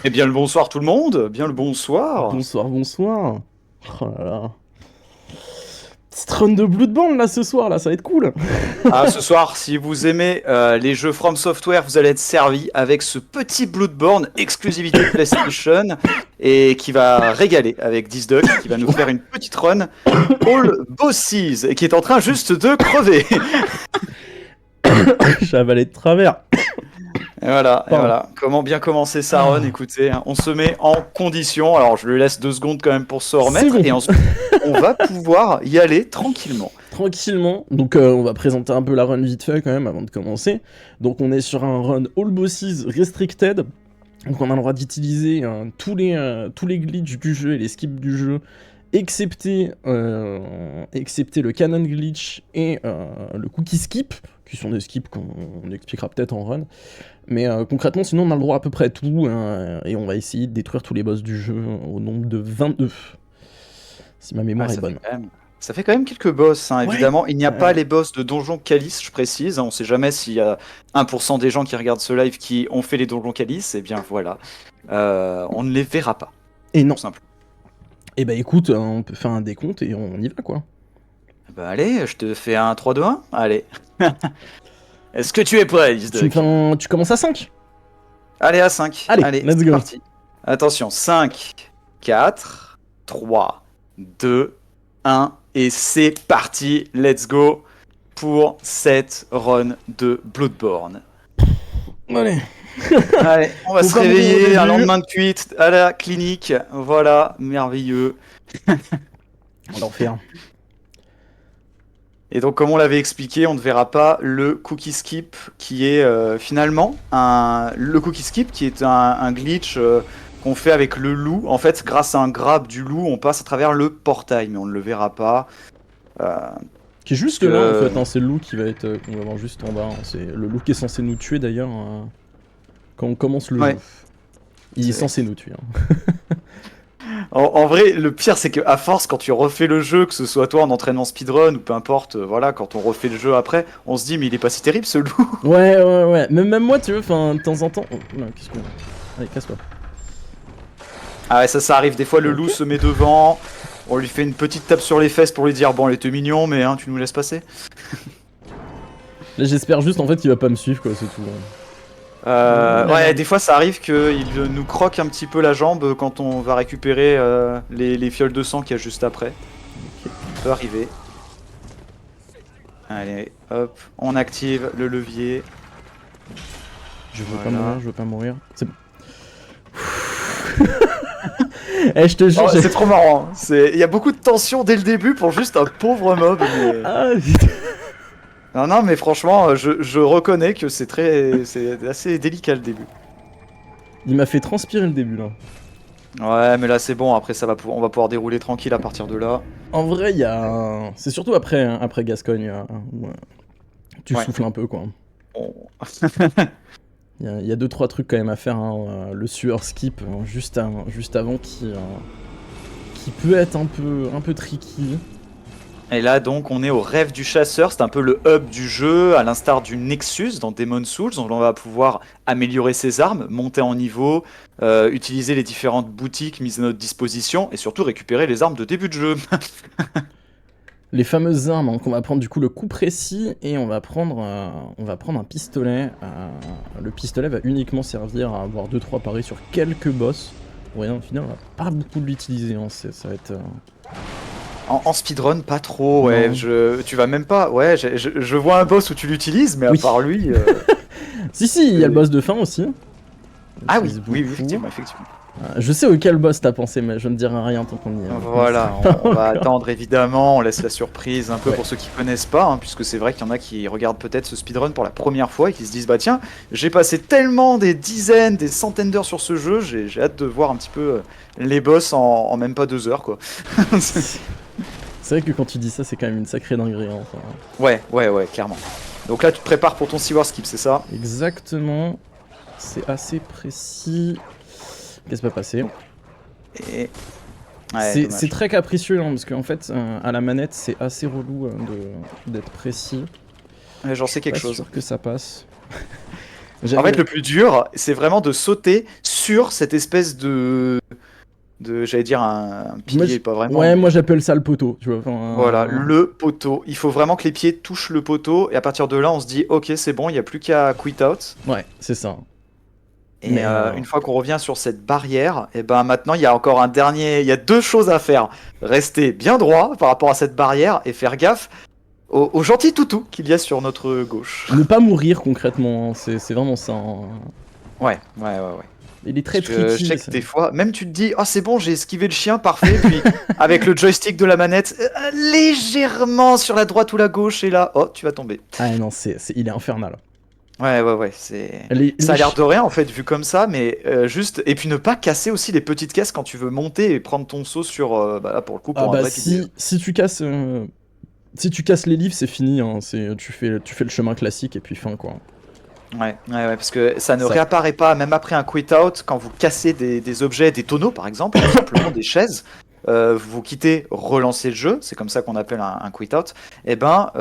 Eh bien le bonsoir tout le monde, bien le bonsoir. Bonsoir, bonsoir. Oh là là. Petite run de Bloodborne là ce soir, là, ça va être cool. Ah, ce soir, si vous aimez les jeux From Software, vous allez être servi avec ce petit Bloodborne exclusivité PlayStation et qui va régaler avec Disduck, qui va nous faire une petite run All Bosses et qui est en train juste de crever. J'ai avalé de travers. Et voilà. Comment bien commencer sa run? Écoutez, hein, on se met en condition. Alors, je lui laisse 2 secondes quand même pour se remettre C'est bon. et ensuite, on va pouvoir y aller tranquillement. Tranquillement. Donc on va présenter un peu la run vite fait quand même avant de commencer. Donc on est sur un run All Bosses Restricted. Donc on a le droit d'utiliser tous les glitches du jeu et les skips du jeu, excepté le Cannon Glitch et le Cookie Skip, qui sont des skips qu'on expliquera peut-être en run. Mais concrètement, sinon on a le droit à peu près à tout, et on va essayer de détruire tous les boss du jeu au nombre de 22. Si ma mémoire Ah, est bonne. ça fait quand même quelques boss, hein, Ouais. évidemment. Il n'y a Ouais. pas les boss de Donjon Calice, je précise. On ne sait jamais s'il y a 1% des gens qui regardent ce live qui ont fait les Donjons Calice. Eh bien voilà, on ne les verra pas, Et non. tout simplement. Et bah écoute, on peut faire un décompte et on y va quoi. Bah allez, je te fais un 3, 2, 1. Allez. Est-ce que tu es prêt, Disduck? Tu commences à 5. Allez, à 5. Allez, let's c'est go. parti. Attention, 5, 4, 3, 2, 1. Et c'est parti. Let's go pour cette run de Bloodborne. Allez. Allez, on va Faut se pas mourir au réveiller, un début. lendemain de cuite à la clinique. Voilà, merveilleux. On va en faire. Et donc, comme on l'avait expliqué, on ne verra pas le cookie skip qui est finalement le cookie skip qui est un glitch qu'on fait avec le loup. En fait, grâce à un grab du loup, on passe à travers le portail, mais on ne le verra pas. Qui est juste Parce là en que- fait, hein, c'est le loup qui va être qu'on va voir juste en bas. Hein. C'est le loup qui est censé nous tuer d'ailleurs quand on commence le Ouais. jeu. Il est C'est- censé nous tuer. Hein. En vrai, le pire, c'est qu'à force, quand tu refais le jeu, que ce soit toi en entraînement speedrun ou peu importe, voilà, quand on refait le jeu après, on se dit, mais il est pas si terrible ce loup. Ouais. Même moi, tu veux, enfin, de temps en temps. Oh, non, qu'est-ce qu'on. Allez, casse-toi. Ah ouais, ça arrive. Des fois, le Ok. loup se met devant. On lui fait une petite tape sur les fesses pour lui dire, bon, elle était mignon, mais hein, tu nous laisses passer. Là, j'espère juste en fait qu'il va pas me suivre quoi, c'est tout. Hein. Ouais, des fois, ça arrive qu'il nous croque un petit peu la jambe quand on va récupérer les fioles de sang qu'il y a juste après. Ok. Ça peut arriver. Allez, hop, on active le levier. Je veux Voilà. pas mourir. C'est bon. Eh, je te jure, Oh, c'est trop marrant. Il y a beaucoup de tension dès le début pour juste un pauvre mob. Mais... Ah, putain. Non, mais franchement, je reconnais que c'est assez délicat le début. Il m'a fait transpirer le début là. Ouais, mais là c'est bon. Après, on va pouvoir dérouler tranquille à partir de là. En vrai, il y a. C'est surtout après Gascogne où tu Ouais. souffles un peu quoi. On- Il y a 2-3 trucs quand même à faire. Hein. Le sueur skip juste avant qui peut être un peu tricky. Et là, donc, on est au rêve du chasseur. C'est un peu le hub du jeu, à l'instar du Nexus dans Demon's Souls. Donc, on va pouvoir améliorer ses armes, monter en niveau, utiliser les différentes boutiques mises à notre disposition et surtout récupérer les armes de début de jeu. Les fameuses armes, donc on va prendre du coup le coup précis et on va prendre un pistolet. Le pistolet va uniquement servir à avoir 2-3 paris sur quelques boss. Pour rien, au final, on va pas beaucoup l'utiliser. Hein. Ça va être. En speedrun, pas trop, ouais. Non. Tu vas même pas. Ouais, je vois un boss où tu l'utilises, mais à Oui. part lui. Si, il y a le boss de fin aussi. Ah oui, J'utilise oui, beaucoup. effectivement. Je sais auquel boss t'as pensé, mais je ne dirai rien tant qu'on y est. Voilà, on va attendre évidemment, on laisse la surprise un peu Ouais. pour ceux qui connaissent pas, hein, puisque c'est vrai qu'il y en a qui regardent peut-être ce speedrun pour la première fois et qui se disent bah tiens, j'ai passé tellement des dizaines, des centaines d'heures sur ce jeu, j'ai hâte de voir un petit peu les boss en même pas 2 heures quoi. C'est vrai que quand tu dis ça, c'est quand même une sacrée dinguerie. Hein, enfin. Ouais, clairement. Donc là tu te prépares pour ton Seaward Skip, c'est ça? Exactement. C'est assez précis. Qu'est-ce qui va passer? Et... Ouais, dommage. C'est très capricieux, hein, parce qu'en fait, à la manette, c'est assez relou d'être précis. Ouais, j'en sais quelque Pas chose. sûr que ça passe. En fait, le plus dur, c'est vraiment de sauter sur cette espèce j'allais dire un pilier, pas vraiment. Ouais, moi j'appelle ça le poteau, tu vois. Voilà, le poteau. Il faut vraiment que les pieds touchent le poteau, et à partir de là, on se dit, ok, c'est bon, il n'y a plus qu'à quit out. Ouais, c'est ça. Et une fois qu'on revient sur cette barrière, et ben maintenant, il y a encore il y a 2 choses à faire. Rester bien droit par rapport à cette barrière et faire gaffe aux gentils toutous qu'il y a sur notre gauche. Ne pas mourir concrètement, hein, c'est vraiment ça. Hein. Ouais. Il est très Je tricky. sais que des fois, même tu te dis, oh c'est bon, j'ai esquivé le chien, parfait, puis avec le joystick de la manette, légèrement sur la droite ou la gauche, et là, oh, tu vas tomber. Ah non, il est infernal. Ouais, ça a l'air Les de rien en fait, vu comme ça, mais juste. Et puis ne pas casser aussi les petites caisses quand tu veux monter et prendre ton saut sur. Là, pour le coup, pour un vrai pilier. si tu casses les livres, c'est fini. Hein. Tu fais le chemin classique et puis fin quoi. Ouais, parce que ça ne réapparaît pas, même après un quit-out, quand vous cassez des objets, des tonneaux par exemple, ou simplement des chaises, vous quittez, relancez le jeu, c'est comme ça qu'on appelle un quit-out, et ben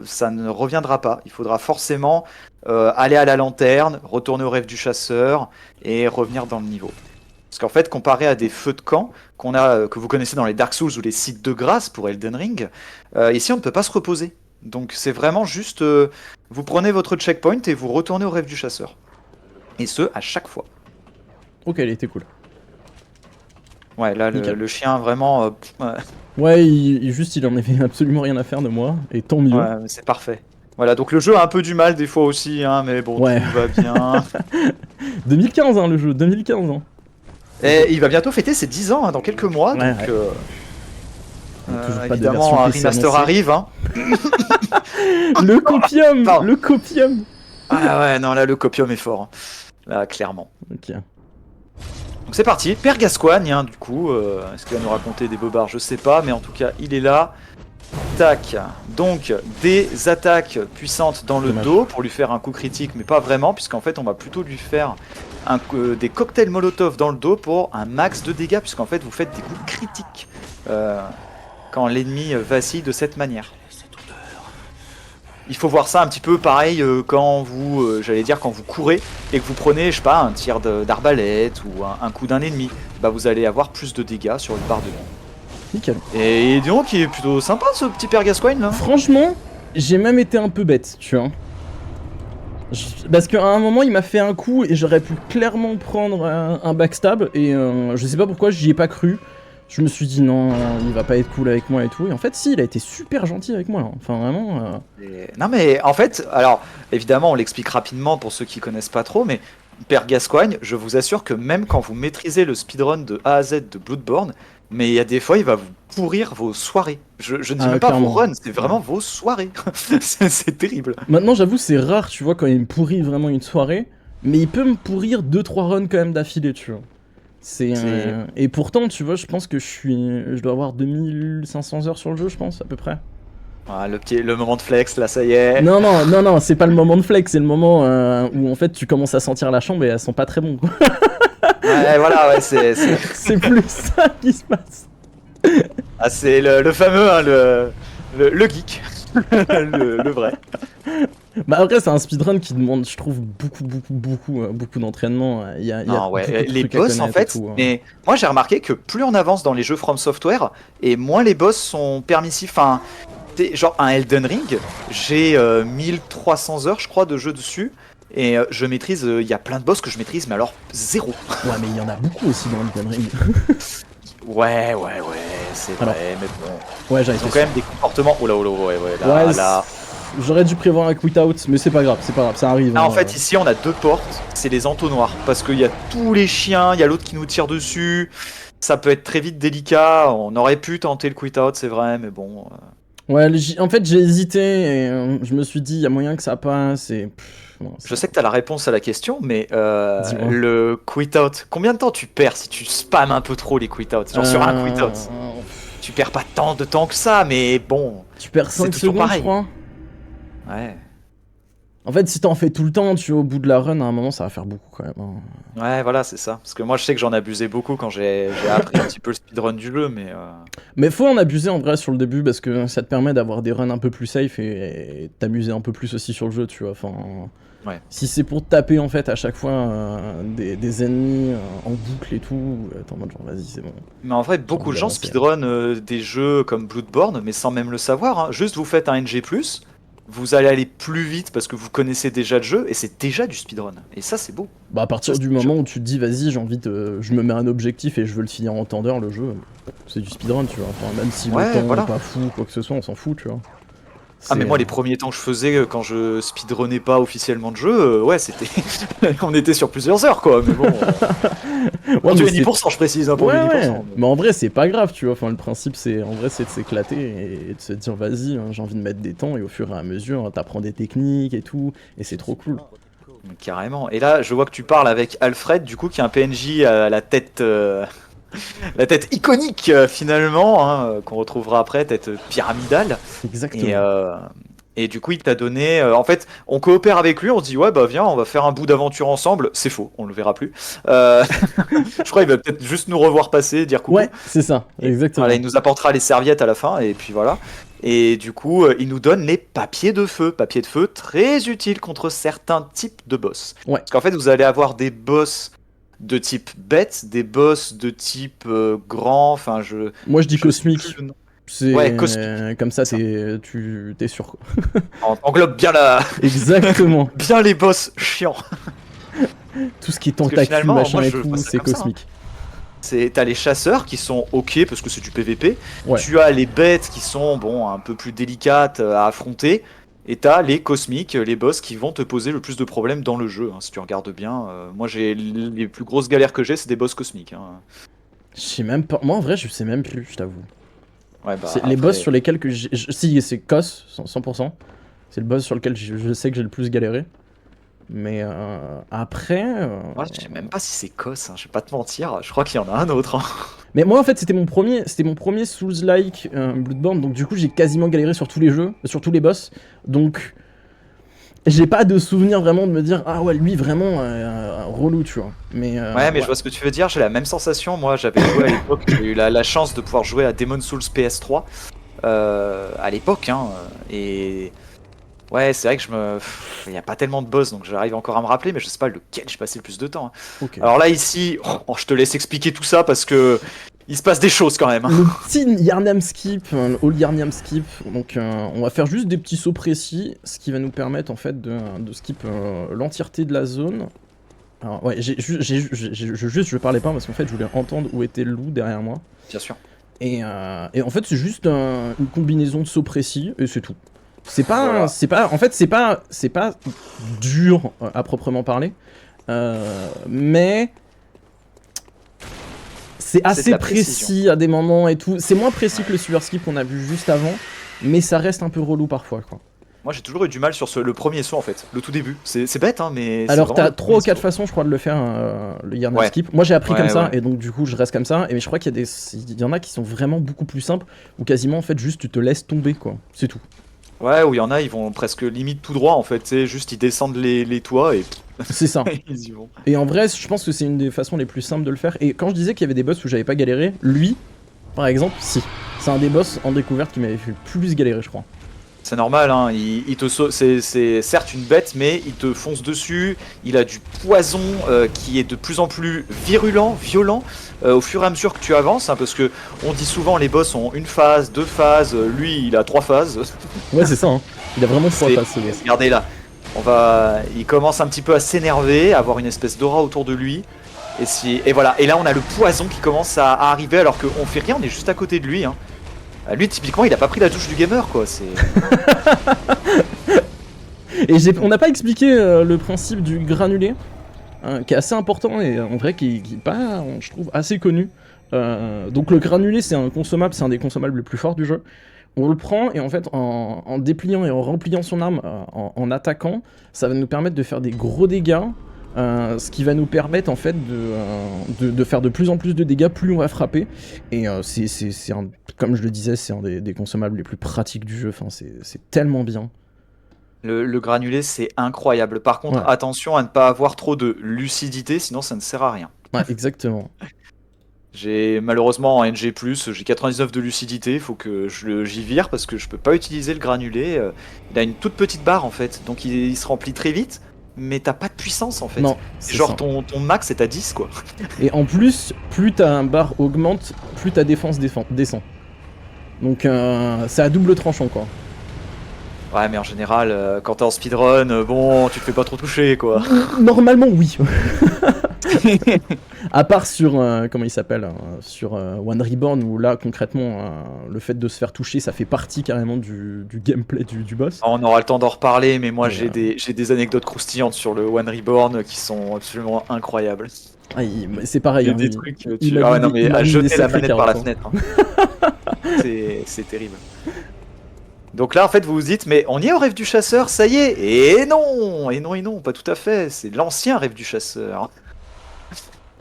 ça ne reviendra pas. Il faudra forcément aller à la lanterne, retourner au rêve du chasseur et revenir dans le niveau. Parce qu'en fait, comparé à des feux de camp que vous connaissez dans les Dark Souls ou les sites de grâce pour Elden Ring, ici on ne peut pas se reposer. Donc c'est vraiment juste, vous prenez votre checkpoint et vous retournez au rêve du chasseur. Et ce, à chaque fois. Ok, elle était cool. Ouais, là, le chien, vraiment... Ouais, il en avait absolument rien à faire de moi, et tant mieux. Ouais, c'est parfait. Voilà, donc le jeu a un peu du mal des fois aussi, hein, mais bon, ouais. Tout va bien. 2015, hein, le jeu, 2015. Hein. Et il va bientôt fêter ses 10 ans, hein, dans quelques mois, ouais, donc... pas évidemment, un remaster arrive, hein. Le copium. Le copium. Ah ouais, non, là, le copium est fort. Hein. Là, clairement. Ok. Donc c'est parti, Père Gascoigne, hein, du coup, est-ce qu'il va nous raconter des bobards, je sais pas, mais en tout cas, il est là. Tac, donc des attaques puissantes dans le dos pour lui faire un coup critique, mais pas vraiment, puisqu'en fait, on va plutôt lui faire des cocktails Molotov dans le dos pour un max de dégâts, puisqu'en fait, vous faites des coups critiques quand l'ennemi vacille de cette manière. Il faut voir ça un petit peu pareil quand vous, quand vous courez et que vous prenez, je sais pas, un tir d'arbalète ou un coup d'un ennemi. Bah vous allez avoir plus de dégâts sur une barre de vie. Nickel. Et donc il est plutôt sympa ce petit Père Gascoigne là. Franchement, j'ai même été un peu bête, tu vois. Parce qu'à un moment il m'a fait un coup et j'aurais pu clairement prendre un backstab et je sais pas pourquoi j'y ai pas cru. Je me suis dit non, il va pas être cool avec moi et tout. Et en fait, si, il a été super gentil avec moi. Là. Enfin, vraiment. Non, mais en fait, alors, évidemment, on l'explique rapidement pour ceux qui connaissent pas trop, mais Père Gascoigne, je vous assure que même quand vous maîtrisez le speedrun de A à Z de Bloodborne, mais il y a des fois, il va vous pourrir vos soirées. Je ne dis même pas vos runs, c'est vraiment vos soirées. c'est terrible. Maintenant, j'avoue, c'est rare, tu vois, quand il me pourrit vraiment une soirée, mais il peut me pourrir 2-3 runs quand même d'affilée, tu vois. Et pourtant, tu vois, je pense que je dois avoir 2500 heures sur le jeu, je pense, à peu près. Ah, le moment de flex, là, ça y est. Non, c'est pas le moment de flex, c'est le moment où, en fait, tu commences à sentir la chambre et elles sont pas très bonnes, quoi. Ouais, voilà, ouais, c'est plus ça qui se passe. Ah, c'est le fameux, hein, le geek. le vrai. Bah après c'est un speedrun qui demande je trouve beaucoup d'entraînement. Il y a les boss en fait, tout, hein. Mais moi j'ai remarqué que plus on avance dans les jeux From Software et moins les boss sont permissifs. Enfin, genre un Elden Ring, j'ai 1300 heures je crois de jeu dessus et je maîtrise, il y a plein de boss que je maîtrise mais alors zéro. Ouais mais il y en a beaucoup aussi dans Elden Ring. Ouais, c'est vrai, mais bon. Ouais, ils ont quand même des comportements. Oh là, là. J'aurais dû prévoir un quit-out, mais c'est pas grave, ça arrive. Ah, en fait, ici, on a 2 portes, c'est les entonnoirs. Parce qu'il y a tous les chiens, il y a l'autre qui nous tire dessus. Ça peut être très vite délicat. On aurait pu tenter le quit-out, c'est vrai, mais bon. Ouais, en fait, j'ai hésité et je me suis dit, il y a moyen que ça passe et... Je sais que t'as la réponse à la question, mais le quit-out, combien de temps tu perds si tu spammes un peu trop les quit-outs? Genre sur un quit-out, tu perds pas tant de temps que ça, mais bon... Tu perds 5 secondes, je crois. Ouais. En fait, si t'en fais tout le temps, tu vois, au bout de la run, à un moment, ça va faire beaucoup quand même, hein. Ouais, voilà, c'est ça. Parce que moi, je sais que j'en abusais beaucoup quand j'ai appris un petit peu le speedrun du jeu, mais Mais faut en abuser en vrai sur le début parce que ça te permet d'avoir des runs un peu plus safe et t'amuser un peu plus aussi sur le jeu, tu vois. Enfin, ouais. si c'est pour te taper en fait à chaque fois des ennemis en boucle et tout, t'es en mode genre vas-y, c'est bon. Mais en vrai, J'ai beaucoup envie de gens d'avancer. speedrun des jeux comme Bloodborne, mais sans même le savoir, hein. Juste vous faites un NG+, vous allez aller plus vite parce que vous connaissez déjà le jeu, et c'est déjà du speedrun. Et ça, c'est beau. Bah, à Ça, partir du c'est moment où tu te dis vas-y, j'ai envie de. Je me mets un objectif et je veux le finir en temps d'heure, le jeu, c'est du speedrun, tu vois. Enfin, même si le Ouais, temps voilà. est pas fou ou quoi que ce soit, on s'en fout, tu vois. Ah, mais C'est, moi, les premiers temps que je faisais quand je speedrunnais pas officiellement de jeu, ouais, c'était. On était sur plusieurs heures, quoi. Mais bon. Ouais, Pour du mais c'est. 10%, je précise, hein, pour du Ouais, ouais. 10%. Mais... Mais en vrai, c'est pas grave, tu vois. Enfin, le principe, c'est en vrai, c'est de s'éclater et de se dire, vas-y, hein, j'ai envie de mettre des temps et au fur et à mesure, t'apprends des techniques et tout, et c'est trop cool. Carrément. Et là, je vois que tu parles avec Alfred, du coup, qui est un PNJ à la tête iconique finalement, hein, qu'on retrouvera après, tête pyramidale. Et, Exactement. euh, et du coup, il t'a donné. En fait, on coopère avec lui, on se dit, ouais, bah viens, on va faire un bout d'aventure ensemble. C'est faux, on le verra plus. Je crois qu'il va peut-être juste nous revoir passer, dire coucou. Ouais, c'est ça, Et voilà, exactement. il nous apportera les serviettes à la fin, et puis voilà. Et du coup, il nous donne les papiers de feu. Papiers de feu très utiles contre certains types de boss. Ouais. Parce qu'en fait, vous allez avoir des boss de type bête, des boss de type grand, enfin Moi, je dis je sais plus cosmique. le nom. Ouais, cosmique, C'est comme ça, ça. t'es sûr, quoi. Englobe bien la, Exactement. bien les boss chiants. Tout ce qui est Parce que tentacule, finalement, machin moi et je tout, vois ça c'est comme ça, hein. cosmique. T'as les chasseurs qui sont ok parce que c'est du PVP. Ouais. Tu as les bêtes qui sont bon un peu plus délicates à affronter. Et t'as les cosmiques, les boss qui vont te poser le plus de problèmes dans le jeu, hein, si tu regardes bien. Moi, les plus grosses galères que j'ai, c'est des boss cosmiques, hein. Je sais même pas. Moi, en vrai, je sais même plus, je t'avoue. Ouais, bah C'est les boss après, sur lesquels que si, c'est Kos, 100%. C'est le boss sur lequel je sais que j'ai le plus galéré. Mais après. moi, je sais même pas si c'est Cos, hein, je vais pas te mentir. Je crois qu'il y en a un autre, hein. Mais moi, en fait, c'était mon premier Souls-like Bloodborne. Donc, du coup, j'ai quasiment galéré sur tous les jeux, sur tous les boss. Donc, j'ai pas de souvenir vraiment de me dire, ah ouais, lui, vraiment relou, tu vois. Mais Ouais, mais ouais. je vois ce que tu veux dire. J'ai la même sensation. Moi, j'avais joué à l'époque. J'ai eu la chance de pouvoir jouer à Demon's Souls PS3 à l'époque, hein. Et ouais, c'est vrai que il y a pas tellement de boss, donc j'arrive encore à me rappeler, mais je sais pas lequel j'ai passé le plus de temps, hein. Ok. Alors là, ici, je te laisse expliquer tout ça parce que il se passe des choses quand même, hein. Le petit Yarnam Skip, le All Yarnam Skip, donc on va faire juste des petits sauts précis, ce qui va nous permettre en fait de skip l'entièreté de la zone. Alors ouais, je parlais pas parce qu'en fait je voulais entendre où était le loup derrière moi. Bien sûr. Et en fait c'est juste une combinaison de sauts précis et c'est tout. Voilà. En fait c'est pas dur à proprement parler, mais c'est C'est de assez la précision. précis à des moments et tout. C'est moins précis que le super skip qu'on a vu juste avant, mais ça reste un peu relou parfois, quoi. Moi, j'ai toujours eu du mal sur le premier saut en fait, le tout début. C'est bête, hein, mais c'est Alors vraiment t'as le 3 ou premier 4 saut. façons, je crois, de le faire, le Yarn Ouais. skip. Moi j'ai appris comme Ouais, ça, ouais. et donc du coup je reste comme ça. Et je crois qu'il y en a qui sont vraiment beaucoup plus simples, où quasiment en fait juste tu te laisses tomber, quoi. C'est tout. Ouais, où il y en a, ils vont presque limite tout droit en fait. C'est juste ils descendent les toits et C'est ça. ils y vont. Et en vrai, je pense que c'est une des façons les plus simples de le faire. Et quand je disais qu'il y avait des boss où j'avais pas galéré, lui, par exemple, si. C'est un des boss en découverte qui m'avait fait le plus galérer, je crois. C'est normal, hein, c'est certes une bête, mais il te fonce dessus. Il a du poison qui est de plus en plus virulent, violent, au fur et à mesure que tu avances, hein, parce que on dit souvent les boss ont une phase, deux phases. Lui, il a 3 phases. Ouais, c'est ça, hein. Il a vraiment 3 C'est- phases, ce boss. Regardez là, il commence un petit peu à s'énerver, à avoir une espèce d'aura autour de lui. Et voilà. Et là, on a le poison qui commence à arriver, alors qu'on fait rien, on est juste à côté de lui, hein. Lui, typiquement, il a pas pris la douche du gamer, quoi. C'est. Et on n'a pas expliqué le principe du granulé, hein, qui est assez important et en vrai qui est pas, je trouve, assez connu. Donc le granulé, c'est un consommable, c'est un des consommables les plus forts du jeu. On le prend et en fait, en dépliant et en rempliant son arme, en attaquant, ça va nous permettre de faire des gros dégâts. Ce qui va nous permettre en fait de faire de plus en plus de dégâts plus on va frapper. Et comme je le disais, c'est un des consommables les plus pratiques du jeu. Enfin, c'est tellement bien. Le granulé, c'est incroyable. Par contre, Ouais, attention à ne pas avoir trop de lucidité, sinon ça ne sert à rien. ouais, exactement. J'ai malheureusement en NG+, j'ai 99 de lucidité, il faut que j'y vire parce que je peux pas utiliser le granulé. Il a une toute petite barre en fait, donc il se remplit très vite, mais t'as pas de puissance en fait. Non, C'est c'est genre ça. ton max est à 10 quoi. Et en plus, plus ta barre augmente, plus ta défense descend. Donc c'est à double tranchant quoi. Ouais, mais en général, quand t'es en speedrun, bon, tu te fais pas trop toucher quoi. Normalement oui. À part sur, comment il s'appelle, sur One Reborn, où là, concrètement, le fait de se faire toucher, ça fait partie carrément du gameplay du boss. On aura le temps d'en reparler, mais moi Mais, j'ai des anecdotes croustillantes sur le One Reborn qui sont absolument incroyables. c'est Il pareil, y a hein, des trucs, il a ah mis ouais, non, des, mais il a à mis des jeter la sacrées manette par la carottes, hein. fenêtre, hein. C'est terrible. Donc là, en fait, vous vous dites, mais on y est au rêve du chasseur, ça y est. Et non, pas tout à fait. C'est l'ancien rêve du chasseur.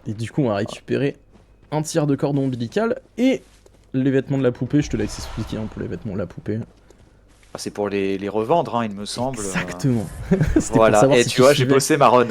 Et du coup, on va récupérer un tiers de cordon ombilical et les vêtements de la poupée. Je te laisse expliquer un peu les vêtements de la poupée. Ah, c'est pour les revendre, hein, il me semble. Exactement. C'était pour Voilà, savoir et si tu vois, j'ai suivais. bossé ma run.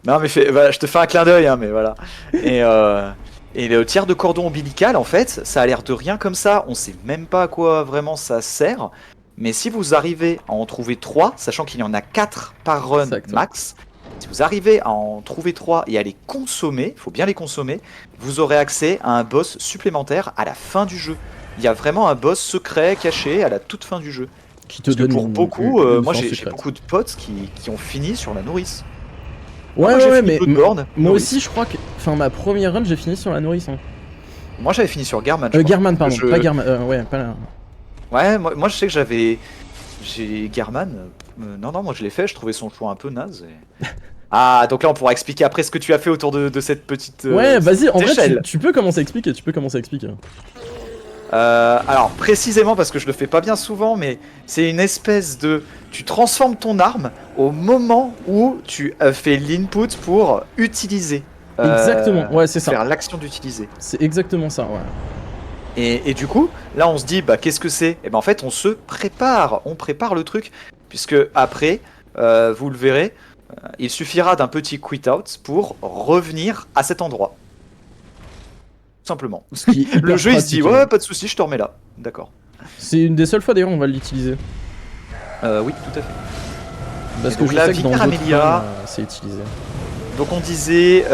Non, mais voilà, je te fais un clin d'œil, hein, mais voilà. Et, euh, et le tiers de cordon ombilical, en fait, ça a l'air de rien comme ça. On sait même pas à quoi vraiment ça sert. Mais si vous arrivez à en trouver 3, sachant qu'il y en a 4 par run Exact. max, si vous arrivez à en trouver 3 et à les consommer, il faut bien les consommer, vous aurez accès à un boss supplémentaire à la fin du jeu. Il y a vraiment un boss secret caché à la toute fin du jeu. Qui te Parce que donne pour beaucoup, une moi fin j'ai secrète. beaucoup de potes qui ont fini sur la nourrice. Ouais, Moi j'ai ouais, fini mais Bloodborne, moi nourrice. aussi, je crois que. Enfin, ma première run, j'ai fini sur la nourrice. Hein. Moi j'avais fini sur Garman. Je crois. German, pardon, Je- pas German. Ouais, pas la. Ouais, moi je sais que j'ai Garman. Non, moi je l'ai fait, je trouvais son choix un peu naze. Ah, donc là on pourra expliquer après ce que tu as fait autour de cette petite Ouais, vas-y, en vrai, échelle. tu peux commencer à expliquer. Tu peux commencer à expliquer. Alors précisément parce que je le fais pas bien souvent, mais c'est une espèce de... Tu transformes ton arme au moment où tu fais l'input pour utiliser. Exactement, ouais, c'est ça. Faire l'action d'utiliser. C'est exactement ça, ouais. Et du coup, là on se dit, bah qu'est-ce que c'est? Et ben en fait on se prépare, on prépare le truc. Puisque après, vous le verrez, il suffira d'un petit quit out pour revenir à cet endroit. Tout simplement. Ce qui est hyper Le jeu il se dit, pratique, hein. ouais pas de soucis, je te remets là. D'accord. C'est une des seules fois d'ailleurs où on va l'utiliser. Oui, tout à fait. Parce Et que donc je là, sais que dans Vicar d'autres Amelia. runs, c'est utilisé. Donc on disait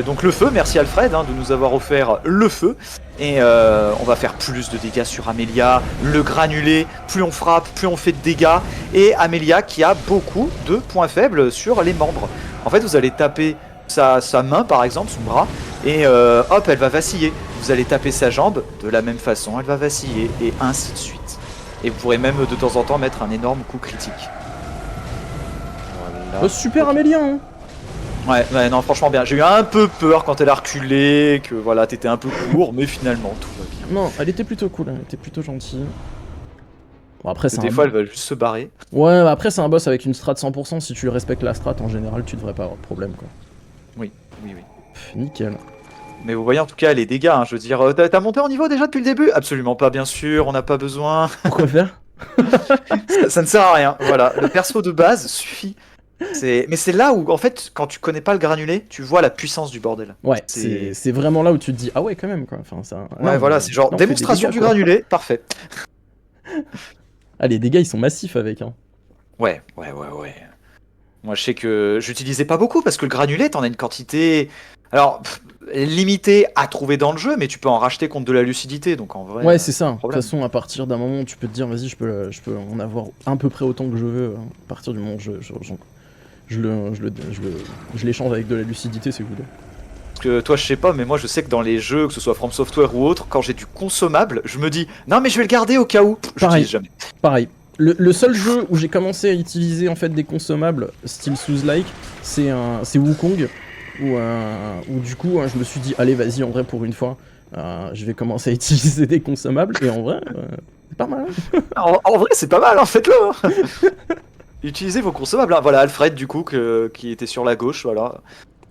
donc le feu, merci Alfred hein, de nous avoir offert le feu. Et on va faire plus de dégâts sur Amelia, le granulé, plus on frappe, plus on fait de dégâts. Et Amelia qui a beaucoup de points faibles sur les membres. En fait vous allez taper sa main par exemple, son bras, et hop elle va vaciller. Vous allez taper sa jambe, de la même façon elle va vaciller, et ainsi de suite. Et vous pourrez même de temps en temps mettre un énorme coup critique. Voilà. Oh, super Amélia, hein. Ouais, non, franchement bien. J'ai eu un peu peur quand elle a reculé, que voilà, t'étais un peu court, mais finalement tout va bien. Non, elle était plutôt cool, elle était plutôt gentille. Bon, après, c'est Des un... fois, elle va juste se barrer. Ouais, bah, après, c'est un boss avec une strat 100%. Si tu respectes la strat, en général, tu devrais pas avoir de problème, quoi. Oui. Pff, nickel. Mais vous voyez en tout cas les dégâts, hein, je veux dire, t'as monté en niveau déjà depuis le début? Absolument pas, bien sûr, on n'a pas besoin. Pourquoi faire? Ça ne sert à rien. Voilà, le perso de base suffit. Mais c'est là où, en fait, quand tu connais pas le granulé, tu vois la puissance du bordel. Ouais, C'est- c'est vraiment là où tu te dis, ah ouais, quand même, quoi. Enfin, ça... Ouais, là, voilà, c'est genre là, on fait des démonstration dégâts, du quoi. granulé, parfait. Ah, les dégâts, ils sont massifs avec, hein. Ouais. Moi, je sais que j'utilisais pas beaucoup parce que le granulé, t'en as une quantité. Alors, limitée à trouver dans le jeu, mais tu peux en racheter contre de la lucidité, donc en vrai. Ouais, c'est ça. De toute problème. façon, à partir d'un moment, tu peux te dire, vas-y, je peux en avoir à peu près autant que je veux. À partir du moment où je l'échange avec de la lucidité, c'est cool. Parce que toi, je sais pas, mais moi, je sais que dans les jeux, que ce soit From Software ou autre, quand j'ai du consommable, je me dis, non, mais je vais le garder au cas où. Je Pareil. l'utilise jamais. Pareil. Le seul jeu où j'ai commencé à utiliser en fait des consommables style Souls-like, c'est Wukong, où du coup je me suis dit allez vas-y en vrai pour une fois, je vais commencer à utiliser des consommables et en vrai c'est pas mal. En vrai, c'est pas mal, en fait, là. Utilisez vos consommables. Hein. Voilà, Alfred, du coup, qui était sur la gauche, voilà.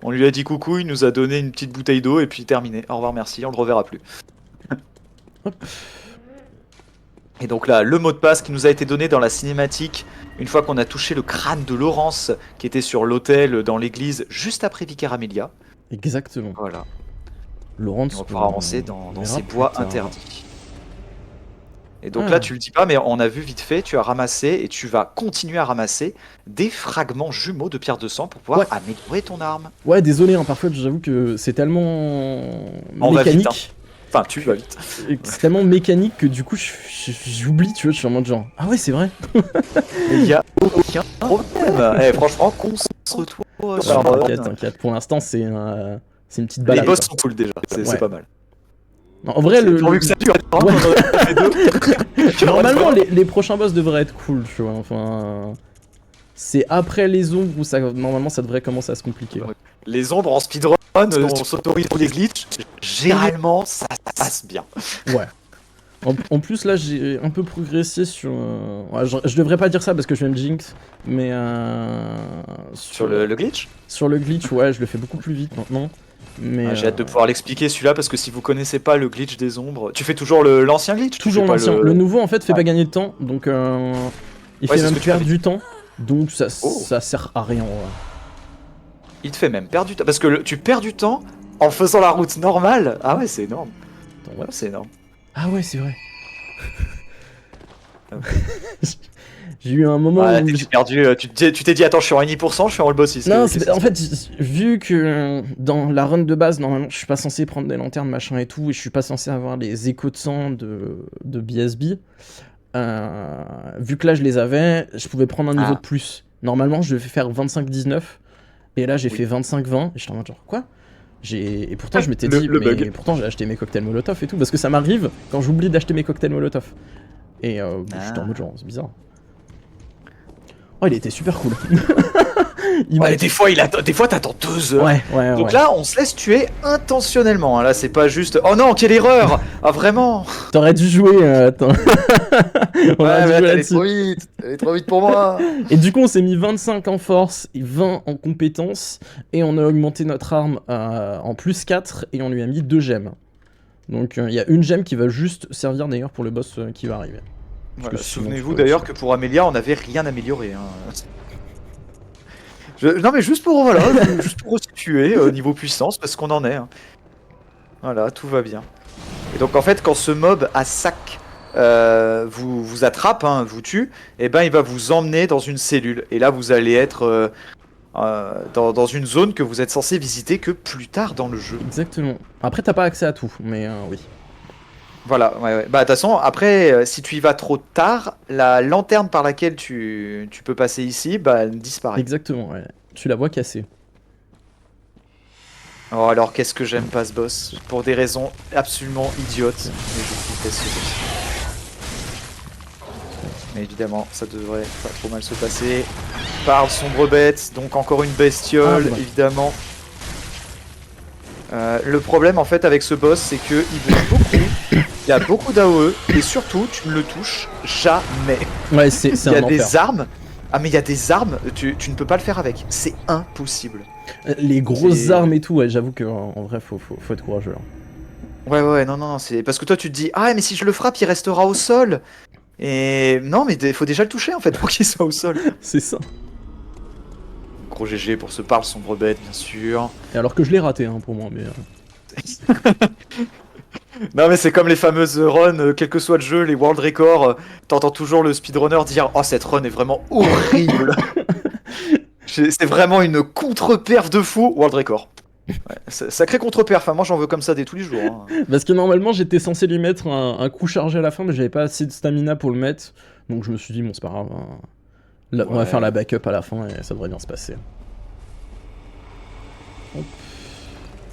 On lui a dit coucou, il nous a donné une petite bouteille d'eau, et puis terminé. Au revoir, merci, on le reverra plus. Et donc là, le mot de passe qui nous a été donné dans la cinématique, une fois qu'on a touché le crâne de Laurence, qui était sur l'autel dans l'église, juste après Vicar Amelia. Exactement. Voilà. Laurence, Et on va pouvoir avancer dans verra ces plus bois tard. interdits. Et donc Ah. là, tu le dis pas, mais on a vu vite fait, tu as ramassé et tu vas continuer à ramasser des fragments jumeaux de pierre de sang pour pouvoir Ouais. améliorer ton arme. Ouais, désolé, hein, parfois j'avoue que c'est tellement On va vite, mécanique. Enfin, tu vas vite. Et que c'est tellement mécanique que du coup j'oublie, tu vois, je suis en mode genre ah ouais c'est vrai. Il y a aucun problème. Franchement, concentre-toi. T'inquiète, pour l'instant c'est une petite Les balade. boss sont cool déjà, c'est Ouais. pas mal. Non, en vrai Pourvu que ça dure, Ouais. Normalement les prochains boss devraient être cool, tu vois, enfin... C'est après les ombres où normalement ça devrait commencer à se compliquer. Ouais. Les ombres en speedrun, on s'autorise pour les glitches, généralement ça passe bien. Ouais. En plus là j'ai un peu progressé sur... Ouais, je devrais pas dire ça parce que je vais me jinx, mais Sur le glitch sur le glitch, ouais, je le fais beaucoup plus vite maintenant. Mais J'ai hâte de pouvoir l'expliquer celui-là parce que si vous connaissez pas le glitch des ombres, tu fais toujours l'ancien glitch? toujours Tu fais pas l'ancien. Le nouveau en fait fait pas gagner de temps, donc il Ouais, fait c'est ce même que tu perdre m'avais du temps, donc ça, Oh. ça sert à rien. Ouais. Il te fait même perdre du temps parce que tu perds du temps en faisant la route normale. Ah ouais, c'est énorme. Attends, ouais. C'est énorme. Ah ouais, c'est vrai. Ah J'ai eu un moment Ah, où... t'es perdu, tu t'es dit attends, je suis en 1%, je suis en all boss. Non, en fait, vu que dans la run de base, normalement, je suis pas censé prendre des lanternes, machin et tout, et je suis pas censé avoir les échos de sang de BSB, vu que là, je les avais, je pouvais prendre un niveau de plus. Normalement, je devais faire 25-19, et là, j'ai fait 25-20, et j'étais en mode genre, quoi? Et pourtant, je m'étais dit, mais pourtant, j'ai acheté mes cocktails Molotov et tout, parce que ça m'arrive quand j'oublie d'acheter mes cocktails Molotov. Et j'étais en mode genre, c'est bizarre. Oh, il était super cool. Des fois t'attends 2 heures. Ouais. Donc là, on se laisse tuer intentionnellement. Là, c'est pas juste. Oh non, quelle erreur! Ah vraiment? T'aurais dû jouer. Attends. On aurait dû jouer là-dessus. Elle est trop vite pour moi. Et du coup, on s'est mis 25 en force et 20 en compétences. Et on a augmenté notre arme en plus 4 et on lui a mis 2 gemmes. Donc il y a une gemme qui va juste servir d'ailleurs pour le boss qui va arriver. Voilà, souvenez-vous d'ailleurs que pour Amelia, on n'avait rien amélioré. Hein. Non mais juste pour resituer niveau puissance, parce qu'on en est. Hein. Voilà, tout va bien. Et donc en fait, quand ce mob à sac vous attrape, hein, vous tue, et ben il va vous emmener dans une cellule. Et là, vous allez être dans une zone que vous êtes censé visiter que plus tard dans le jeu. Exactement. Après, t'as pas accès à tout, mais oui. Voilà, ouais. Bah de toute façon, après, si tu y vas trop tard, la lanterne par laquelle tu peux passer ici, bah elle disparaît. Exactement, ouais. Tu la vois casser. Oh alors, qu'est-ce que j'aime pas ce boss, pour des raisons absolument idiotes, mais je déteste ce boss. Mais évidemment, ça devrait pas trop mal se passer. Parle sombre bête, donc encore une bestiole, évidemment. Le problème en fait avec ce boss, c'est que il bouge beaucoup, il y a beaucoup d'AOE, et surtout, tu ne le touches jamais. Ouais, c'est un enfer. Il y a des armes. Ah mais il y a des armes, tu ne peux pas le faire avec, c'est impossible. Les grosses armes et tout, ouais, j'avoue que en vrai faut être courageux. Hein. Ouais, non, c'est parce que toi tu te dis, ah mais si je le frappe, il restera au sol. Et non, mais il faut déjà le toucher en fait pour qu'il soit au sol. C'est ça. Gros GG pour ce parle sombre bête, bien sûr. Et alors que je l'ai raté, hein, pour moi, mais... Non mais c'est comme les fameuses runs, quel que soit le jeu, les world records, t'entends toujours le speedrunner dire « Oh cette run est vraiment horrible !» C'est vraiment une contre-perf de fou, world record. Ouais, sacré contre-perf, moi j'en veux comme ça tous les jours. Hein. Parce que normalement j'étais censé lui mettre un coup chargé à la fin, mais j'avais pas assez de stamina pour le mettre. Donc je me suis dit, bon c'est pas grave, hein. Là, on va faire la backup à la fin et ça devrait bien se passer. Hop.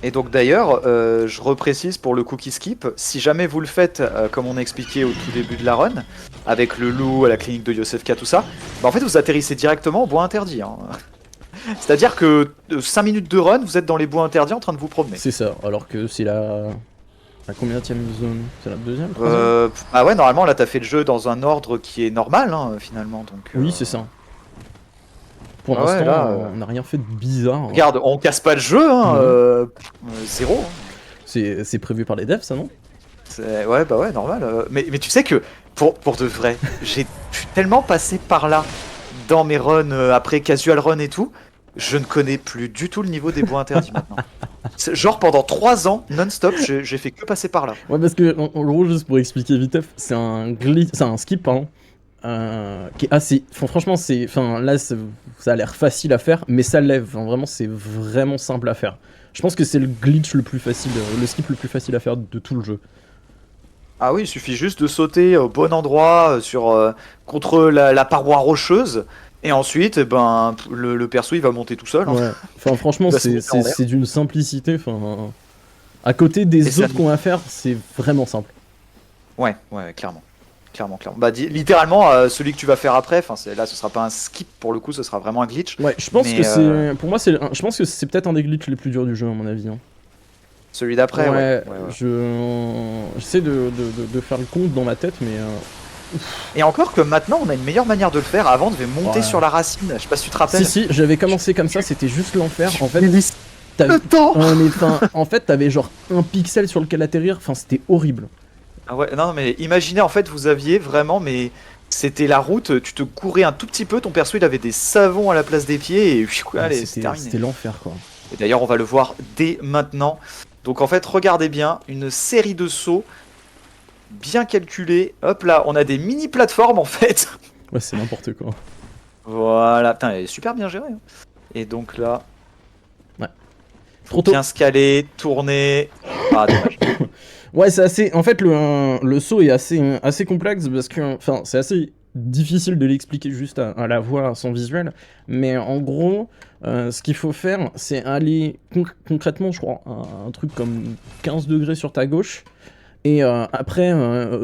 Et donc d'ailleurs, je reprécise pour le cookie skip, si jamais vous le faites comme on a expliqué au tout début de la run, avec le loup, à la clinique de Yosefka, tout ça, bah en fait vous atterrissez directement au bois interdit. Hein. C'est-à-dire que 5 minutes de run, vous êtes dans les bois interdits en train de vous promener. C'est ça, alors que c'est la combienième zone? C'est la deuxième? Bah ouais, normalement là t'as fait le jeu dans un ordre qui est normal hein, finalement. Donc, oui, c'est ça. Pour l'instant, là, on n'a rien fait de bizarre. Regarde, on casse pas le jeu, hein, zéro. Hein. C'est prévu par les devs, ça, non? Ouais, bah ouais, normal. Mais tu sais que pour de vrai, je suis tellement passé par là dans mes runs après casual run et tout, je ne connais plus du tout le niveau des bois interdits maintenant. Genre pendant 3 ans non-stop, j'ai fait que passer par là. Ouais, parce que en gros, juste pour expliquer vite, c'est un glitch, c'est un skip, pardon, qui est assez. Franchement, c'est. Enfin, là, ça a l'air facile à faire, mais ça lève. Enfin, vraiment, c'est vraiment simple à faire. Je pense que c'est le glitch le plus facile, le skip le plus facile à faire de tout le jeu. Ah oui, il suffit juste de sauter au bon endroit contre la paroi rocheuse. Et ensuite, ben, le perso il va monter tout seul. Hein. Ouais. Enfin, franchement, Il va se mettre en l'air. c'est d'une simplicité. Enfin, à côté des autres qu'on va faire, c'est vraiment simple. Ouais, clairement. Clairement. Bah, littéralement, celui que tu vas faire après, là ce sera pas un skip pour le coup, ce sera vraiment un glitch. Ouais, je pense Mais, que c'est. Pour moi, je pense que c'est peut-être un des glitches les plus durs du jeu, à mon avis. Hein. Celui d'après, ouais. J'essaie de faire le compte dans ma tête, mais. Et encore que maintenant, on a une meilleure manière de le faire. Avant, on devait monter sur la racine. Je sais pas si tu te rappelles. Si, j'avais commencé comme ça, c'était juste l'enfer. En fait, le temps. En fait, t'avais genre un pixel sur lequel atterrir. Enfin, c'était horrible. Ah ouais, non, mais imaginez en fait, vous aviez vraiment, mais c'était la route. Tu te courais un tout petit peu. Ton perso, il avait des savons à la place des pieds et allez, c'est terminé. C'était l'enfer, quoi. Et d'ailleurs, on va le voir dès maintenant. Donc en fait, regardez bien, une série de sauts bien calculés. Hop là, on a des mini plateformes en fait. Ouais, c'est n'importe quoi. Voilà, putain, elle est super bien gérée. Hein. Et donc là, ouais, faut bien se caler, tourner. Ah dommage. Ouais, c'est assez. En fait, le saut est assez complexe parce que, enfin, c'est assez difficile de l'expliquer juste à la voix sans visuel. Mais en gros, ce qu'il faut faire, c'est aller concrètement, je crois, un truc comme 15 degrés sur ta gauche et après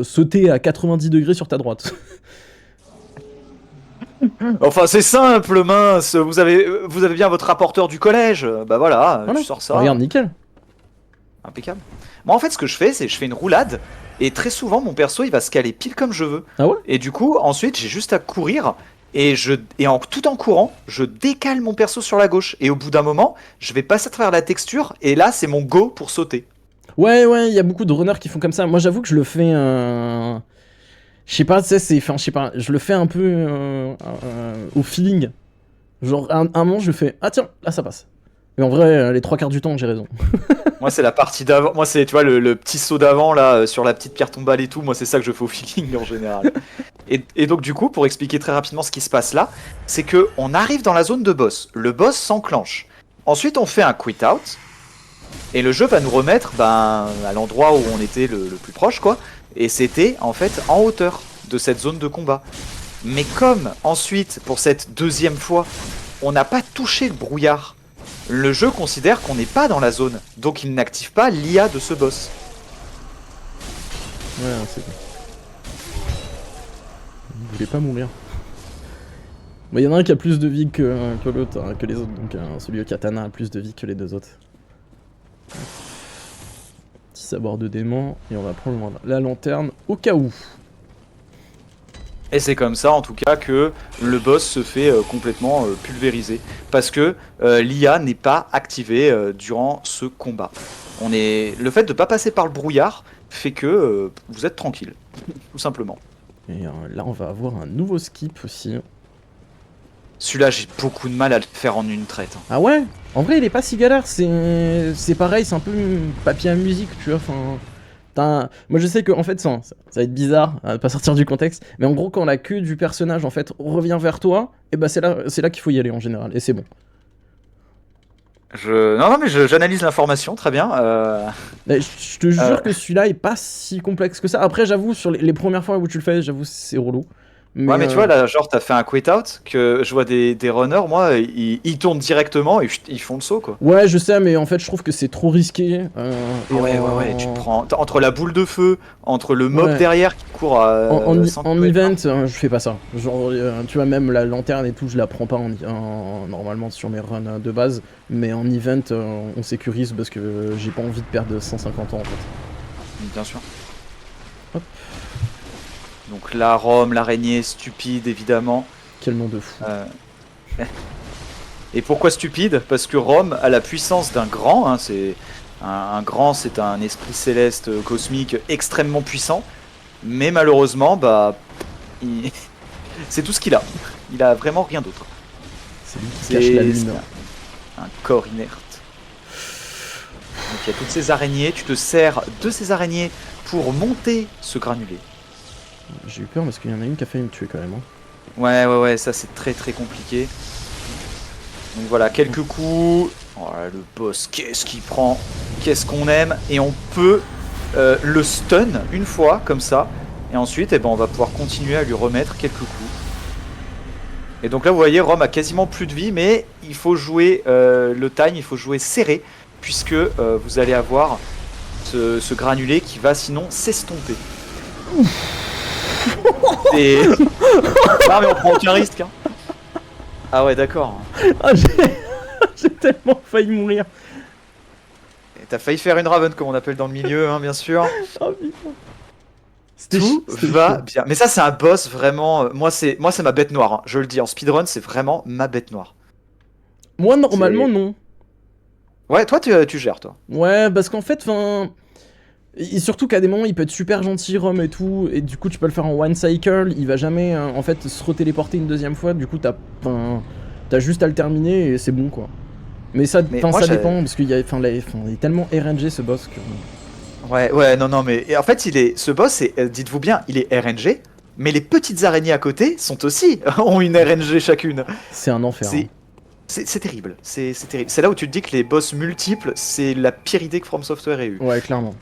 sauter à 90 degrés sur ta droite. Enfin, c'est simple, mince. Vous avez bien votre rapporteur du collège. Bah voilà, tu sors ça. Regarde, nickel. Impeccable. Moi, en fait, ce que je fais, c'est je fais une roulade. Et très souvent, mon perso, il va se caler pile comme je veux. Ah ouais? Et du coup, ensuite, j'ai juste à courir. Tout en courant, je décale mon perso sur la gauche. Et au bout d'un moment, je vais passer à travers la texture. Et là, c'est mon go pour sauter. Ouais, il y a beaucoup de runners qui font comme ça. Moi, j'avoue que je le fais. Je sais pas, tu sais, enfin, je sais pas, je le fais un peu au feeling. Genre, un moment, je fais, ah tiens, là ça passe. Mais en vrai, les 3 quarts du temps, j'ai raison. Moi, c'est la partie d'avant. Moi, c'est, tu vois, le petit saut d'avant, là, sur la petite pierre tombale et tout. Moi, c'est ça que je fais au feeling en général. Et donc, du coup, pour expliquer très rapidement ce qui se passe là, c'est que on arrive dans la zone de boss. Le boss s'enclenche. Ensuite, on fait un quit out. Et le jeu va nous remettre à l'endroit où on était le plus proche, quoi. Et c'était en fait en hauteur de cette zone de combat. Mais comme ensuite, pour cette deuxième fois, on n'a pas touché le brouillard, le jeu considère qu'on n'est pas dans la zone. Donc il n'active pas l'IA de ce boss. Ouais, c'est bon. Vous voulez pas mourir. Il y en a un qui a plus de vie que l'autre, hein, que les autres. Donc celui au katana a plus de vie que les deux autres. Petit sabre de démon, et on va prendre la lanterne au cas où. Et c'est comme ça en tout cas que le boss se fait complètement pulvériser. Parce que l'IA n'est pas activée durant ce combat. Le fait de ne pas passer par le brouillard fait que vous êtes tranquille. Tout simplement. Et là on va avoir un nouveau skip aussi. Celui-là j'ai beaucoup de mal à le faire en une traite. Hein. Ah ouais? En vrai il est pas si galère, c'est pareil, c'est un peu papier à musique, tu vois, enfin... Moi je sais que en fait ça va être bizarre, pas sortir du contexte, mais en gros quand la queue du personnage en fait revient vers toi, et bah c'est là qu'il faut y aller en général, et c'est bon. Non mais j'analyse l'information, très bien. Je te jure que celui-là est pas si complexe que ça. Après j'avoue sur les premières fois où tu le fais, j'avoue c'est relou. Mais ouais mais tu vois là genre t'as fait un quit out, que je vois des runners, moi ils tournent directement et ils font le saut quoi. Ouais je sais mais en fait je trouve que c'est trop risqué. Ouais, tu prends entre la boule de feu, entre le mob derrière qui court à en event je fais pas ça. Genre tu vois même la lanterne et tout je la prends pas normalement sur mes runs de base. Mais en event on sécurise parce que j'ai pas envie de perdre 150 ans en fait. Bien sûr. Hop. Donc la Rome, l'araignée, stupide évidemment. Quel nom de fou. Et pourquoi stupide? Parce que Rome a la puissance d'un grand, hein, c'est un grand, c'est un esprit céleste cosmique extrêmement puissant. Mais malheureusement, bah, il- c'est tout ce qu'il a. Il a vraiment rien d'autre. C'est lui qui cache la lune. Un corps inerte. Donc il y a toutes ces araignées, tu te sers de ces araignées pour monter ce granulé. J'ai eu peur parce qu'il y en a une qui a failli me tuer quand même. Hein. Ouais, ça c'est très compliqué. Donc voilà, quelques coups. Oh là, le boss, qu'est-ce qu'il prend? Qu'est-ce qu'on aime? Et on peut le stun une fois, comme ça. Et ensuite, eh ben, on va pouvoir continuer à lui remettre quelques coups. Et donc là, vous voyez, Rome a quasiment plus de vie, mais il faut jouer le time, il faut jouer serré, puisque vous allez avoir ce granulé qui va sinon s'estomper. Et... non mais on prend aucun risque. Hein. Ah ouais, d'accord. Ah, j'ai tellement failli mourir. T'as failli faire une Raven, comme on appelle dans le milieu, hein, bien sûr. Oh putain. Tout va bien. Mais ça, c'est un boss vraiment. Moi, c'est ma bête noire. Hein. Je le dis en speedrun, c'est vraiment ma bête noire. Moi, normalement, non. Ouais, toi, tu gères, toi. Ouais, parce qu'en fait, enfin. Et surtout qu'à des moments, il peut être super gentil, Rome et tout, et du coup, tu peux le faire en one cycle. Il va jamais, en fait, se retéléporter une deuxième fois. Du coup, t'as juste à le terminer et c'est bon, quoi. Mais ça dépend, parce qu'il y a, il est tellement RNG ce boss que. Ouais, non, mais et en fait, ce boss, dites-vous bien, il est RNG, mais les petites araignées à côté sont aussi ont une RNG chacune. C'est un enfer. C'est terrible, c'est terrible. C'est là où tu te dis que les boss multiples, c'est la pire idée que From Software ait eue. Ouais, clairement.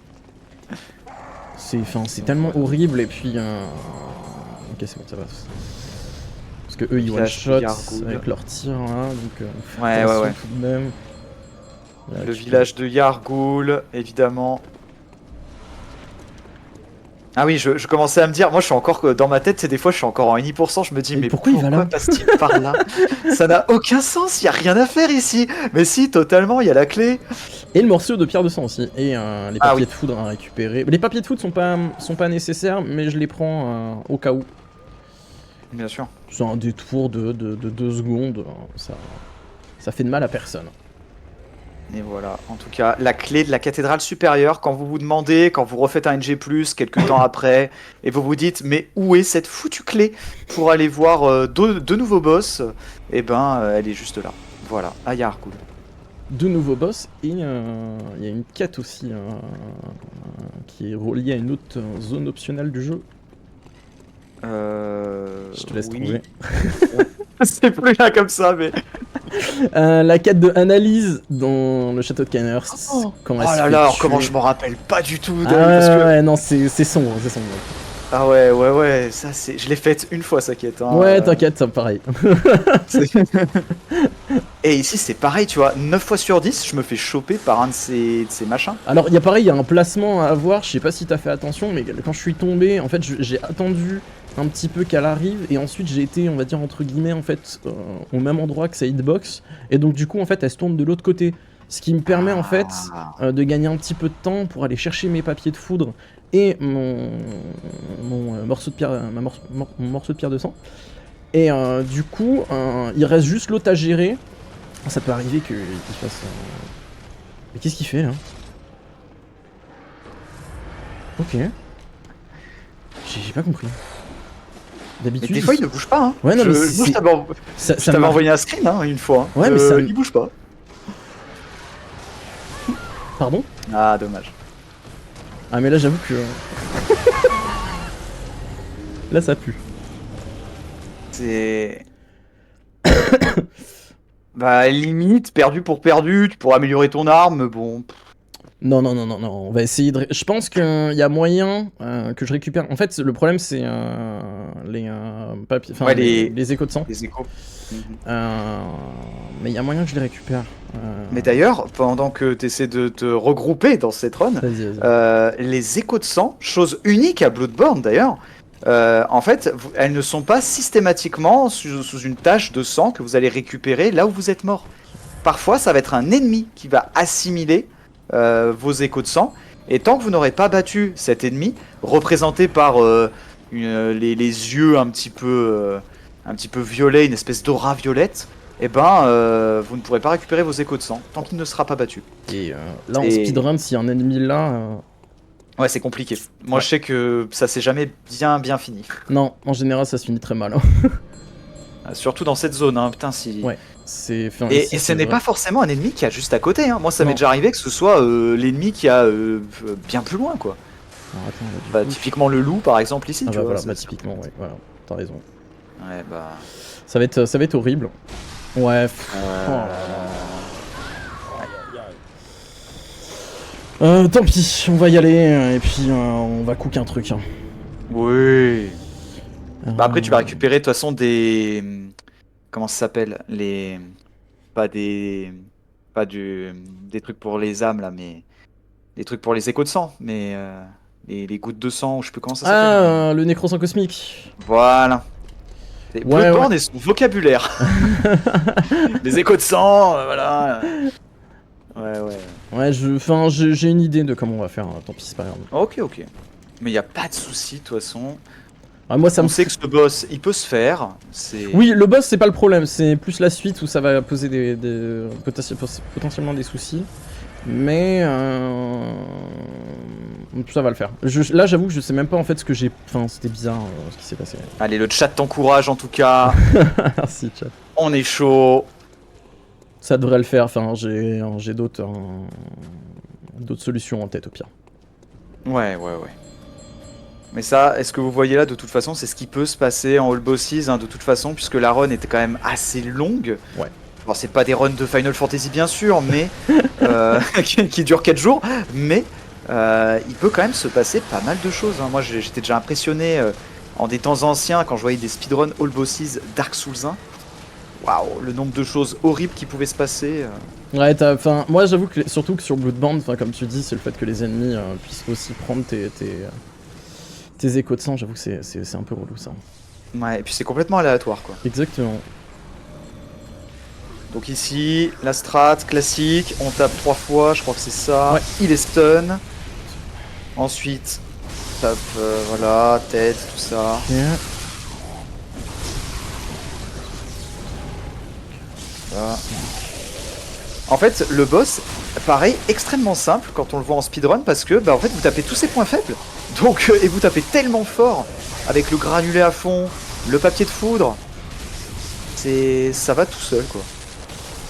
C'est tellement horrible et puis. Ok, c'est bon, ça va. Parce que eux, ils one shot avec leur tir, hein, donc. Ouais. Tout de même. Là, le village de Yarghoul, évidemment. Ah oui, je commençais à me dire, moi je suis encore dans ma tête, c'est des fois je suis encore en 1%, je me dis mais pourquoi passe-t-il par là? Ça n'a aucun sens, il y a rien à faire ici. Mais si, totalement, il y a la clé. Et le morceau de pierre de sang aussi, et les papiers de foudre à récupérer. Les papiers de foudre sont pas nécessaires, mais je les prends au cas où. Bien sûr. C'est un détour de 2 secondes, ça fait de mal à personne. Et voilà, en tout cas, la clé de la cathédrale supérieure, quand vous vous demandez, quand vous refaites un NG+, quelques temps après, et vous vous dites, mais où est cette foutue clé pour aller voir deux nouveaux boss? Eh ben, elle est juste là. Voilà, à Yarghoul. 2 nouveaux boss, et il y a une quête aussi, qui est reliée à une autre zone optionnelle du jeu. Je te laisse trouver. C'est plus là comme ça, mais... la quête de Analyse dans le château de Cainhurst. Oh là là, comment je m'en rappelle pas du tout d'elle, ouais, non, c'est sombre, c'est sombre. Ah ouais, ça c'est... Je l'ai faite une fois sa quête. Hein, ouais, t'inquiète, ça pareil. Et ici c'est pareil, tu vois, 9 fois sur 10, je me fais choper par un de ces machins. Alors, il y a un placement à avoir, je sais pas si t'as fait attention, mais quand je suis tombé, en fait, j'ai attendu un petit peu qu'elle arrive, et ensuite j'ai été, on va dire, entre guillemets, en fait, au même endroit que sa hitbox, et donc du coup, en fait, elle se tourne de l'autre côté. Ce qui me permet, en fait, de gagner un petit peu de temps pour aller chercher mes papiers de foudre et mon morceau de pierre, mon morceau de pierre de sang. Et du coup, il reste juste l'autre à gérer. Ça peut arriver qu'il fasse... Mais qu'est-ce qu'il fait, là? Ok. J'ai pas compris. D'habitude... Mais des fois, il ne bouge pas, hein. Ouais, non, mais je t'avais envoyé un screen, hein, une fois. Ouais, mais ça... Il bouge pas. Pardon? Ah, dommage. Ah, mais là, j'avoue que... là, ça pue. C'est... bah, limite, perdu pour perdu, tu pourras améliorer ton arme, bon... Non, on va essayer de... Je pense qu'il y a moyen que je récupère... En fait, le problème, c'est les papiers... Enfin, les échos de sang. Les échos. Mais il y a moyen que je les récupère. Mais d'ailleurs, pendant que tu essaies de te regrouper dans cette run, les échos de sang, chose unique à Bloodborne d'ailleurs, en fait, elles ne sont pas systématiquement sous une tache de sang que vous allez récupérer là où vous êtes mort. Parfois, ça va être un ennemi qui va assimiler vos échos de sang, et tant que vous n'aurez pas battu cet ennemi, représenté par les yeux un petit peu violets, une espèce d'aura violette, et ben vous ne pourrez pas récupérer vos échos de sang tant qu'il ne sera pas battu. Et là en speedrun, s'il y a un ennemi là, Ouais, c'est compliqué. Moi, je sais que ça s'est jamais bien fini. Non, en général, ça se finit très mal. Hein. Surtout dans cette zone, hein. Putain, si. Ouais. C'est. Enfin, Et ici, ce c'est n'est vrai. pas forcément un ennemi qui a juste à côté. Hein. Moi, ça m'est Non. déjà arrivé que ce soit l'ennemi qui a bien plus loin, quoi. Alors, attends, là, du Bah, coup, typiquement le loup, par exemple, ici. Ah Tu bah vois, voilà, ça- bah typiquement, ouais, voilà. T'as raison. Ouais, bah. Ça va être horrible. Ouais. Oh là là. Tant pis, on va y aller et puis on va cook un truc. Hein. Oui. Bah après, tu vas Euh, récupérer de toute façon des. Comment ça s'appelle? Les. Pas des. Pas du. Des trucs pour les âmes là, mais. Des trucs pour les échos de sang, mais. Les gouttes de sang, ou je sais plus comment ça s'appelle, mais. le nécrosang cosmique. Voilà. C'est Ouais, Bloodborne et son vocabulaire. Les échos de sang, voilà. Ouais. Ouais, enfin, j'ai une idée de comment on va faire. Hein. Tant pis, c'est pas grave. Ok. Mais y a pas de souci de toute façon. Ah, moi, ça On me. sait que ce boss, il peut se faire. C'est. Oui, le boss, c'est pas le problème. C'est plus la suite où ça va poser potentiellement des soucis. Mais ça va le faire. Là, j'avoue que je sais même pas en fait ce que j'ai. Enfin, c'était bizarre ce qui s'est passé. Allez, le chat t'encourage en tout cas. Merci, chat. On est chaud. Ça devrait le faire. Enfin, j'ai d'autres solutions en tête au pire. Ouais. Mais ça, est-ce que vous voyez là, de toute façon, c'est ce qui peut se passer en All Bosses, hein, de toute façon, puisque la run était quand même assez longue. Ouais. Bon, c'est pas des runs de Final Fantasy, bien sûr, mais qui durent 4 jours, mais il peut quand même se passer pas mal de choses. Hein. Moi, j'étais déjà impressionné en des temps anciens quand je voyais des speedruns All Bosses Dark Souls 1. Waouh, le nombre de choses horribles qui pouvaient se passer. Ouais, enfin, moi j'avoue que surtout que sur Bloodborne, enfin comme tu dis, c'est le fait que les ennemis puissent aussi prendre tes échos de sang. J'avoue que c'est un peu relou ça. Ouais, et puis c'est complètement aléatoire, quoi. Exactement. Donc ici, la strat classique, on tape 3 fois, je crois que c'est ça. Ouais. Il est stun. Ensuite, tape, voilà, tête, tout ça. Ok. Voilà. En fait, le boss paraît extrêmement simple quand on le voit en speedrun parce que, bah, en fait, vous tapez tous ses points faibles. Donc, et vous tapez tellement fort avec le granulé à fond, le papier de foudre. Ça va tout seul, quoi.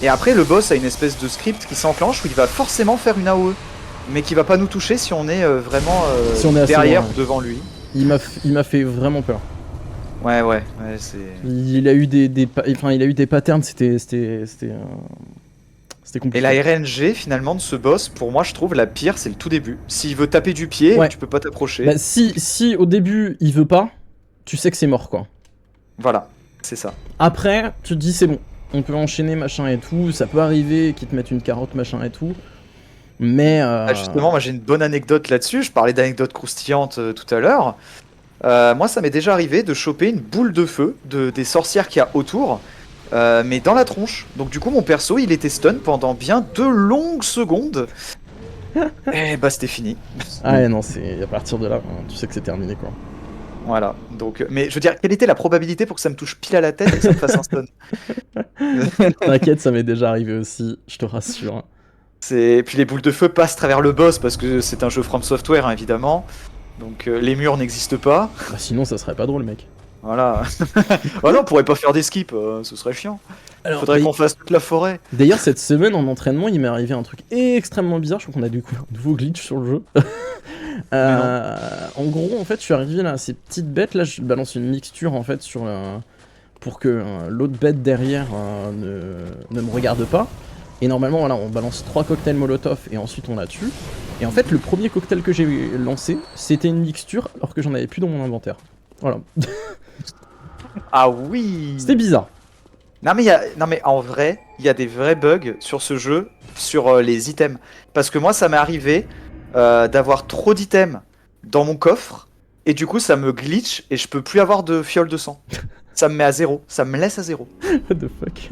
Et après, le boss a une espèce de script qui s'enclenche où il va forcément faire une AOE, mais qui va pas nous toucher si on est vraiment Si on est assez derrière loin, ou devant lui. Il m'a fait vraiment peur. Ouais, c'est. Il a eu enfin, il a eu des patterns, c'était compliqué. Et la RNG finalement de ce boss, pour moi, je trouve la pire, c'est le tout début. S'il veut taper du pied, Ouais. tu peux pas t'approcher. Bah, si au début il veut pas, tu sais que c'est mort quoi. Voilà, c'est ça. Après, tu te dis c'est bon, on peut enchaîner machin et tout, ça peut arriver qu'ils te mettent une carotte machin et tout. Mais Ah, justement, moi j'ai une bonne anecdote là-dessus. Je parlais d'anecdotes croustillantes tout à l'heure. Moi, ça m'est déjà arrivé de choper une boule de feu des sorcières qu'il y a autour, mais dans la tronche. Donc du coup, mon perso, il était stun pendant bien 2 longues secondes. Et bah, c'était fini. ah ouais, non, c'est à partir de là, tu sais que c'est terminé quoi. Voilà. Donc, mais je veux dire, quelle était la probabilité pour que ça me touche pile à la tête et que ça me fasse un stun? T'inquiète, ça m'est déjà arrivé aussi, je te rassure. Et puis les boules de feu passent à travers le boss parce que c'est un jeu From Software, hein, évidemment. Donc les murs n'existent pas. Bah, sinon, ça serait pas drôle, mec. Voilà. Oh non, on pourrait pas faire des skips, ce serait chiant. Faudrait qu'on fasse toute la forêt. D'ailleurs, cette semaine en entraînement, il m'est arrivé un truc extrêmement bizarre. Je crois qu'on a découvert un nouveau glitch sur le jeu. En gros, en fait, je suis arrivé là, ces petites bêtes là, je balance une mixture en fait sur pour que l'autre bête derrière ne me regarde pas. Et normalement, voilà, on balance 3 cocktails Molotov et ensuite on la tue. Et en fait, le premier cocktail que j'ai lancé, c'était une mixture alors que j'en avais plus dans mon inventaire. Voilà. Ah oui. C'était bizarre. Non mais en vrai, il y a des vrais bugs sur ce jeu, sur les items. Parce que moi, ça m'est arrivé d'avoir trop d'items dans mon coffre, et du coup, ça me glitch, et je peux plus avoir de fiole de sang. Ça me met à 0, ça me laisse à 0. What the fuck.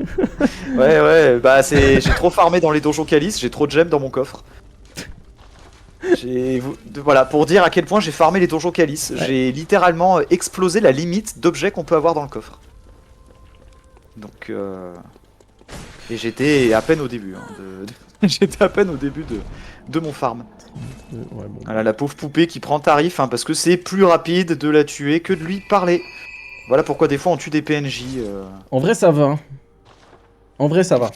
Ouais, bah j'ai trop farmé dans les donjons Calice, j'ai trop de gemmes dans mon coffre. Voilà, pour dire à quel point j'ai farmé les donjons Calice. Ouais. J'ai littéralement explosé la limite d'objets qu'on peut avoir dans le coffre. Donc Et j'étais à peine au début. Hein, j'étais à peine au début de mon farm. Ouais, bon. Voilà, la pauvre poupée qui prend tarif, hein, parce que c'est plus rapide de la tuer que de lui parler. Voilà pourquoi des fois on tue des PNJ. En vrai, ça va. En vrai, ça va.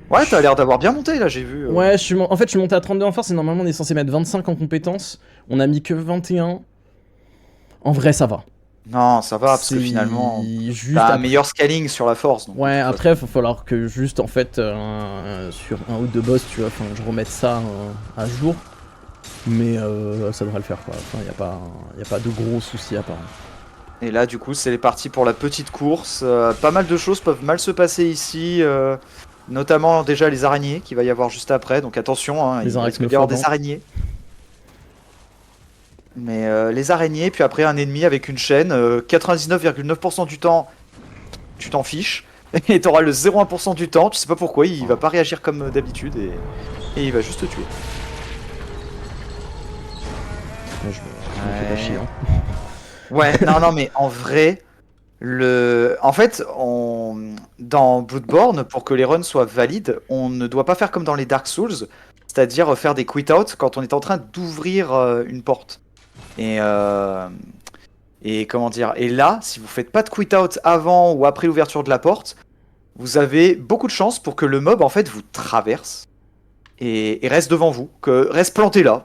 Ouais, t'as l'air d'avoir bien monté là, j'ai vu. Ouais, en fait, je suis monté à 32 en force et normalement on est censé mettre 25 en compétences. On a mis que 21. En vrai, ça va. Non, ça va, parce que C'est finalement, juste t'as un après- meilleur scaling sur la force. Donc, Ouais, de toute après, il va falloir que juste en fait, sur un ou deux boss, tu vois, je remette ça à jour. Mais ça devrait le faire quoi. Enfin, y a pas de gros soucis à part. Et là, du coup, c'est parti pour la petite course. Pas mal de choses peuvent mal se passer ici. Notamment déjà les araignées qu'il va y avoir juste après. Donc attention, hein, il risque d'y avoir des araignées. Mais les araignées, puis après un ennemi avec une chaîne. 99,9% du temps, tu t'en fiches. Et t'auras le 0,1% du temps, tu sais pas pourquoi, il va pas réagir comme d'habitude et il va juste te tuer. Moi, je me fais pas chier. Hein. Ouais, non, mais en vrai, en fait, dans Bloodborne, pour que les runs soient valides, on ne doit pas faire comme dans les Dark Souls, c'est-à-dire faire des quit-out quand on est en train d'ouvrir une porte. Et comment dire, et là, si vous faites pas de quit-out avant ou après l'ouverture de la porte, vous avez beaucoup de chances pour que le mob en fait vous traverse et reste devant vous, que reste planté là.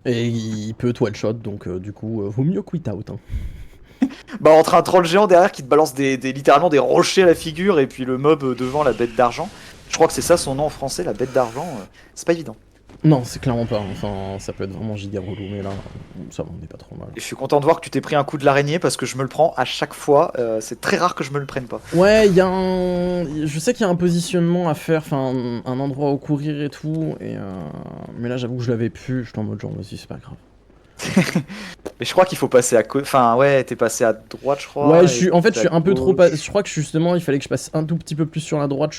Et il peut te one-shot, donc du coup, vaut mieux quit out. Hein. Bah entre un troll géant derrière qui te balance littéralement des rochers à la figure et puis le mob devant la bête d'argent. Je crois que c'est ça son nom en français, la bête d'argent. C'est pas évident. Non, c'est clairement pas. Enfin, ça peut être vraiment giga relou, mais là, ça va, on est pas trop mal. Et je suis content de voir que tu t'es pris un coup de l'araignée parce que je me le prends à chaque fois. C'est très rare que je me le prenne pas. Ouais, il y a je sais qu'il y a un positionnement à faire, enfin, un endroit où courir et tout, mais là, j'avoue que je l'avais plus. J'étais en mode genre, vas-y, c'est pas grave. Mais je crois qu'il faut passer à côté. Enfin, ouais, t'es passé à droite, je crois. Ouais, en fait, je suis un peu trop. gauche. Je crois que justement, il fallait que je passe un tout petit peu plus sur la droite.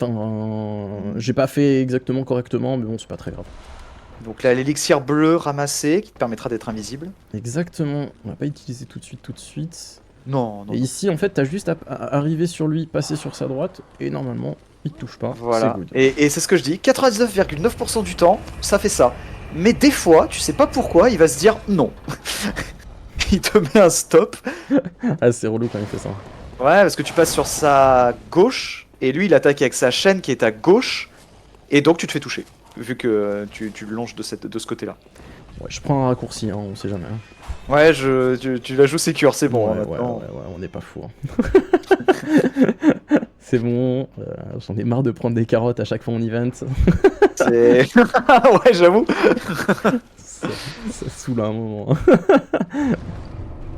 Enfin, j'ai pas fait exactement correctement, mais bon, c'est pas très grave. Donc là, l'élixir bleu ramassé qui te permettra d'être invisible. Exactement. On va pas utiliser tout de suite. Non. Et ici, en fait, t'as juste à arriver sur lui, passer sur sa droite, et normalement, il te touche pas. Voilà. C'est good. Et c'est ce que je dis. 99,9% du temps, ça fait ça. Mais des fois, tu sais pas pourquoi, il va se dire non. Il te met un stop. Ah, c'est relou quand il fait ça. Ouais, parce que tu passes sur sa gauche, et lui il attaque avec sa chaîne qui est à gauche, et donc tu te fais toucher, vu que tu le longes de ce côté-là. Ouais, je prends un raccourci, hein, on sait jamais. Hein. Ouais, tu la joues sécure, c'est bon. Ouais, hein, ouais, maintenant. on n'est pas fou. Hein. C'est bon, j'en ai marre de prendre des carottes à chaque fois en event. C'est... ouais, j'avoue. ça saoule à un moment.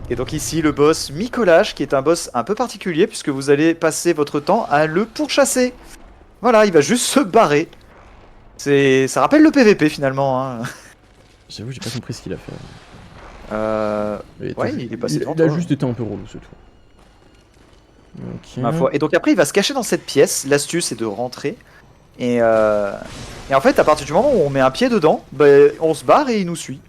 Et donc ici, le boss Micolash, qui est un boss un peu particulier, puisque vous allez passer votre temps à le pourchasser. Voilà, il va juste se barrer. Ça rappelle le PVP finalement. Hein. J'avoue, j'ai pas compris ce qu'il a fait. Ouais, il est passé devant Il a toi. juste été un peu relou, c'est tout. Ok. Ma foi. Et donc après, il va se cacher dans cette pièce. L'astuce est de rentrer. Et en fait, à partir du moment où on met un pied dedans, bah, on se barre et il nous suit.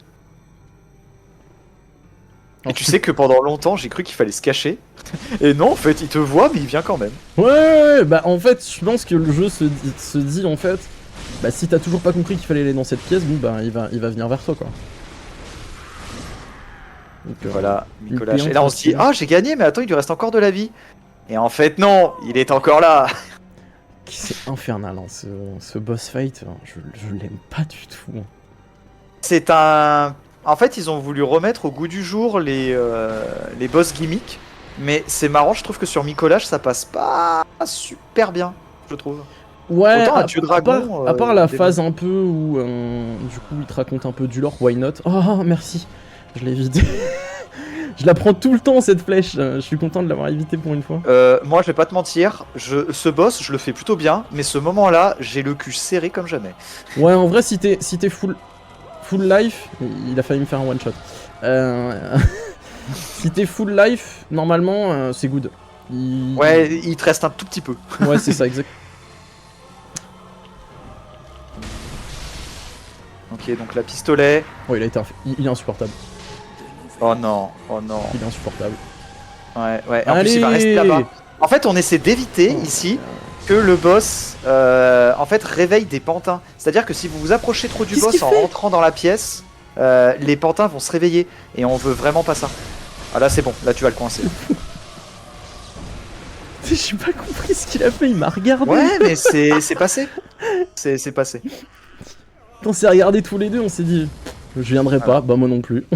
Et tu sais que pendant longtemps, j'ai cru qu'il fallait se cacher. Et non, en fait, il te voit, mais il vient quand même. Ouais, bah en fait, je pense que le jeu se dit en fait, bah si t'as toujours pas compris qu'il fallait aller dans cette pièce, bon bah il va venir vers toi quoi. Donc, Voilà, Nicolas. payant Et là, on se dit, facile. ah, j'ai gagné, mais attends, il lui reste encore de la vie. Et en fait, non, il est encore là. C'est infernal, hein, ce boss fight, hein, je l'aime pas du tout. Hein. C'est un... En fait, ils ont voulu remettre au goût du jour les boss gimmicks. Mais c'est marrant, je trouve que sur Micolash, ça passe pas super bien, je trouve. Ouais, Autant un dieu dragon, à part la des- phase un peu où du coup il te raconte un peu du lore, why not? Oh merci, je l'ai évité. Je la prends tout le temps cette flèche, je suis content de l'avoir évité pour une fois. Moi, je vais pas te mentir, ce boss, je le fais plutôt bien, mais ce moment-là, j'ai le cul serré comme jamais. Ouais, en vrai, si t'es full life, il a failli me faire un one shot. Si t'es full life, normalement, c'est good. Ouais, il te reste un tout petit peu. Ouais, c'est ça, exact. Ok, donc la pistolet. Ouais, il est insupportable. Oh non, oh non. Il est insupportable. Ouais. Et en plus, il va Allez. rester là-bas. En fait, on essaie d'éviter ici que le boss en fait réveille des pantins. C'est-à-dire que si vous vous approchez trop du Qu'est-ce boss qu'il en fait rentrant dans la pièce, les pantins vont se réveiller et on veut vraiment pas ça. Ah là c'est bon, là tu vas le coincer. J'ai pas compris ce qu'il a fait, il m'a regardé. Ouais mais c'est passé. C'est passé. On s'est regardé tous les deux, on s'est dit je viendrai pas, bah moi non plus.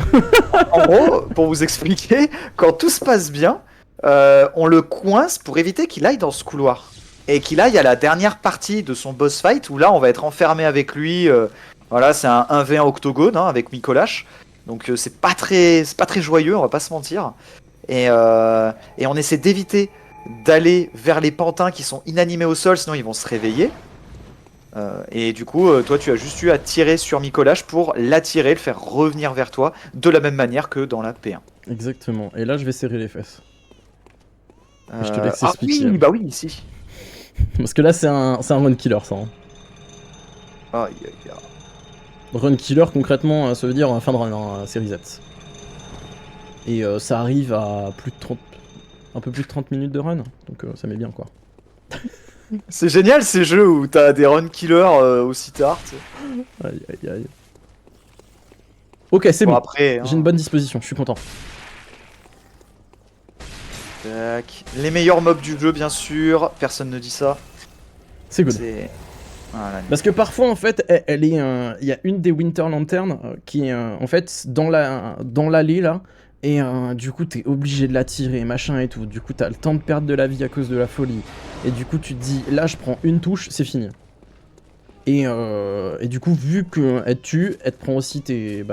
En gros, pour vous expliquer, quand tout se passe bien, on le coince pour éviter qu'il aille dans ce couloir. Et qu'il aille à la dernière partie de son boss fight où là on va être enfermé avec lui. Voilà, c'est un 1v1 octogone hein, avec Mikolash. Donc c'est pas très joyeux, on va pas se mentir. Et on essaie d'éviter d'aller vers les pantins qui sont inanimés au sol, sinon ils vont se réveiller. Et du coup, toi, tu as juste eu à tirer sur Mikolash pour l'attirer, le faire revenir vers toi, de la même manière que dans la P1. Exactement, et là je vais serrer les fesses. Je te laisse Ah expliquer. oui, bah oui, ici. Parce que là c'est un run killer ça. Hein. Aïe, aïe, aïe. Run killer concrètement ça veut dire fin de run, hein, série Z. Et ça arrive à plus de 30... un peu plus de 30 minutes de run, donc ça met bien quoi. C'est génial ces jeux où t'as des run killers aussi tard. Tu sais. Aïe aïe aïe. Ok, c'est bon. Après, hein. J'ai une bonne disposition, je suis content. Tac. Les meilleurs mobs du jeu, bien sûr. Personne ne dit ça. C'est good. Voilà. Parce que parfois, en fait, elle est, il y a une des Winter Lantern qui est, en fait, dans l'allée là, et du coup, t'es obligé de la tirer, machin et tout. Du coup, t'as le temps de perdre de la vie à cause de la folie. Et du coup, tu te dis, là, je prends une touche, c'est fini. Et du coup, vu qu'elle te tue, elle te prend aussi tes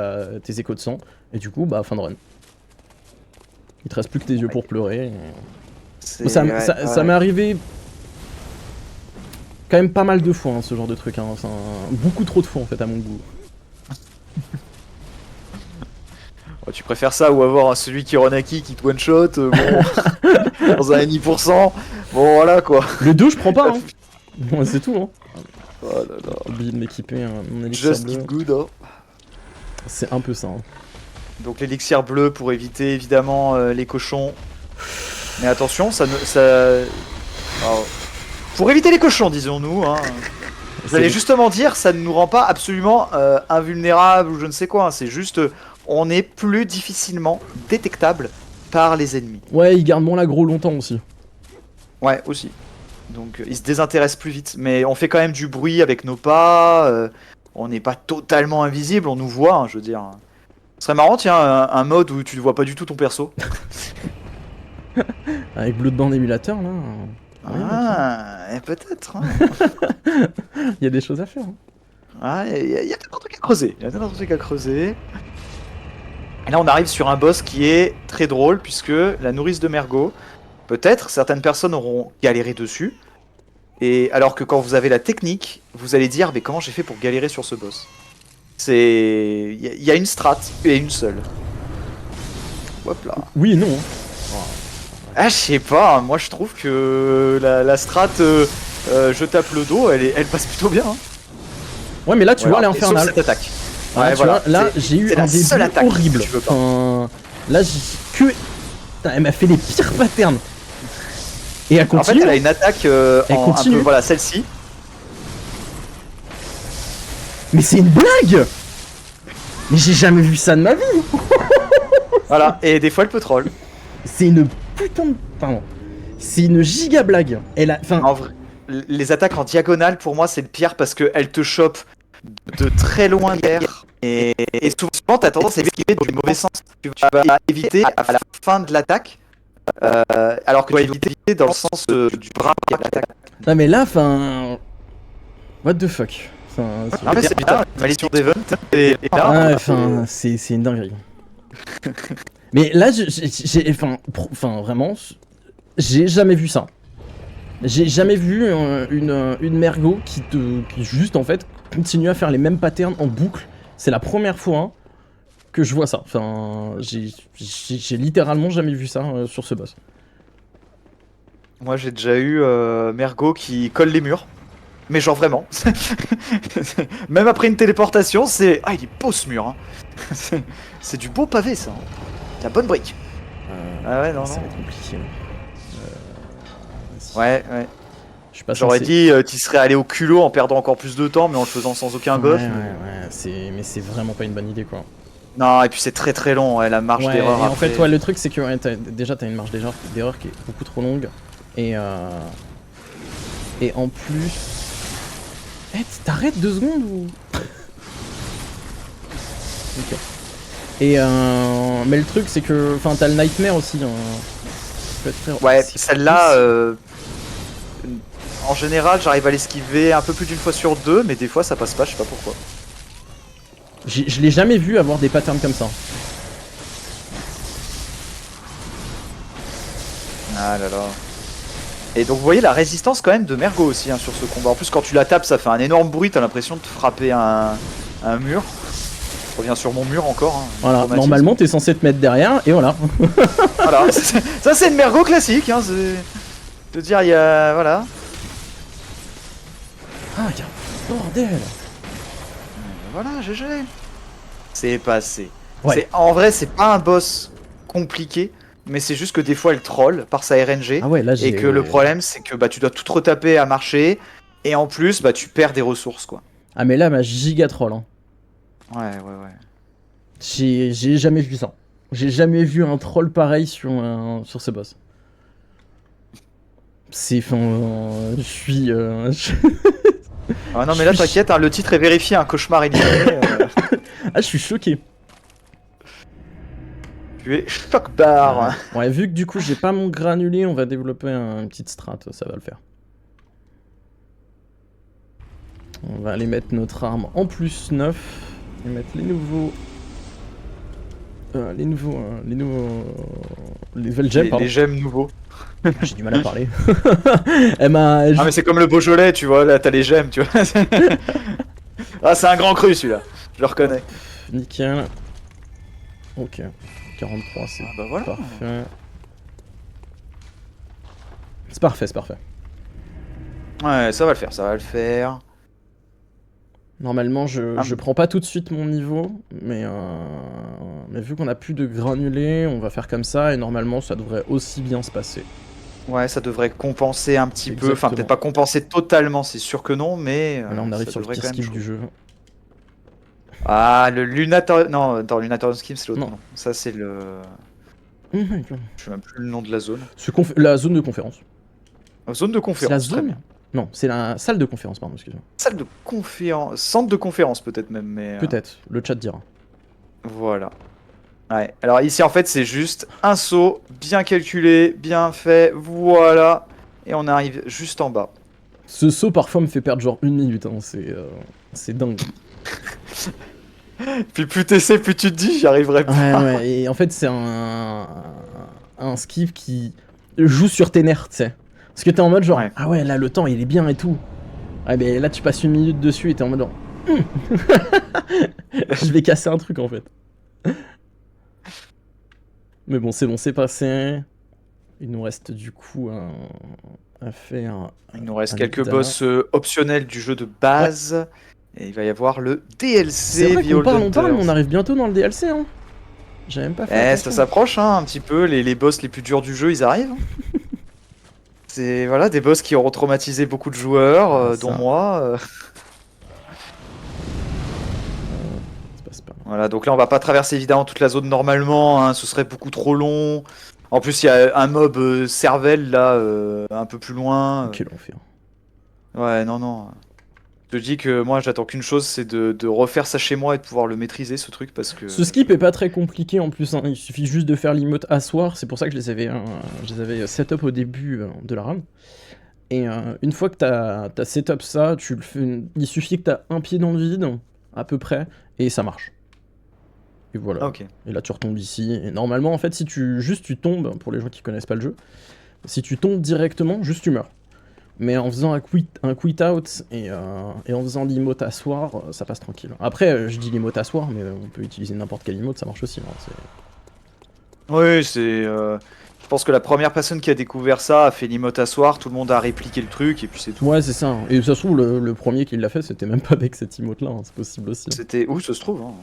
échos de sang. Et du coup, bah, fin de run. Il te reste plus que tes yeux pour pleurer. Et... Ça m'est arrivé quand même pas mal de fois, hein, ce genre de truc. Hein. Enfin, beaucoup trop de fois, en fait, à mon goût. Oh, tu préfères ça ou avoir celui qui Ronaki qui te one-shot bon, dans un 1%. Bon, voilà quoi. Le 2, je prends pas. Hein. Bon, c'est tout. Hein. Oh là là. Oublié de m'équiper mon élixir Just bleu. get good, hein. C'est un peu ça. Hein. Donc l'élixir bleu pour éviter évidemment les cochons. Mais attention, ça ne. Ça... Alors, pour éviter les cochons, disons-nous. Hein. Vous allez justement dire, ça ne nous rend pas absolument invulnérables ou je ne sais quoi. Hein. C'est juste, on est plus difficilement détectable par les ennemis. Ouais, ils gardent mon l'aggro longtemps aussi. Ouais, aussi. Donc ils se désintéressent plus vite. Mais on fait quand même du bruit avec nos pas. On n'est pas totalement invisible, on nous voit, hein, je veux dire. Ce serait marrant, tiens, un mode où tu ne vois pas du tout ton perso. Avec Bloodborne émulateur, là. Ah, peut-être. Hein. Il y a des choses à faire. Hein. Ah, il y a peut-être un truc à creuser. Et là, on arrive sur un boss qui est très drôle, puisque la nourrice de Mergot, peut-être, certaines personnes auront galéré dessus. Et alors que quand vous avez la technique, vous allez dire, mais comment j'ai fait pour galérer sur ce boss? C'est... Il y a une strat, et une seule. Hop là. Oui et non. Hein. Ah, je sais pas, moi je trouve que la strat je tape le dos, elle passe plutôt bien. Hein. Ouais, mais là tu vois, elle est sauf infernale. cette attaque. Ouais, tu vois, là j'ai eu un début horrible. Enfin, là j'ai que. Putain, elle m'a fait les pires patterns. Et elle continue. En fait, elle a une attaque un peu, voilà, celle-ci. Mais c'est une blague! Mais j'ai jamais vu ça de ma vie! Voilà, et des fois elle peut troll. C'est une putain de... Pardon. C'est une giga blague. Elle a... Enfin... En vrai, les attaques en diagonale, pour moi, c'est le pire parce qu'elle te chope de très loin derrière. Et souvent, t'as tendance à esquiver dans le mauvais sens. Tu vas éviter à la fin de l'attaque. Alors que tu vas éviter dans le sens du bras de l'attaque. Non mais là, enfin... What the fuck? Ah mais c'est bien, Malédiction d'Event et là... Ah, enfin, c'est une dinguerie. Mais là, enfin, vraiment, j'ai jamais vu ça. J'ai jamais vu une Mergot qui juste, en fait, continue à faire les mêmes patterns en boucle. C'est la première fois que je vois ça. Enfin, j'ai littéralement jamais vu ça sur ce boss. Moi, j'ai déjà eu Mergot qui colle les murs. Mais genre vraiment. Même après une téléportation, c'est... Ah, il est beau ce mur. Hein. C'est du beau pavé, ça. C'est la bonne brique. Ah ouais, non, ça non. va être compliqué. Ouais, ouais. Je suis pas J'aurais censé. dit tu serais allé au culot en perdant encore plus de temps, mais en le faisant sans aucun buff. Ouais, mais c'est vraiment pas une bonne idée quoi. Non, et puis c'est très très long, ouais, la marge Ouais, d'erreur. et en après. fait, ouais, le truc c'est que ouais, déjà t'as une marge d'erreur qui est beaucoup trop longue. Et en plus. Eh, t'arrêtes 2 secondes ou. Ok. Et mais le truc c'est que. Enfin, t'as le Nightmare aussi. Ouais, celle-là, en général, j'arrive à l'esquiver un peu plus d'une fois sur deux, mais des fois ça passe pas, je sais pas pourquoi. Je l'ai jamais vu avoir des patterns comme ça. Ah là là. Et donc vous voyez la résistance quand même de Mergo aussi hein, sur ce combat. En plus quand tu la tapes ça fait un énorme bruit, t'as l'impression de frapper un mur. Je reviens sur mon mur encore. Hein, voilà, normalement t'es censé te mettre derrière et voilà. Voilà, ça c'est une Mergo classique. Hein, de dire il y a... Voilà. Ah y'a un bordel. Voilà, GG. C'est passé. Ouais. En vrai c'est pas un boss compliqué. Mais c'est juste que des fois elle troll par sa RNG. Ah ouais, là, et que le problème c'est que bah, tu dois tout retaper à marcher. Et en plus bah, tu perds des ressources quoi. Ah mais là ma giga troll hein. Ouais. J'ai jamais vu ça. J'ai jamais vu un troll pareil sur ce boss. C'est je suis Ah non mais là t'inquiète, hein, le titre est vérifié, un cauchemar éliminé. Ah je suis choqué. Tu es choc-barre. Ouais, vu que du coup j'ai pas mon granulé, on va développer une petite strat, ça va le faire. On va aller mettre notre arme en plus 9 et mettre les nouveaux gemmes, pardon. Les gemmes nouveaux. J'ai du mal à parler. Ah mais c'est comme le Beaujolais, tu vois, là t'as les gemmes, tu vois. Ah c'est un grand cru celui-là, je le reconnais. Nickel. Ok. 43, c'est bah voilà. parfait. C'est parfait, c'est parfait. Ouais, ça va le faire. Normalement, je prends pas tout de suite mon niveau, mais vu qu'on a plus de granulés, on va faire comme ça, et normalement, ça devrait aussi bien se passer. Ouais, ça devrait compenser un petit peu, enfin peut-être pas compenser totalement, c'est sûr que non, mais... Là, on arrive sur le pire skill du jeu. Ah, le Lunator... Non, dans Lunatorium Scheme, c'est l'autre nom. Ça, c'est le... Je sais même plus le nom de la zone. La zone de conférence. Zone de conférence. C'est la zone ? Non, c'est la salle de conférence, pardon, excuse-moi. Salle de conférence... Centre de conférence, peut-être même, mais... Peut-être, le chat dira. Voilà. Ouais, alors ici, en fait, c'est juste un saut, bien calculé, bien fait, voilà. Et on arrive juste en bas. Ce saut, parfois, me fait perdre genre 1 minute, hein. C'est dingue. Puis plus t'essaies, plus tu te dis, j'y arriverai pas. Ouais, et en fait, c'est un skill qui joue sur tes nerfs, tu sais. Parce que t'es en mode genre, ah ouais, là, le temps, il est bien et tout. Ouais, mais là, tu passes 1 minute dessus et t'es en mode genre, je vais casser un truc, en fait. Mais bon, c'est passé. Il nous reste, du coup, à faire... Il nous reste quelques boss optionnels du jeu de base. Ouais. Et il va y avoir le DLC. C'est vrai qu'on parle, mais on arrive bientôt dans le DLC, hein. J'ai même pas fait ça s'approche, hein, un petit peu. Les boss les plus durs du jeu, ils arrivent. C'est voilà, des boss qui auront traumatisé beaucoup de joueurs, dont moi. Voilà, donc là, on va pas traverser évidemment toute la zone normalement. Hein, ce serait beaucoup trop long. En plus, il y a un mob cervelle là, un peu plus loin. Quel enfer. Ouais, non. Je te dis que moi j'attends qu'une chose, c'est de refaire ça chez moi et de pouvoir le maîtriser ce truc parce que... Ce skip est pas très compliqué en plus, hein. Il suffit juste de faire l'emote asseoir, c'est pour ça que je les avais setup au début de la run. Et une fois que t'as setup ça, tu le fais, il suffit que t'as un pied dans le vide, à peu près, et ça marche. Et voilà. Okay. Et là tu retombes ici, et normalement en fait si tu tombes, pour les gens qui connaissent pas le jeu, si tu tombes directement, juste tu meurs. Mais en faisant un quit out et en faisant l'emote asseoir, ça passe tranquille. Après, je dis l'emote asseoir, mais on peut utiliser n'importe quel emote, ça marche aussi. Hein, oui, c'est... Je pense que la première personne qui a découvert ça a fait l'emote asseoir, tout le monde a répliqué le truc et puis c'est tout. Ouais, c'est ça. Et ça se trouve, le premier qui l'a fait, c'était même pas avec cette emote là, hein, c'est possible aussi. C'était... Où ça se trouve hein.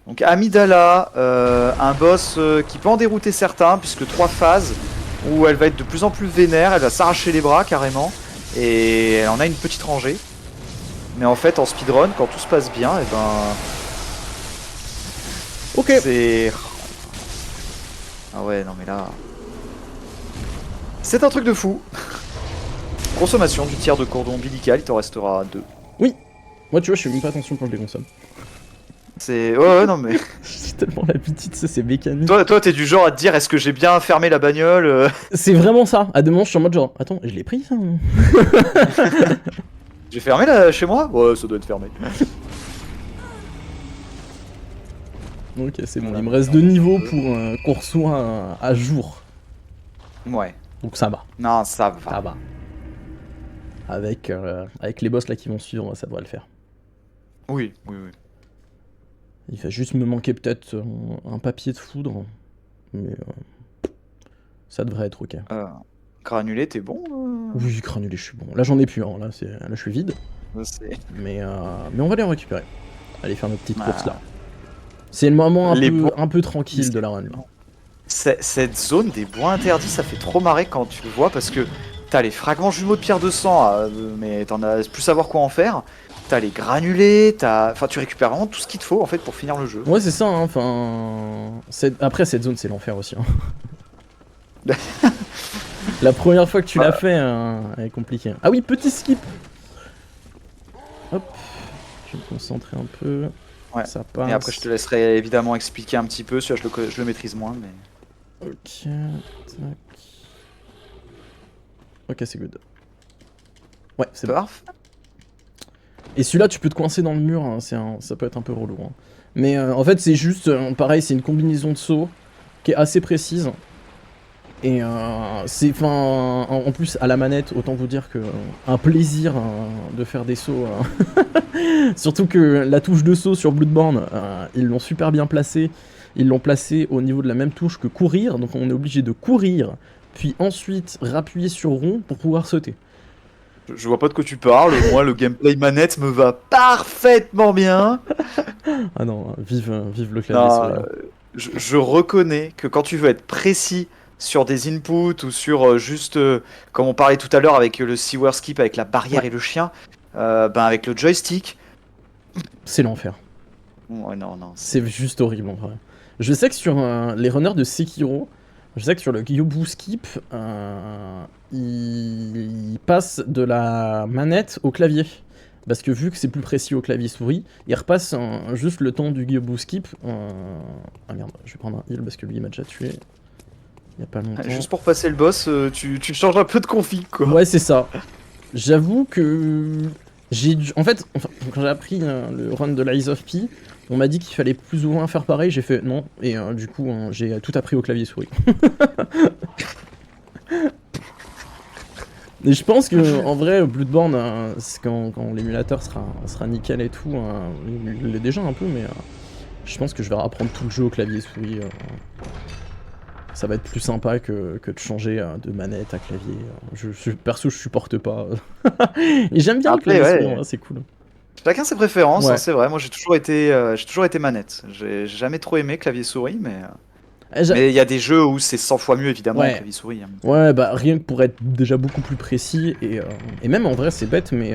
Donc Amidala, un boss qui peut en dérouter certains, puisque 3 phases, où elle va être de plus en plus vénère, elle va s'arracher les bras carrément. Et on a une petite rangée. Mais en fait, en speedrun, quand tout se passe bien, et ben. Ok. C'est. Ah ouais, non mais là. C'est un truc de fou. Consommation du tiers de cordon ombilical, il t'en restera 2. Moi, tu vois, je fais même pas attention quand je les consomme. C'est. Ouais, non mais. J'ai tellement l'habitude, ça, c'est mécanique. Toi, t'es du genre à te dire est-ce que j'ai bien fermé la bagnole C'est vraiment ça. À des moments, je suis en mode genre, attends, je l'ai pris ça. J'ai fermé là chez moi? Ouais, ça doit être fermé. Ok, c'est bon. Voilà. Il me reste 2 niveaux pour qu'on soit à jour. Ouais. Donc ça va. Non, ça va. Ça va. Avec les boss là qui vont suivre, ça devrait le faire. Oui. Il va juste me manquer peut-être un papier de foudre. Mais ça devrait être ok. Granulé, t'es bon Oui, granulé, je suis bon. Là, j'en ai plus. Hein. Là, je suis vide. C'est- Mais on va les récupérer. Aller faire nos petites Ah. courses là. C'est le moment Les bois- un peu tranquille de la run. Cette zone des bois interdits, ça fait trop marrer quand tu le vois parce que t'as les fragments jumeaux de pierre de sang, mais t'en as plus savoir quoi en faire. T'as les granulés, enfin tu récupères vraiment tout ce qu'il te faut en fait pour finir le jeu. Ouais, c'est ça. Hein. Enfin, après cette zone, c'est l'enfer aussi. Hein. La première fois que tu l'as fait, elle est compliquée. Ah oui, petit skip. Hop, je vais me concentrer un peu. Ouais. Ça passe. Et après je te laisserai évidemment expliquer un petit peu, celui-là je le maîtrise moins mais. Ok, tac. Ok, c'est good. Ouais, c'est bon. Parfait. Et celui-là, tu peux te coincer dans le mur, hein, ça peut être un peu relou. Hein. Mais en fait, c'est juste, pareil, c'est une combinaison de sauts qui est assez précise. Et c'est, enfin, en plus, à la manette, autant vous dire que un plaisir de faire des sauts. Surtout que la touche de saut sur Bloodborne, ils l'ont super bien placée. Ils l'ont placée au niveau de la même touche que courir, donc on est obligé de courir, puis ensuite rappuyer sur rond pour pouvoir sauter. Je vois pas de quoi tu parles, moi le gameplay manette me va parfaitement bien. Ah non, vive le clavier Non, souris. je reconnais que quand tu veux être précis sur des inputs ou sur juste, comme on parlait tout à l'heure avec le sewer skip avec la barrière Ouais. et le chien, ben avec le joystick. C'est l'enfer. Ouais, non. C'est juste horrible en vrai. Je sais que sur les runners de Sekiro, je sais que sur le Gyobu Skip, il passe de la manette au clavier. Parce que vu que c'est plus précis au clavier souris, il repasse juste le temps du Gyobu Skip. Ah merde, je vais prendre un heal parce que lui il m'a déjà tué. Il y a pas longtemps. Juste pour passer le boss, tu changes un peu de config quoi. Ouais, c'est ça. J'avoue que en fait, quand j'ai appris le run de l'Eyes of P, on m'a dit qu'il fallait plus ou moins faire pareil, j'ai fait non, et du coup j'ai tout appris au clavier souris. Et je pense que en vrai Bloodborne, quand l'émulateur sera nickel et tout, il l'est déjà un peu, mais je pense que je vais apprendre tout le jeu au clavier souris. Ça va être plus sympa que de changer de manette à clavier. Perso, je supporte pas. Et j'aime bien Après, le clavier ouais. souris, c'est cool. Chacun ses préférences, Ouais. hein, c'est vrai. Moi j'ai toujours été manette. J'ai jamais trop aimé clavier souris, mais il y a des jeux où c'est 100 fois mieux évidemment Ouais. clavier souris. Hein. Ouais, bah rien que pour être déjà beaucoup plus précis, et même en vrai c'est bête, mais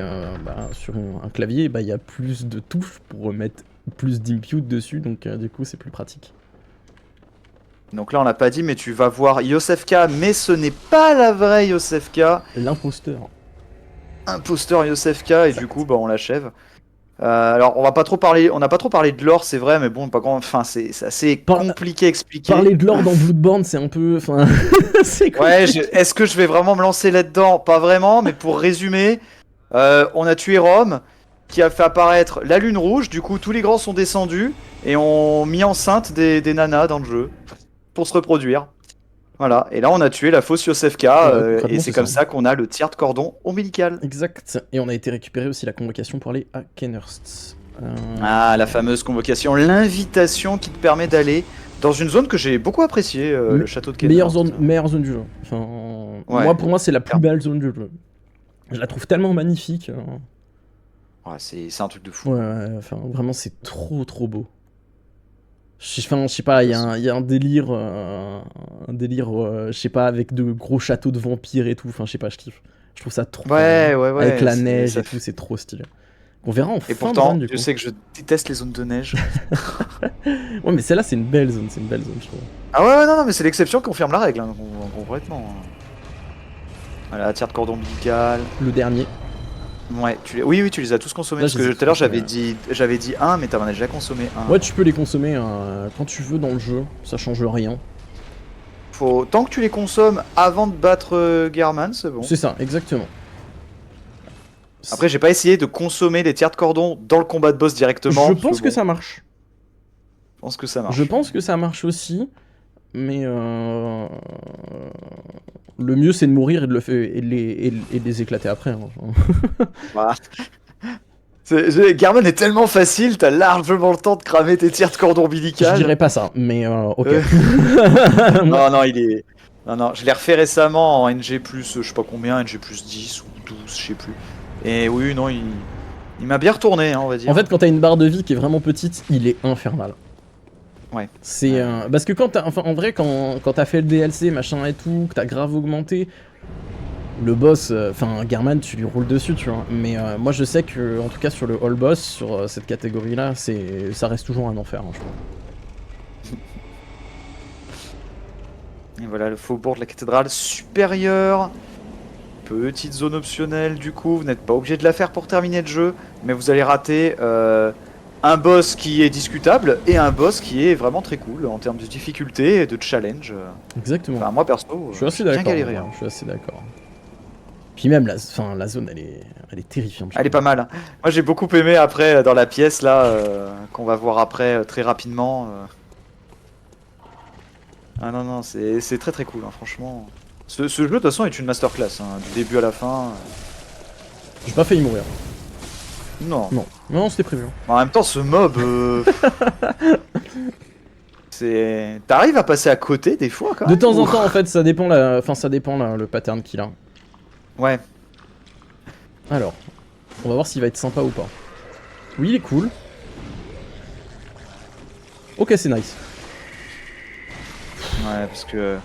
sur un clavier, il y a plus de touches pour mettre plus d'input dessus, donc du coup c'est plus pratique. Donc là on l'a pas dit, mais tu vas voir Yosefka, mais ce n'est pas la vraie Yosefka. L'imposteur. Imposteur Yosefka, et du coup on l'achève. Alors on n'a pas trop parlé de l'or, c'est vrai, mais bon, pas grand. Enfin, c'est assez compliqué à expliquer. Parler de l'or dans Bloodborne, c'est un peu, enfin, c'est Ouais, compliqué. est-ce que je vais vraiment me lancer là-dedans? Pas vraiment, mais pour résumer, on a tué Rome, qui a fait apparaître la lune rouge. Du coup, tous les grands sont descendus et ont mis enceinte des nanas dans le jeu pour se reproduire. Voilà. Et là, on a tué la fausse Yosefka, et c'est comme ça qu'on a le tiers de cordon ombilical. Exact. Et on a été récupérer aussi la convocation pour aller à Kenhurst. Ah, la fameuse convocation, l'invitation qui te permet d'aller dans une zone que j'ai beaucoup appréciée, le château de Kenhurst. Meilleure zone du jeu. Enfin, ouais, pour moi, c'est la plus belle zone du jeu. Je la trouve tellement magnifique. Ouais, c'est un truc de fou. Ouais, enfin, vraiment, c'est trop beau. Je sais pas, il y a un délire, je sais pas, avec de gros châteaux de vampires et tout. Enfin, je sais pas, je kiffe. Je trouve ça trop Ouais, bien. ouais, ouais. Avec la neige ça et tout, c'est trop stylé. On verra en Et fin de pourtant, run du coup. je sais que je déteste les zones de neige. Ouais, mais celle-là, c'est une belle zone, je trouve. Ah ouais, ouais, non, non, mais c'est l'exception qui confirme la règle, hein, complètement. Voilà, tir de cordon ombilical. Le dernier. Ouais, oui, oui, tu les as tous consommés. Là, Parce je les ai que tout à l'heure, tous consommés, j'avais dit un, mais t'en as déjà consommé un. Ouais, tu peux les consommer quand tu veux dans le jeu, ça change rien. Tant que tu les consommes avant de battre Gearman, c'est bon. C'est ça, exactement. Après, j'ai pas essayé de consommer les tirs de cordon dans le combat de boss directement. Je parce pense que bon, ça marche. Je pense que ça marche. Je pense que ça marche aussi, mais le mieux c'est de mourir et de, et de les éclater après. Hein. Voilà. Gearman est tellement facile, t'as largement le temps de cramer tes tirs de cordon Je ombilical. dirais pas ça, mais ok. Non, non, il est. Non, non, je l'ai refait récemment en NG+, je sais pas combien, NG+, 10 ou 12, je sais plus. Et oui, non, il m'a bien retourné, hein, on va dire. En fait, quand t'as une barre de vie qui est vraiment petite, il est infernal. Ouais. C'est parce que quand t'as, enfin, en vrai, quand t'as fait le DLC, machin et tout, que t'as grave augmenté, le boss, enfin Gearman, tu lui roules dessus, tu vois. Mais moi, je sais que, en tout cas, sur le all boss, sur cette catégorie-là, ça reste toujours un enfer, hein, je trouve. Et voilà, le faubourg de la cathédrale supérieure. Petite zone optionnelle, du coup, vous n'êtes pas obligé de la faire pour terminer le jeu, mais vous allez rater un boss qui est discutable et un boss qui est vraiment très cool en termes de difficulté et de challenge. Exactement. Enfin, moi perso, Je suis assez bien d'accord. galéré. Je suis assez d'accord. Puis même la zone, elle est terrifiante. Elle est pas mal. Hein. Moi j'ai beaucoup aimé après dans la pièce là qu'on va voir après très rapidement. Ah non non c'est très très cool hein, franchement. Ce jeu de toute façon est une masterclass hein, du début à la fin. J'ai pas failli mourir. Non. Non, non, c'était prévu. En même temps ce mob t'arrives à passer à côté des fois quand même. De temps en temps en fait ça dépend le pattern qu'il a. Ouais. Alors, on va voir s'il va être sympa ou pas. Oui, il est cool. Ok, c'est nice. Ouais, parce que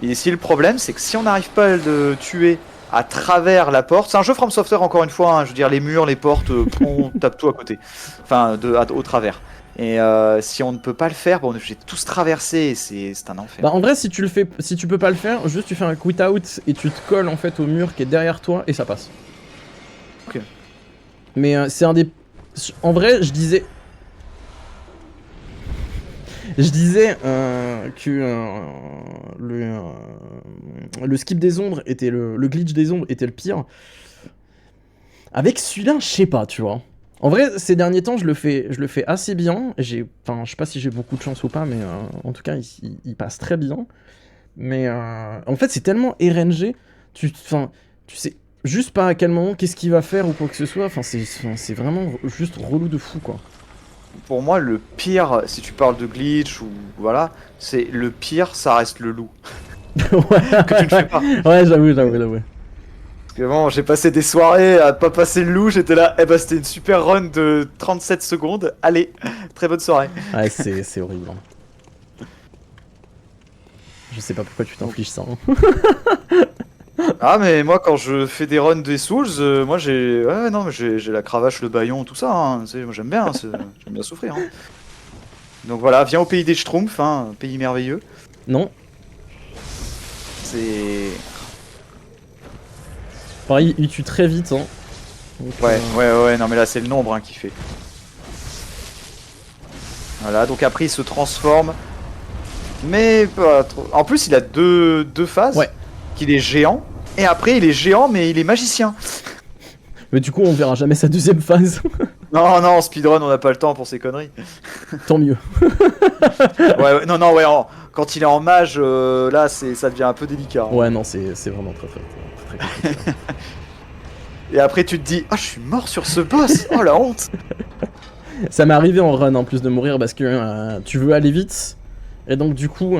ici le problème c'est que si on n'arrive pas à le tuer à travers la porte, c'est un jeu From Software encore une fois, hein, je veux dire les murs, les portes, on tape tout à côté, enfin au travers. Et si on ne peut pas le faire, bon, on est obligé de tous traverser, c'est un enfer. Bah en vrai si tu peux pas le faire, juste tu fais un quit out et tu te colles en fait au mur qui est derrière toi et ça passe. Ok. Mais c'est un des... En vrai je disais que le skip des ombres était le glitch des ombres était le pire. Avec celui-là, je sais pas, tu vois. En vrai, ces derniers temps, je le fais assez bien. Enfin, je sais pas si j'ai beaucoup de chance ou pas, mais en tout cas, il passe très bien. Mais en fait, c'est tellement RNG, tu sais juste pas à quel moment, qu'est-ce qu'il va faire ou quoi que ce soit. Enfin, c'est vraiment juste relou de fou, quoi. Pour moi, le pire, si tu parles de glitch ou voilà, c'est le pire, ça reste le loup. Que tu ne fais pas. Ouais, j'avoue. Parce que bon, j'ai passé des soirées à pas passer le loup, j'étais là, eh ben c'était une super run de 37 secondes, allez, très bonne soirée. Ouais, c'est horrible. Hein. Je sais pas pourquoi tu t'infliges ça. Hein. Ah mais moi quand je fais des runs des Souls, moi j'ai j'ai la cravache, le baillon, tout ça, hein, moi j'aime bien, j'aime bien souffrir. Hein. Donc voilà, viens au pays des Schtroumpfs, hein, un pays merveilleux. Non. C'est... Pareil, il tue très vite. Hein. Donc, ouais, non mais là c'est le nombre hein, qui fait. Voilà, donc après il se transforme. Mais pas trop. En plus il a deux phases. Ouais. Qu'il est géant. Et après il est géant mais il est magicien. Mais du coup on verra jamais sa deuxième phase. Non, en speedrun on n'a pas le temps pour ces conneries. Tant mieux. ouais, quand il est en mage, là ça devient un peu délicat. Hein. Ouais, non, c'est vraiment très compliqué. Et après tu te dis, ah je suis mort sur ce boss, oh la honte. Ça m'est arrivé en run en plus de mourir parce que tu veux aller vite. Et donc du coup,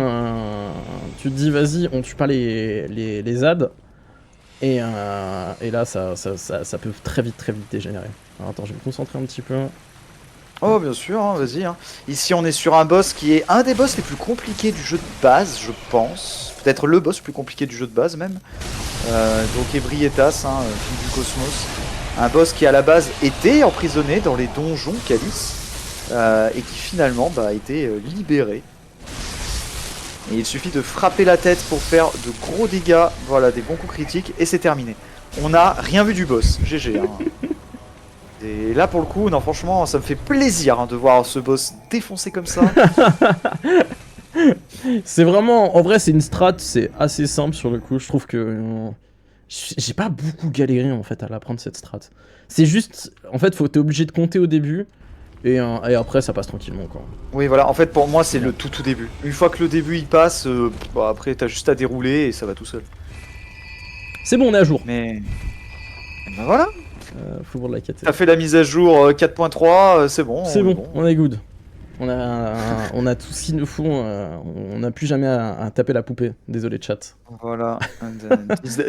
tu te dis vas-y, on tue pas les ZAD. Et là, ça peut très vite dégénérer. Alors, attends, je vais me concentrer un petit peu. Oh bien sûr, hein, vas-y. Hein. Ici on est sur un boss qui est un des boss les plus compliqués du jeu de base, je pense. Peut-être le boss le plus compliqué du jeu de base même. Donc Ebrietas, fille du cosmos. Un boss qui à la base était emprisonné dans les donjons Calice et qui finalement a été libéré. Et il suffit de frapper la tête pour faire de gros dégâts, voilà, des bons coups critiques, et c'est terminé. On n'a rien vu du boss, GG. Et là pour le coup, non franchement, ça me fait plaisir de voir ce boss défoncé comme ça. C'est vraiment, en vrai c'est une strat, c'est assez simple sur le coup, je trouve que... j'ai pas beaucoup galéré en fait à l'apprendre cette strat. C'est juste, en fait t'es obligé de compter au début, et après ça passe tranquillement quoi. Oui voilà, en fait pour moi c'est le tout début. Une fois que le début il passe, après t'as juste à dérouler et ça va tout seul. C'est bon, on est à jour. Mais... Ben voilà. Faut voir la quête. T'as fait la mise à jour 4.3, c'est bon. C'est bon, on est good. On a tout ce qu'il nous faut, on n'a plus jamais à taper la poupée. Désolé chat. Voilà.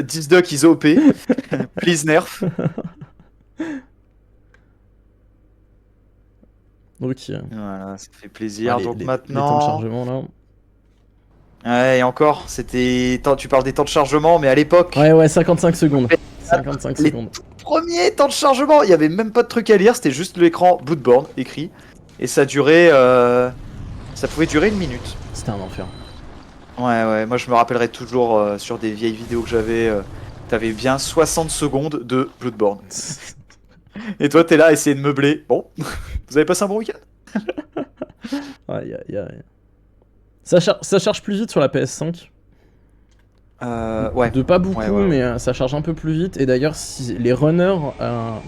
Disduck is OP. Please nerf. Ok. Voilà, ça fait plaisir. Allez, donc les maintenant... temps de chargement là. Ouais, et encore, c'était... Tu parles des temps de chargement, mais à l'époque... Ouais, 55 secondes. 55 les secondes. Premiers temps de chargement, il y avait même pas de truc à lire, c'était juste l'écran Bloodborne écrit. Et ça durait... Ça pouvait durer 1 minute. C'était un enfer. Ouais, moi je me rappellerai toujours sur des vieilles vidéos que j'avais, t'avais bien 60 secondes de Bloodborne. Et toi t'es là à essayer de meubler. Bon, vous avez passé un bon week-end? Aïe. Ça charge plus vite sur la PS5. Ouais. De pas beaucoup, ouais. mais ça charge un peu plus vite. Et d'ailleurs, si les runners...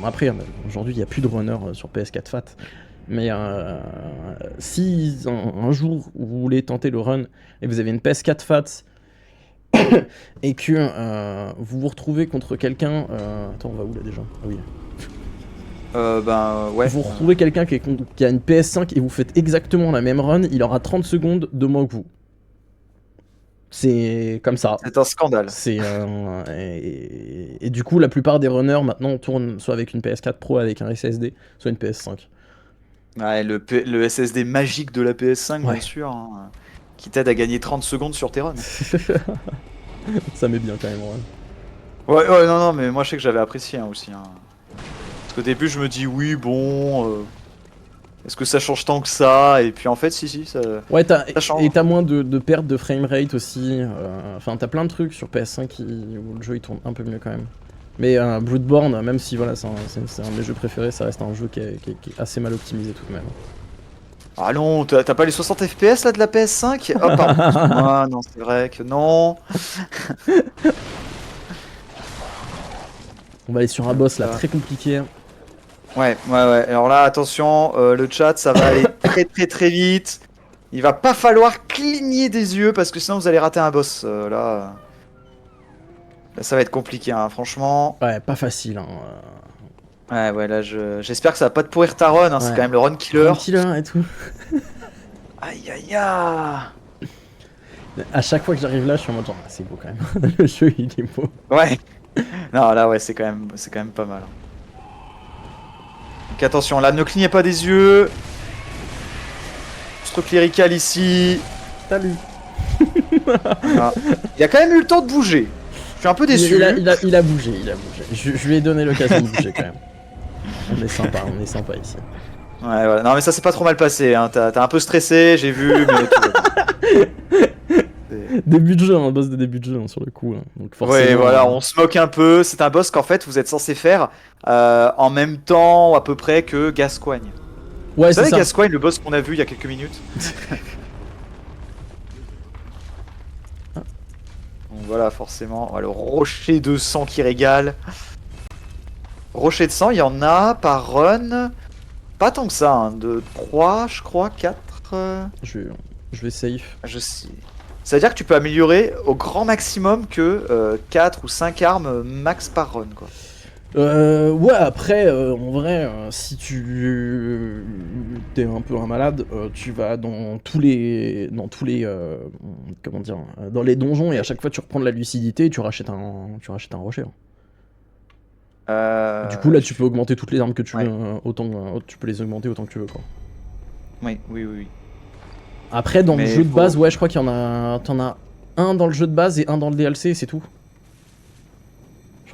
après, aujourd'hui, il n'y a plus de runners sur PS4 Fat. Mais si un jour vous voulez tenter le run et vous avez une PS4 Fat et que vous vous retrouvez contre quelqu'un... Attends, on va où là déjà? Ah oui. Ouais. Vous retrouvez quelqu'un qui a une PS5 et vous faites exactement la même run, il aura 30 secondes de moins que vous. C'est comme ça. C'est un scandale. Et du coup, la plupart des runners maintenant tournent soit avec une PS4 Pro avec un SSD, soit une PS5. Ouais, le SSD magique de la PS5, Ouais. bien sûr, qui t'aide à gagner 30 secondes sur tes runs. Ça met bien quand même. Ouais. Ouais, non, mais moi je sais que j'avais apprécié aussi. Parce qu'au début, je me dis, oui, bon... Est-ce que ça change tant que ça? Et puis en fait, si, ça... Ouais, ça change. et t'as moins de perte de framerate aussi. Enfin, t'as plein de trucs sur PS5 où le jeu il tourne un peu mieux quand même. Mais Bloodborne, même si voilà, c'est un de mes jeux préférés, ça reste un jeu qui est assez mal optimisé tout de même. Ah non, t'as pas les 60 FPS là de la PS5? Oh pardon. Ah non, c'est vrai que non. On va aller sur un boss là, très compliqué. Ouais. Alors là, attention, le chat, ça va aller très vite. Il va pas falloir cligner des yeux parce que sinon vous allez rater un boss. Là, ça va être compliqué, franchement. Ouais, pas facile. Ouais, là, j'espère que ça va pas te pourrir ta run. C'est quand même le run killer. Run killer et tout. Aïe. À chaque fois que j'arrive là, je suis en mode genre, c'est beau quand même. Le jeu il est beau. Ouais. Non, là, ouais, c'est quand même pas mal. Donc attention, là, ne clignez pas des yeux. Stroke lyrical ici. Salut. Voilà. Il a quand même eu le temps de bouger. Je suis un peu déçu. Il a bougé. Je lui ai donné l'occasion de bouger quand même. On est sympa ici. Ouais, voilà. Non, mais ça s'est pas trop mal passé. T'as un peu stressé, j'ai vu, mais tout va bien. Début de jeu, un boss de début de jeu sur le coup. Donc forcément, ouais, voilà, on se moque un peu. C'est un boss qu'en fait vous êtes censé faire en même temps à peu près que Gascoigne. Ouais, Vous c'est savez ça. Gascoigne, le boss qu'on a vu il y a quelques minutes. Donc voilà, forcément, le rocher de sang qui régale. Rocher de sang, il y en a par run. Pas tant que ça, 2, 3, je crois, 4. Je vais safe. Je sais. Ça veut dire que tu peux améliorer au grand maximum que 4 ou 5 armes max par run, quoi. Ouais, après, en vrai, si tu t'es un peu un malade, tu vas dans tous les, comment dire, dans les donjons et à chaque fois tu reprends de la lucidité et tu rachètes un rocher. Du coup, là, tu peux augmenter toutes les armes que tu veux, tu peux les augmenter autant que tu veux, quoi. Oui. Après, dans le Mais jeu de base, ouais, je crois qu'il y en a, t'en as un dans le jeu de base et un dans le DLC, c'est tout.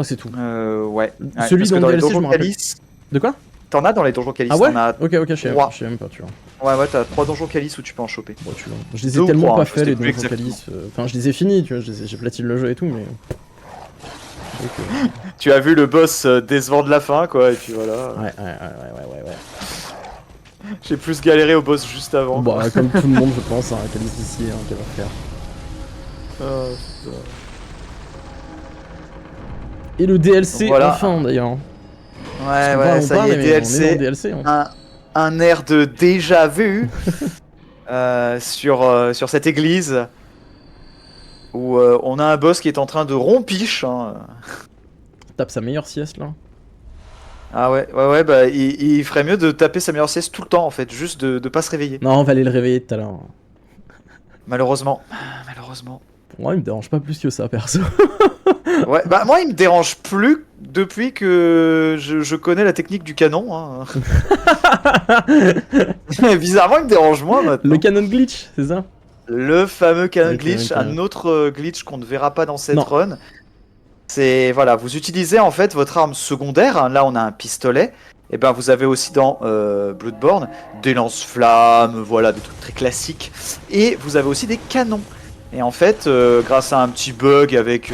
crois que c'est tout. Ouais. Celui Parce que dans dans le les DLC, je donjons me rappelle. calice, De quoi? t'en as dans les donjons calice, Ah ouais? t'en as Ok, je sais 3. même pas, tu vois. Ouais, t'as 3 donjons calice où tu peux en choper. Bon, tu vois. Je les Deux ai ou tellement trois, pas hein, je fait, sais les plus donjons exactement. calice. Enfin, je les ai finis, tu vois, j'ai platine le jeu et tout, mais. Donc, Tu as vu le boss décevant de la fin, quoi, et puis voilà. ouais. J'ai plus galéré au boss juste avant. Bon, quoi. comme tout le monde, je pense, hein, Calice d'ici, hein, qu'elle va faire. Euh, Et le DLC, Donc voilà. enfin, d'ailleurs. Ouais, On ça y parle, est, mais on est dans le DLC. DLC. Hein. Un air de déjà vu sur cette église où on a un boss qui est en train de rompiche. Hein. Tape sa meilleure sieste, là. Ah ouais, bah il ferait mieux de taper sa meilleure sieste tout le temps en fait, juste de pas se réveiller. Non, on va aller le réveiller tout à l'heure. Malheureusement. Pour moi, il me dérange pas plus que ça, perso. Ouais, bah moi il me dérange plus depuis que je connais la technique du canon. Hein. Bizarrement il me dérange moins maintenant. Le canon glitch, c'est ça? Le fameux canon Ok, glitch, ok. un autre glitch qu'on ne verra pas dans cette Non. run. C'est voilà, vous utilisez en fait votre arme secondaire. Hein, là on a un pistolet. Et ben vous avez aussi dans Bloodborne des lance-flammes, voilà, des trucs très classiques. Et vous avez aussi des canons. Et en fait, grâce à un petit bug avec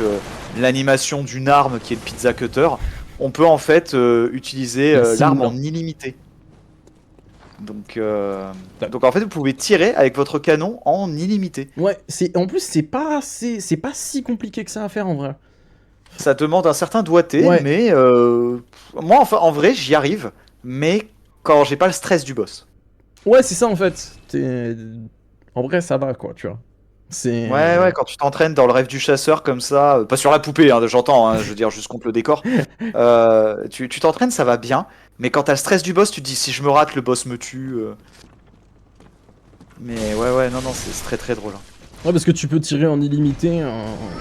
l'animation d'une arme qui est le pizza cutter, on peut en fait utiliser l'arme en illimité. Donc en fait, vous pouvez tirer avec votre canon en illimité. Ouais, en plus, c'est pas si compliqué que ça à faire en vrai. Ça demande un certain doigté, Ouais. mais moi, enfin, en vrai, j'y arrive, mais quand j'ai pas le stress du boss. Ouais, c'est ça en fait. En vrai, ça va quoi, tu vois. Ouais, quand tu t'entraînes dans le rêve du chasseur comme ça, pas sur la poupée, hein, j'entends, hein, je veux dire juste contre le décor. Tu t'entraînes, ça va bien, mais quand t'as le stress du boss, tu te dis si je me rate, le boss me tue. Mais ouais, non, c'est très très drôle. Hein. Ouais, parce que tu peux tirer en illimité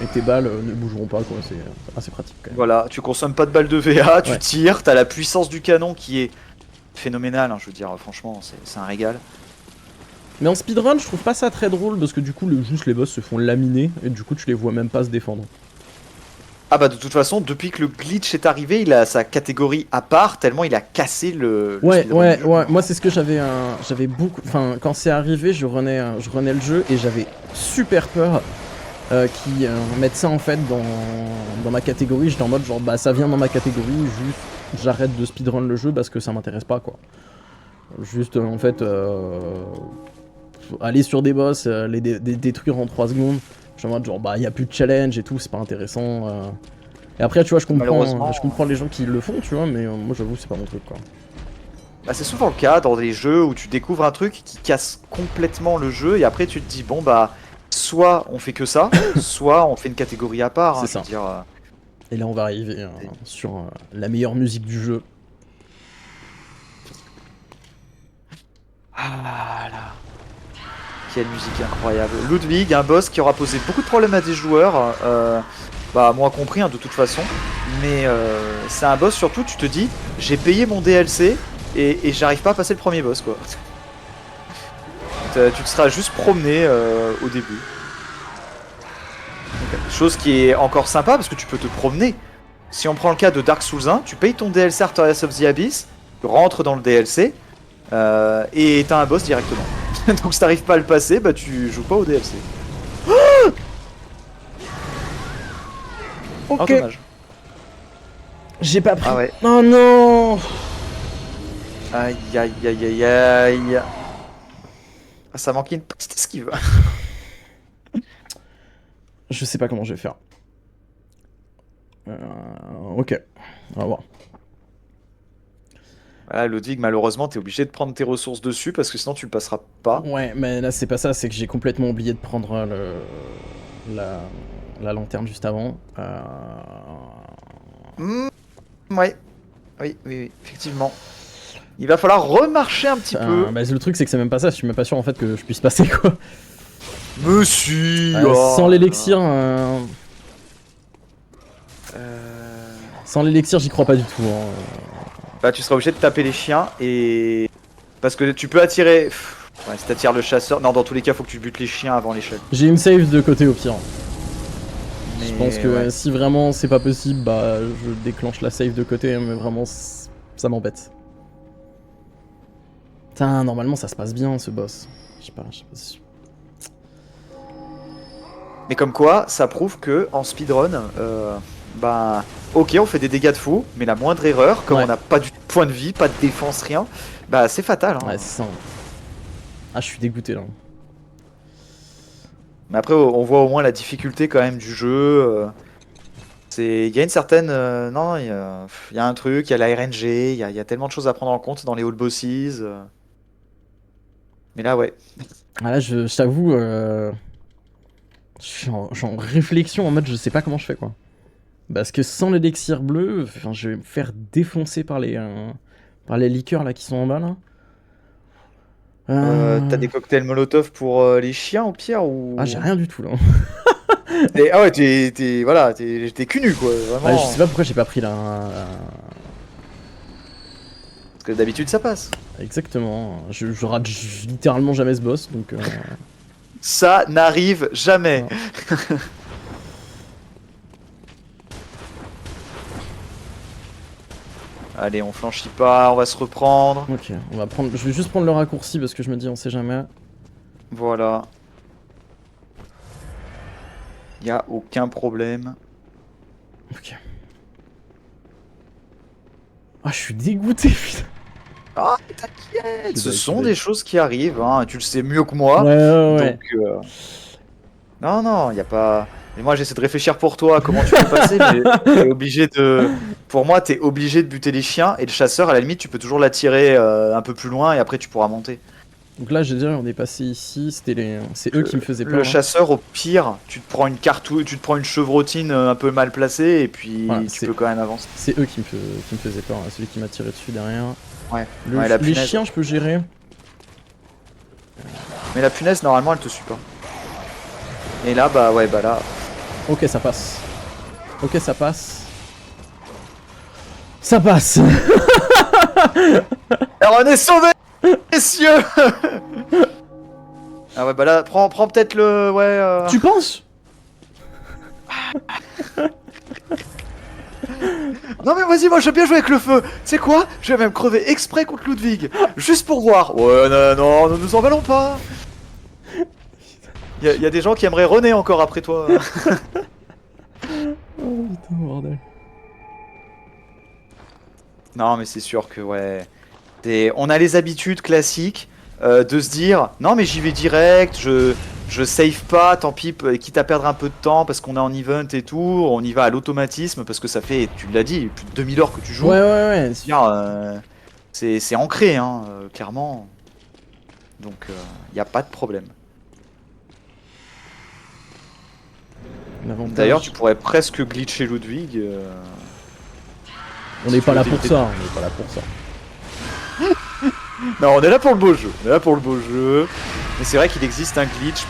et tes balles ne bougeront pas quoi, c'est assez pratique quand même. Voilà, tu consommes pas de balles de VA, tu Ouais. tires, t'as la puissance du canon qui est phénoménale, hein, je veux dire, franchement, c'est un régal. Mais en speedrun, je trouve pas ça très drôle parce que du coup, juste les boss se font laminer et du coup, tu les vois même pas se défendre. Ah bah de toute façon, depuis que le glitch est arrivé, il a sa catégorie à part, tellement il a cassé le Ouais, speedrun du jeu. moi c'est ce que j'avais beaucoup... Enfin, quand c'est arrivé, je renais le jeu et j'avais super peur qu'ils mettent ça en fait dans ma catégorie. J'étais en mode genre, bah ça vient dans ma catégorie, juste j'arrête de speedrun le jeu parce que ça m'intéresse pas quoi. Juste en fait, aller sur des boss, les détruire en 3 secondes. Je suis en mode genre bah y a plus de challenge et tout, c'est pas intéressant. Et après tu vois je comprends les gens qui le font tu vois, mais moi j'avoue c'est pas mon truc quoi. Bah c'est souvent le cas dans des jeux où tu découvres un truc qui casse complètement le jeu et après tu te dis bon bah soit on fait que ça, soit on fait une catégorie à part. C'est ça. Je veux dire, Et là on va arriver sur la meilleure musique du jeu. Ah là. Quelle musique incroyable. Ludwig, un boss qui aura posé beaucoup de problèmes à des joueurs, bah moi compris hein, de toute façon, mais c'est un boss surtout, tu te dis, j'ai payé mon DLC et j'arrive pas à passer le premier boss quoi. Tu te seras juste promené au début. Chose qui est encore sympa parce que tu peux te promener. Si on prend le cas de Dark Souls 1, tu payes ton DLC Artorias of the Abyss, tu rentres dans le DLC et t'as un boss directement. Donc si t'arrives pas à le passer, bah tu joues pas au DLC. Ok. Oh, dommage. J'ai pas pris. Ah ouais. Oh non. Aïe. Ah, ça manquait une petite esquive. Je sais pas comment je vais faire. Ok. On va voir. Voilà, Ludwig, malheureusement, t'es obligé de prendre tes ressources dessus parce que sinon tu le passeras pas. Ouais, mais là c'est pas ça, c'est que j'ai complètement oublié de prendre la lanterne juste avant. Ouais. Oui, effectivement. Il va falloir remarcher un petit peu. Bah, le truc c'est que c'est même pas ça, je suis même pas sûr en fait que je puisse passer quoi. Monsieur Sans l'élixir. Sans l'élixir, j'y crois pas du tout. Hein. Bah tu seras obligé de taper les chiens et... Parce que tu peux attirer... Ouais, si t'attires le chasseur... Non, dans tous les cas, faut que tu butes les chiens avant l'échelle. J'ai une save de côté au pire. Je pense que ouais. si vraiment c'est pas possible, bah je déclenche la save de côté, mais vraiment ça m'embête. Putain, normalement ça se passe bien ce boss. Je sais pas si... Mais comme quoi, ça prouve que en speedrun, bah, ok, on fait des dégâts de fou, mais la moindre erreur, comme Ouais. on n'a pas du point de vie, pas de défense, rien, bah c'est fatal. Hein. Ouais, c'est ça. Ah, je suis dégoûté là. Mais après, on voit au moins la difficulté quand même du jeu. Il y a une certaine. Non, il y a un truc, il y a la RNG, il y a tellement de choses à prendre en compte dans les old bosses. Mais là, ouais. Ah là, je t'avoue, je suis en réflexion en mode je sais pas comment je fais quoi. Parce que sans l'élixir bleu, enfin, je vais me faire défoncer par les liqueurs là qui sont en bas là. T'as des cocktails Molotov pour les chiens au pire ou... Ah, j'ai rien du tout là. Ah ouais, voilà, t'es cul nu quoi, Ah, vraiment. je sais pas pourquoi j'ai pas pris là. Parce que d'habitude ça passe. Exactement. Je rate littéralement jamais ce boss donc. Ça n'arrive jamais. Non. Allez, on flanchit pas, on va se reprendre. Ok, on va prendre. Je vais juste prendre le raccourci parce que je me dis on sait jamais. Voilà. Y a aucun problème. Ok. Ah, je suis dégoûté, putain. Ah, t'inquiète, ce Je sont vais- des choses qui arrivent, hein, tu le sais mieux que moi. Ouais. Donc, non, y a pas. Mais moi, j'essaie de réfléchir pour toi, comment tu peux passer, mais t'es obligé de. Pour moi, t'es obligé de buter les chiens et le chasseur, à la limite, tu peux toujours l'attirer un peu plus loin et après tu pourras monter. Donc là, j'ai déjà, on est passé ici, c'est eux qui me faisaient peur. Le hein. chasseur, au pire, tu te prends une cartouche, tu te prends une chevrotine un peu mal placée et puis Voilà, tu peux quand même avancer. C'est eux qui me faisaient peur, là, celui qui m'a tiré dessus derrière. Ouais. Le, Ouais, la les punaise. chiens, je peux gérer. Mais la punaise, normalement, elle te suit pas. Et là, bah ouais, bah là. Ok, ça passe. Ok, ça passe. Ça passe. Alors, on est sauvé, messieurs. Ah ouais, bah là, prends peut-être le... Ouais, Tu penses? Non mais vas-y, moi j'aime bien jouer avec le feu. Tu sais quoi? Je vais même crever exprès contre Ludwig. Juste pour voir. Ouais, non, ne nous emballons pas. Y a des gens qui aimeraient René encore après toi. Oh putain, bordel. Non mais c'est sûr que ouais. On a les habitudes classiques de se dire non mais j'y vais direct, je save pas, tant pis, quitte à perdre un peu de temps parce qu'on est en event et tout, on y va à l'automatisme parce que ça fait, tu l'as dit, plus de 2000 heures que tu joues. Ouais. C'est ancré, hein, clairement. Donc il y a pas de problème. L'avantage- D'ailleurs tu pourrais presque glitcher Ludwig. On n'est pas là pour ça, on n'est pas là pour ça. Non, on est là pour le beau jeu. On est là pour le beau jeu. Mais c'est vrai qu'il existe un glitch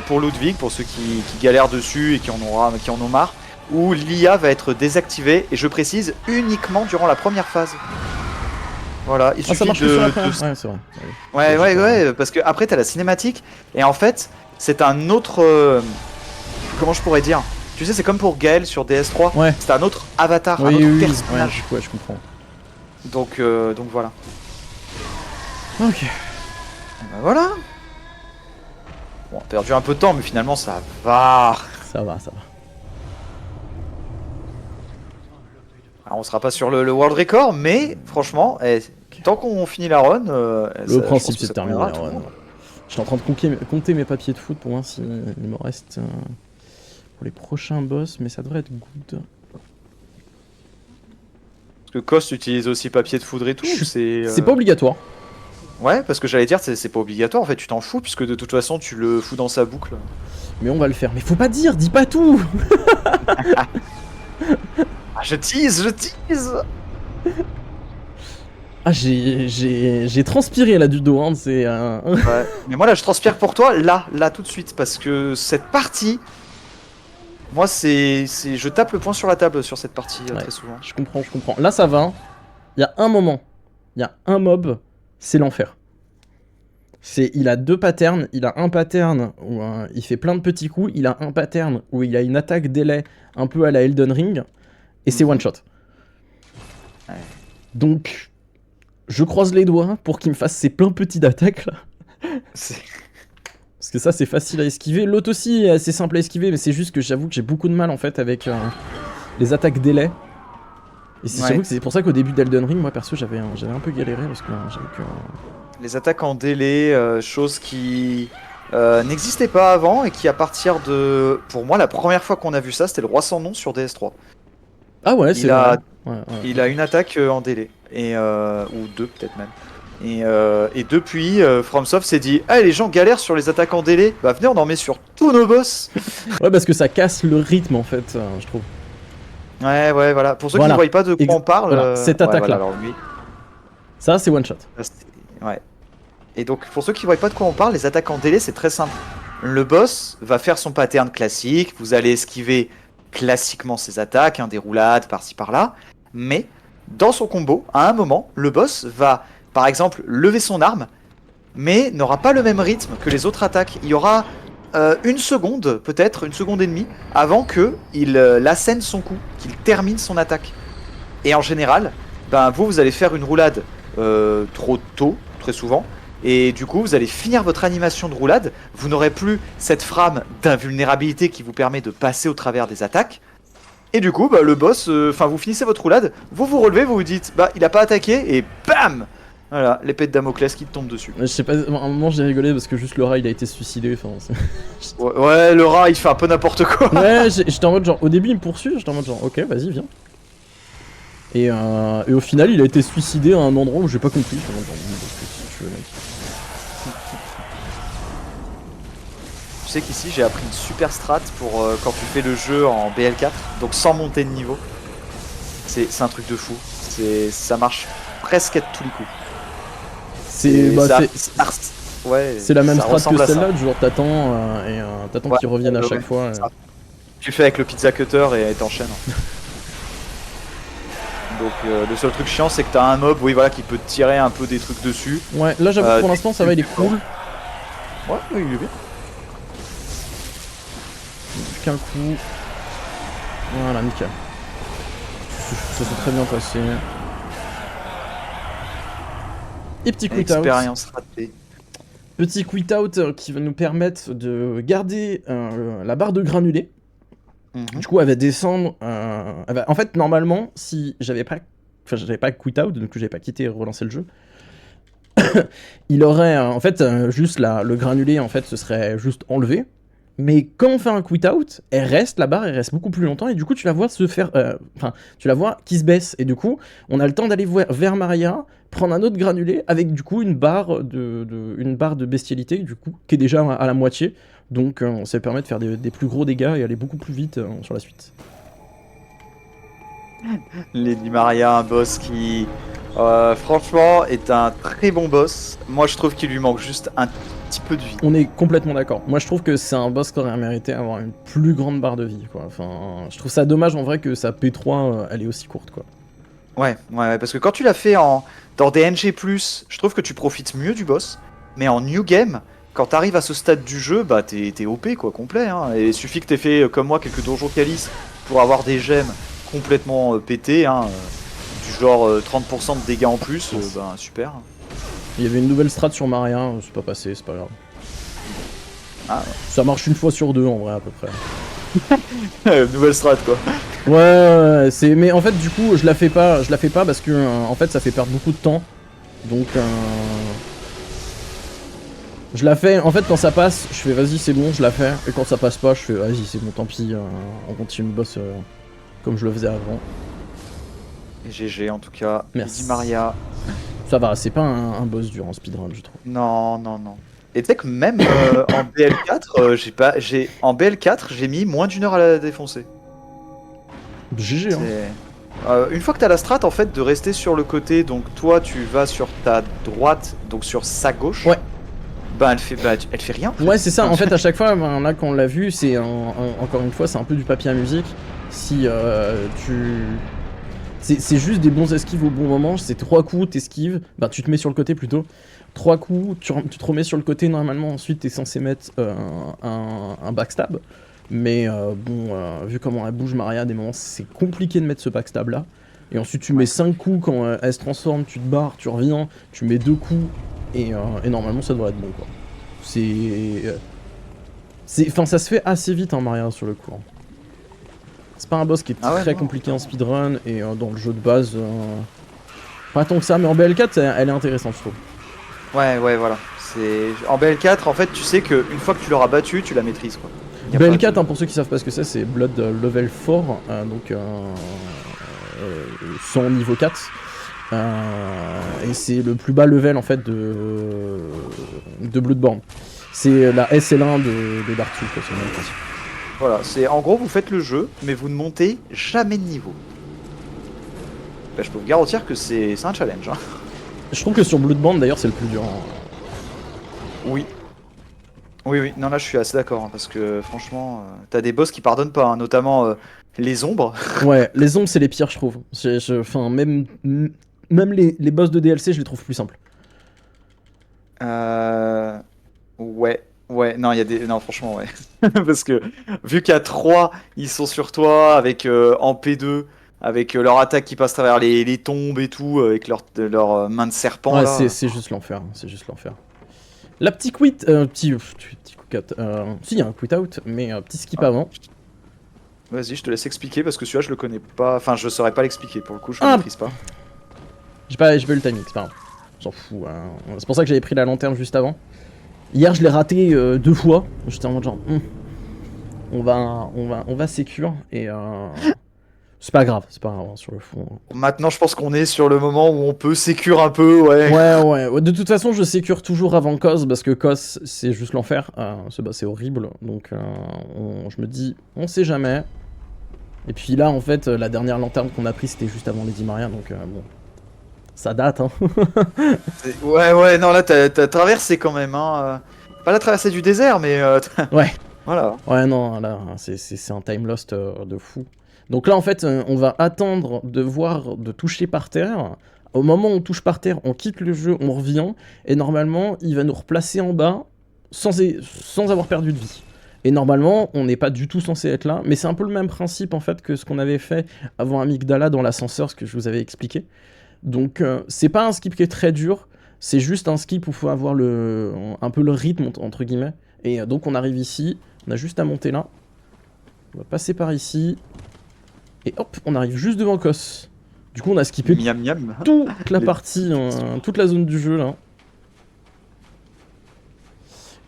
pour Ludwig, pour ceux qui galèrent dessus et qui en ont marre, où l'IA va être désactivée, et je précise, uniquement durant la première phase. Voilà, il Ah, ça suffit marche que sur la de... première. Ouais, c'est vrai. Ouais, parce que après t'as la cinématique, et en fait, c'est un autre... comment je pourrais dire? Tu sais, c'est comme pour Gaël sur DS3, Ouais. c'est un autre avatar, un Oui, autre oui, personnage. ouais, je comprends. Donc voilà. Ok. Et ben voilà. Bon, on a perdu un peu de temps, mais finalement ça va. Ça va. Alors, on sera pas sur le world record, mais franchement, tant qu'on finit la run, Le principe, c'est de terminer terminer la run. J'étais en train de compter mes papiers de foot pour voir s'il me reste pour les prochains boss, mais ça devrait être good. Parce que Cost utilise aussi papier de foudre et tout. C'est pas obligatoire. Ouais, parce que j'allais dire, c'est pas obligatoire, en fait, tu t'en fous, puisque de toute façon, tu le fous dans sa boucle. Mais on va le faire. Mais faut pas dire, dis pas tout. Ah, je tease. Ah, j'ai transpiré là du dos, hein, c'est Ouais. Mais moi là, je transpire pour toi, là, tout de suite, parce que cette partie, moi, je tape le poing sur la table sur cette partie Ouais. très souvent. Je comprends. Là, ça va. Il y a un moment, il y a un mob, c'est l'enfer. Il a deux patterns. Il a un pattern où il fait plein de petits coups. Il a un pattern où il a une attaque délai un peu à la Elden Ring. Et c'est one shot. Ouais. Donc, je croise les doigts pour qu'il me fasse ces plein petits d'attaques là. Parce que ça, c'est facile à esquiver. L'autre aussi, c'est simple à esquiver, mais c'est juste que j'avoue que j'ai beaucoup de mal en fait avec les attaques délai. Et j'avoue que c'est pour ça qu'au début d'Elden Ring, moi perso, j'avais un peu galéré parce que j'avoue que. Les attaques en délai, chose qui n'existait pas avant et qui à partir de... Pour moi, la première fois qu'on a vu ça, c'était le Roi sans nom sur DS3. Ah ouais, c'est vrai. Il a une attaque en délai, ou deux peut-être même. Et depuis, FromSoft s'est dit, ah les gens galèrent sur les attaques en délai, bah venez on en met sur tous nos boss. Ouais, parce que ça casse le rythme en fait, je trouve. Ouais, voilà. Pour ceux qui ne voient pas de quoi on parle, voilà. Cette attaque-là. Alors lui, ça, c'est one shot. Ouais. Et donc, pour ceux qui ne voient pas de quoi on parle, les attaques en délai, c'est très simple. Le boss va faire son pattern classique, vous allez esquiver classiquement ses attaques, des roulades par-ci par-là, mais dans son combo, à un moment, le boss va, par exemple, lever son arme, mais n'aura pas le même rythme que les autres attaques. Il y aura une seconde, peut-être, une seconde et demie, avant qu'il assène son coup, qu'il termine son attaque. Et en général, ben, vous allez faire une roulade trop tôt, très souvent, et du coup, vous allez finir votre animation de roulade, vous n'aurez plus cette frame d'invulnérabilité qui vous permet de passer au travers des attaques, et du coup, bah, le boss, vous finissez votre roulade, vous vous relevez, vous vous dites, bah, il a pas attaqué, et bam! Voilà, l'épée de Damoclès qui te tombe dessus. Je sais pas, à un moment j'ai rigolé parce que juste le rat il a été suicidé, ouais, le rat il fait un peu n'importe quoi. Ouais, j'étais en mode genre, au début il me poursuit, j'étais en mode genre, ok, vas-y, viens. Et au final il a été suicidé à un endroit où j'ai pas compris. J'étais en mode genre, qu'est-ce que tu veux, mec. Tu sais qu'ici j'ai appris une super strat pour quand tu fais le jeu en BL4, donc sans monter de niveau. C'est un truc de fou. Ça marche presque à tous les coups. C'est la même strat que celle-là, du genre t'attends qu'ils reviennent à chaque fois. Tu fais avec le pizza cutter et t'enchaînes. Donc le seul truc chiant c'est que t'as un mob qui peut te tirer un peu des trucs dessus. Ouais, là j'avoue pour l'instant ça va, il est cool. Ouais, il est bien. Plus qu'un coup. Voilà, nickel. Ça s'est très bien passé. Et petit quit out. Expérience ratée. Petit quit out qui va nous permettre de garder la barre de granulés. Du coup, elle va descendre. En fait, normalement, si j'avais pas quit out, donc j'avais pas quitté et relancé le jeu, il aurait en fait juste le granulé en fait se serait juste enlevé. Mais quand on fait un quit out, la barre elle reste beaucoup plus longtemps et du coup tu la vois se faire, tu la vois qui se baisse et du coup on a le temps d'aller vers Maria, prendre un autre granulé avec du coup une barre de bestialité du coup qui est déjà à la moitié, donc ça permet de faire des plus gros dégâts et aller beaucoup plus vite sur la suite. Lady Maria, un boss qui franchement est un très bon boss. Moi je trouve qu'il lui manque juste un petit peu de vie. On est complètement d'accord. Moi je trouve que c'est un boss qui aurait mérité d'avoir une plus grande barre de vie quoi. Enfin, je trouve ça dommage en vrai que sa P3 elle est aussi courte quoi. Ouais, parce que quand tu l'as fait dans DNG+, je trouve que tu profites mieux du boss. Mais en New Game, quand t'arrives à ce stade du jeu, bah t'es OP quoi, complet. Et il suffit que t'aies fait comme moi quelques donjons calices pour avoir des gemmes complètement pétées, du genre 30% de dégâts en plus, bah super. Il y avait une nouvelle strat sur Maria, c'est pas passé, c'est pas grave. Ah, ouais. Ça marche une fois sur deux en vrai à peu près. Nouvelle strat quoi. Ouais, mais en fait du coup je la fais pas parce que en fait ça fait perdre beaucoup de temps. Donc je la fais, en fait quand ça passe, je fais vas-y c'est bon, je la fais. Et quand ça passe pas, je fais vas-y c'est bon, tant pis, on continue le boss comme je le faisais avant. Et GG en tout cas. Merci. Lady Maria. Ça va, c'est pas un boss dur en speedrun je trouve. Non. Et tu sais que même en BL4, en BL4 j'ai mis moins d'1 heure à la défoncer. GG une fois que t'as la strat en fait de rester sur le côté, donc toi tu vas sur ta droite, donc sur sa gauche. Ouais. Bah elle fait rien. Ouais c'est ça, en fait à chaque fois, là quand on l'a vu, c'est encore une fois c'est un peu du papier à musique. Si C'est juste des bons esquives au bon moment, c'est 3 coups, t'esquives, bah tu te mets sur le côté plutôt. 3 coups, tu te remets sur le côté, normalement ensuite t'es censé mettre un backstab. Mais vu comment elle bouge Maria, à des moments c'est compliqué de mettre ce backstab là. Et ensuite tu mets 5 coups quand elle se transforme, tu te barres, tu reviens, tu mets 2 coups et normalement ça devrait être bon quoi. Enfin ça se fait assez vite hein, Maria sur le coup. Hein. C'est pas un boss qui est très compliqué en speedrun et dans le jeu de base pas tant que ça, mais en BL4 elle est intéressante je trouve. Ouais voilà. En BL4 en fait tu sais qu'une fois que tu l'auras battu tu la maîtrises quoi. BL4 hein, pour ceux qui savent pas ce que c'est Blood Level 4 donc sans niveau 4 et c'est le plus bas level en fait de Bloodborne. C'est la SL1 de Dark Souls quoi, c'est le même principe. Voilà, c'est en gros vous faites le jeu, mais vous ne montez jamais de niveau. Bah, je peux vous garantir que c'est un challenge. Hein. Je trouve que sur Bloodborne d'ailleurs c'est le plus dur. Hein. Oui. Oui, non là je suis assez d'accord, hein, parce que franchement, t'as des boss qui pardonnent pas, hein, notamment les ombres. Ouais, les ombres c'est les pires je trouve. Enfin même les boss de DLC je les trouve plus simples. Ouais, non, il y a des... Non, franchement, ouais. Parce que, vu qu'il y a 3, ils sont sur toi, avec en P2, avec leur attaque qui passe à travers les tombes et tout, avec leur main de serpent, ouais, là. c'est juste l'enfer, c'est juste l'enfer. La petit quit... petit quit out... si, il y a un quit out, mais petit skip avant. Vas-y, je te laisse expliquer, parce que celui-là, je le connais pas... Enfin, je saurais pas l'expliquer, pour le coup, je le maîtrise pas. J'ai pas eu le timing, c'est pas grave. J'en fous, hein. C'est pour ça que j'avais pris la lanterne juste avant. Hier, je l'ai raté 2 fois. J'étais en mode genre, on va sécure et c'est pas grave hein, sur le fond. Maintenant, je pense qu'on est sur le moment où on peut sécure un peu, ouais. Ouais. De toute façon, je sécure toujours avant Cos parce que Cos, c'est juste l'enfer. C'est horrible. Donc, je me dis, on sait jamais. Et puis là, en fait, la dernière lanterne qu'on a prise, c'était juste avant Lady Maria, donc bon. Ça date, hein. Ouais, non, là, t'as traversé quand même, hein. Pas la traversée du désert, mais... Ouais. Voilà. Ouais, non, là, c'est un time lost de fou. Donc là, en fait, on va attendre de toucher par terre. Au moment où on touche par terre, on quitte le jeu, on revient. Et normalement, il va nous replacer en bas sans avoir perdu de vie. Et normalement, on n'est pas du tout censé être là. Mais c'est un peu le même principe, en fait, que ce qu'on avait fait avant Amygdala dans l'ascenseur, ce que je vous avais expliqué. Donc c'est pas un skip qui est très dur, c'est juste un skip où il faut avoir un peu le rythme entre guillemets. Et donc on arrive ici, on a juste à monter là, on va passer par ici, et hop, on arrive juste devant Kos. Du coup on a skippé toute la partie, toute la zone du jeu là.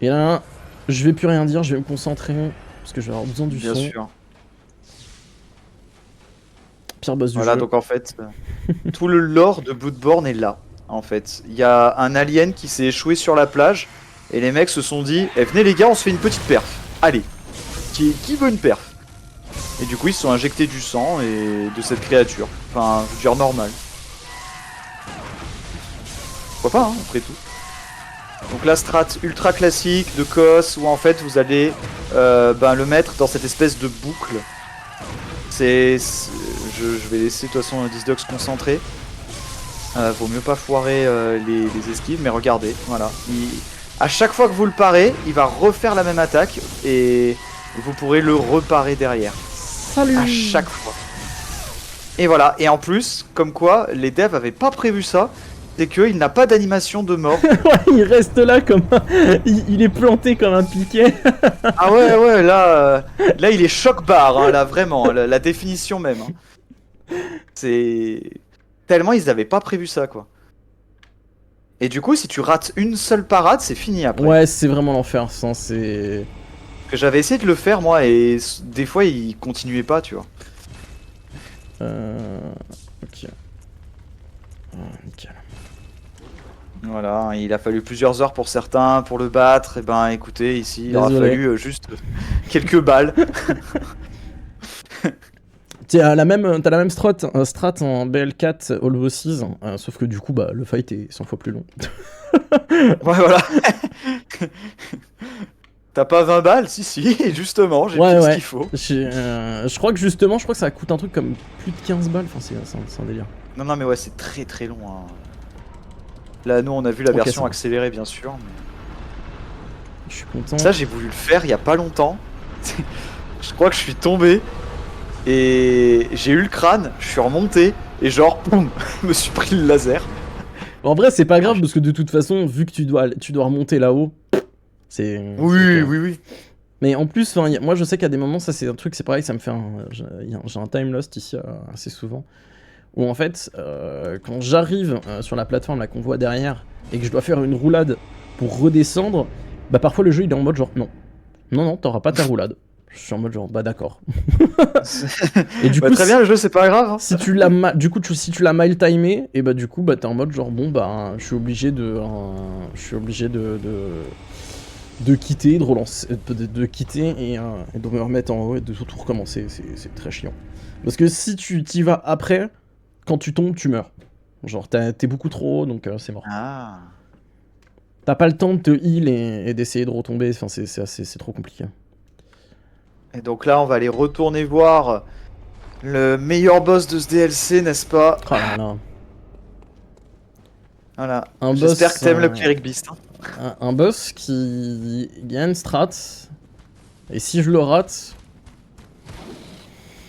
Et là, je vais plus rien dire, je vais me concentrer, parce que je vais avoir besoin du son. Bien sûr. Pire boss du jeu. Voilà, donc en fait, tout le lore de Bloodborne est là, en fait. Il y a un alien qui s'est échoué sur la plage, et les mecs se sont dit, venez les gars, on se fait une petite perf. Allez, qui veut une perf? Et du coup, ils se sont injectés du sang et de cette créature. Enfin, je veux dire normal. Pourquoi pas, hein, après tout. Donc la strat ultra classique de Kos, où en fait vous allez le mettre dans cette espèce de boucle. Je vais laisser de toute façon Disdox se concentrer. Vaut mieux pas foirer les esquives, mais regardez, voilà. À chaque fois que vous le parez, il va refaire la même attaque et vous pourrez le reparer derrière. Salut. À chaque fois. Et voilà, et en plus, comme quoi, les devs avaient pas prévu ça, c'est qu'il n'a pas d'animation de mort. Ouais, il reste là comme il est planté comme un piquet. Ah ouais, là il est choc-barre, hein, là vraiment, la définition même. Hein. C'est... Tellement ils avaient pas prévu ça, quoi. Et du coup, si tu rates une seule parade, c'est fini après. Ouais, c'est vraiment l'enfer, ça, c'est... Que j'avais essayé de le faire, moi, et des fois, il continuait pas, tu vois. Ok. Nickel. Voilà, il a fallu plusieurs heures pour certains, pour le battre. Et ben, écoutez, ici, il aura fallu juste quelques balles. T'as la même strat en BL4 All Bosses, sauf que du coup, bah, le fight est 100 fois plus long. Ouais, voilà. T'as pas 20 balles? Si, si, justement, j'ai Ouais, tout ce ouais. qu'il faut. Je crois que justement, ça coûte un truc comme plus de 15 balles. Enfin, c'est un délire. Non, non, mais ouais, c'est très très long. Hein. Là, nous, on a vu la Ok, version ça va. accélérée, bien sûr. Mais... Je suis content. Ça, j'ai voulu le faire il y a pas longtemps. Je crois que je suis tombé et j'ai eu le crâne, je suis remonté et genre, boum, je me suis pris le laser. En vrai, c'est pas grave parce que de toute façon, vu que tu dois remonter là-haut, c'est. Oui, ok. oui, oui. Mais en plus, moi je sais qu'à des moments, ça c'est un truc, c'est pareil, ça me fait j'ai un time lost ici assez souvent. Où en fait, quand j'arrive sur la plateforme là qu'on voit derrière et que je dois faire une roulade pour redescendre, bah parfois le jeu il est en mode genre non. Non, non, t'auras pas ta roulade. Je suis en mode genre bah d'accord. Et du Bah, coup, très bien, le jeu, c'est pas grave. Hein. si tu l'as si tu l'as mal timé, et bah du coup bah t'es en mode genre bon bah je suis obligé de quitter, de relancer, de quitter et de me remettre en haut et de tout recommencer. C'est très chiant. Parce que si tu t'y vas après, quand tu tombes, tu meurs. Genre t'es beaucoup trop haut donc c'est mort. Ah. T'as pas le temps de te heal et d'essayer de retomber. Enfin c'est trop compliqué. Et donc là, on va aller retourner voir le meilleur boss de ce DLC, n'est-ce pas? Oh là là. Voilà. Un J'espère boss, que t'aimes le Cleric Beast. Hein. Un boss qui a une strat. Et si je le rate,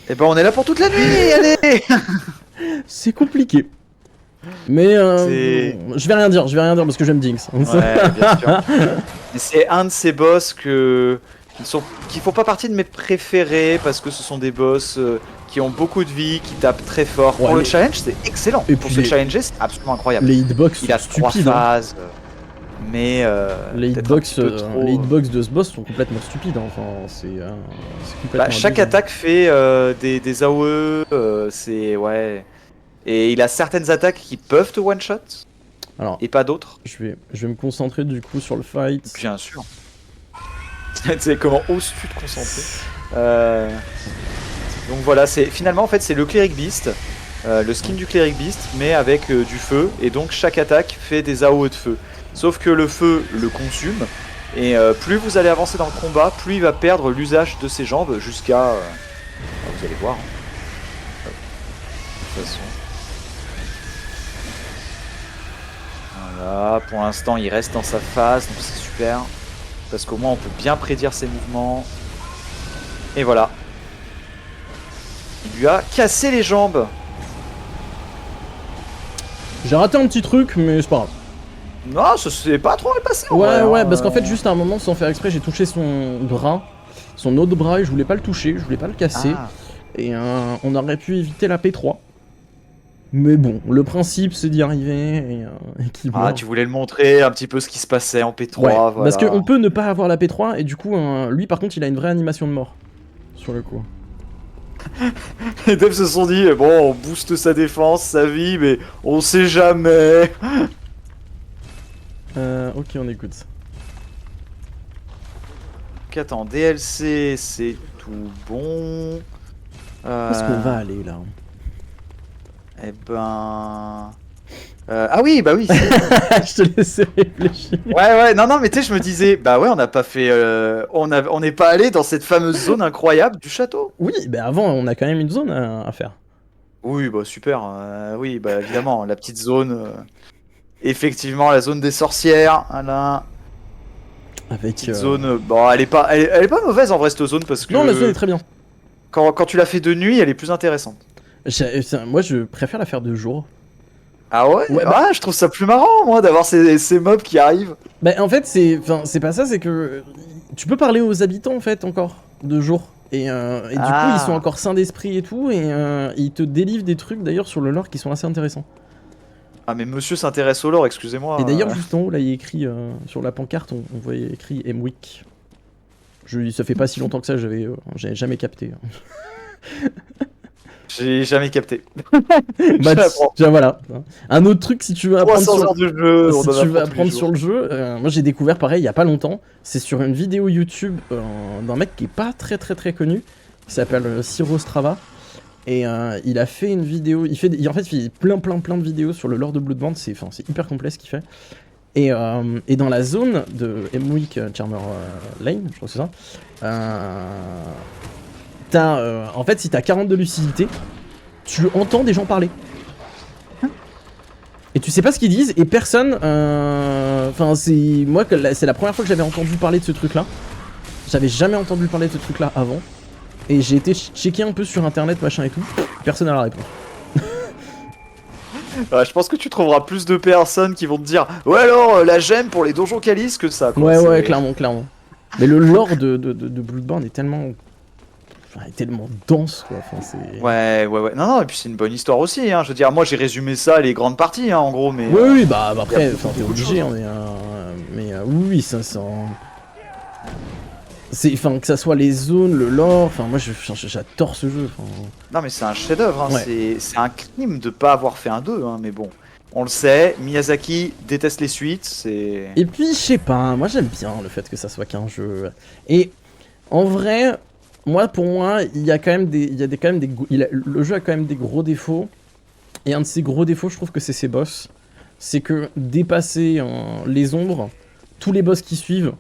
Et ben, on est là pour toute la nuit, allez. c'est compliqué. Mais je vais rien dire parce que j'aime Jinx. Ouais, bien sûr. Et c'est un de ces boss qui font pas partie de mes préférés parce que ce sont des boss qui ont beaucoup de vie, qui tapent très fort. Ouais, Pour le challenge, c'est excellent. Et Pour puis se les- challenger, c'est absolument incroyable. Les hitbox Il a sont 3 stupides. Hein. phases, mais Les peut-être un petit peu hitbox, trop, les hitbox de ce boss sont complètement stupides. Hein. Enfin, c'est complètement. Bah, chaque abusé. attaque fait des AOE, c'est ouais. Et il a certaines attaques qui peuvent te one shot Alors, et pas d'autres. je vais me concentrer du coup sur le fight. Bien sûr. Tu sais comment oses-tu te concentrer Donc voilà, finalement en fait c'est le Cleric Beast, le skin du Cleric Beast, mais avec du feu. Et donc chaque attaque fait des AOE de feu. Sauf que le feu le consume. Et plus vous allez avancer dans le combat, plus il va perdre l'usage de ses jambes jusqu'à... vous allez voir. Hein. De toute façon. Voilà, pour l'instant il reste dans sa phase, donc c'est super. Parce qu'au moins on peut bien prédire ses mouvements. Et voilà. Il lui a cassé les jambes. J'ai raté un petit truc, mais c'est pas grave. Non, ça s'est pas trop mal passé. En Ouais, vrai, ouais, hein. parce qu'en fait, juste à un moment, sans faire exprès, j'ai touché son bras, son autre bras, et je voulais pas le toucher, je voulais pas le casser. Ah. Et on aurait pu éviter la P3. Mais bon, le principe c'est d'y arriver et qu'il Ah, meurt. tu voulais le montrer un petit peu ce qui se passait en P3. Ouais, Voilà. parce qu'on peut ne pas avoir la P3 et du coup, lui par contre, il a une vraie animation de mort. Sur le coup. Les devs se sont dit, bon, on booste sa défense, sa vie, mais on sait jamais. Ok, on écoute. Donc attends, DLC, c'est tout bon. Où est-ce qu'on va aller là? Eh ben... ah oui, bah oui. Je te laisse réfléchir. Ouais, non, mais tu sais, je me disais, bah ouais, on n'a pas fait... on n'est pas allé dans cette fameuse zone incroyable du château. Oui, bah avant, on a quand même une zone à faire. Oui, bah super. Oui, bah évidemment, la petite zone... effectivement, la zone des sorcières, voilà. Avec. Petite zone... bon, elle est pas mauvaise en vrai, cette zone, parce que... Non, la zone est très bien. Quand tu la fais de nuit, elle est plus intéressante. Moi, je préfère la faire de jour. Ah ouais, Ouais, bah- ah, je trouve ça plus marrant, moi, d'avoir ces mobs qui arrivent. Bah, en fait, c'est pas ça, c'est que tu peux parler aux habitants en fait encore de jour. Et du coup, ils sont encore sains d'esprit et tout, et ils te délivrent des trucs d'ailleurs sur le lore qui sont assez intéressants. Ah, mais monsieur s'intéresse au lore, excusez-moi. Et d'ailleurs, juste en haut, là, il y a écrit sur la pancarte, on voyait écrit Emwick. Ça fait pas si longtemps que ça, j'avais jamais capté. J'ai jamais capté. Bah, J'apprends. tiens, voilà. Un autre truc, si tu veux apprendre 300 sur, heures de jeu, on si en tu veux apprend tous les apprendre jours. sur le jeu, moi j'ai découvert pareil il y a pas longtemps. C'est sur une vidéo YouTube d'un mec qui est pas très connu, qui s'appelle Siro Strava. Et il a fait une vidéo, en fait il fait plein de vidéos sur le lore de Bloodborne, c'est hyper complet ce qu'il fait. Et dans la zone de Hemwick Charmer Lane, je crois que c'est ça, en fait, si t'as 40 de lucidité, tu entends des gens parler. Et tu sais pas ce qu'ils disent, et personne... Enfin, c'est la première fois que j'avais entendu parler de ce truc-là. J'avais jamais entendu parler de ce truc-là avant. Et j'ai été checker un peu sur internet, machin et tout. Personne n'a la réponse. Je pense que tu trouveras plus de personnes qui vont te dire « Ouais alors, la gemme pour les donjons Calis que ça. » Ouais, clairement. Mais le lore de Bloodborne est tellement... Enfin, est tellement dense, quoi. Enfin, c'est... Ouais. Non, et puis c'est une bonne histoire aussi, hein. Je veux dire, moi j'ai résumé ça, les grandes parties, hein, en gros, mais... Oui, bah après, t'es beaucoup de obligé, choses, mais oui, ça... Enfin, que ça soit les zones, le lore, enfin, moi j'adore ce jeu. Non, mais c'est un chef-d'œuvre, hein. Ouais. C'est un crime de pas avoir fait un 2, hein, mais bon. On le sait, Miyazaki déteste les suites, c'est... Et puis, je sais pas, moi j'aime bien le fait que ça soit qu'un jeu. Et en vrai, pour moi, il y a quand même le jeu a quand même des gros défauts. Et un de ses gros défauts, je trouve que c'est ses boss. C'est que dépasser les ombres, tous les boss qui suivent,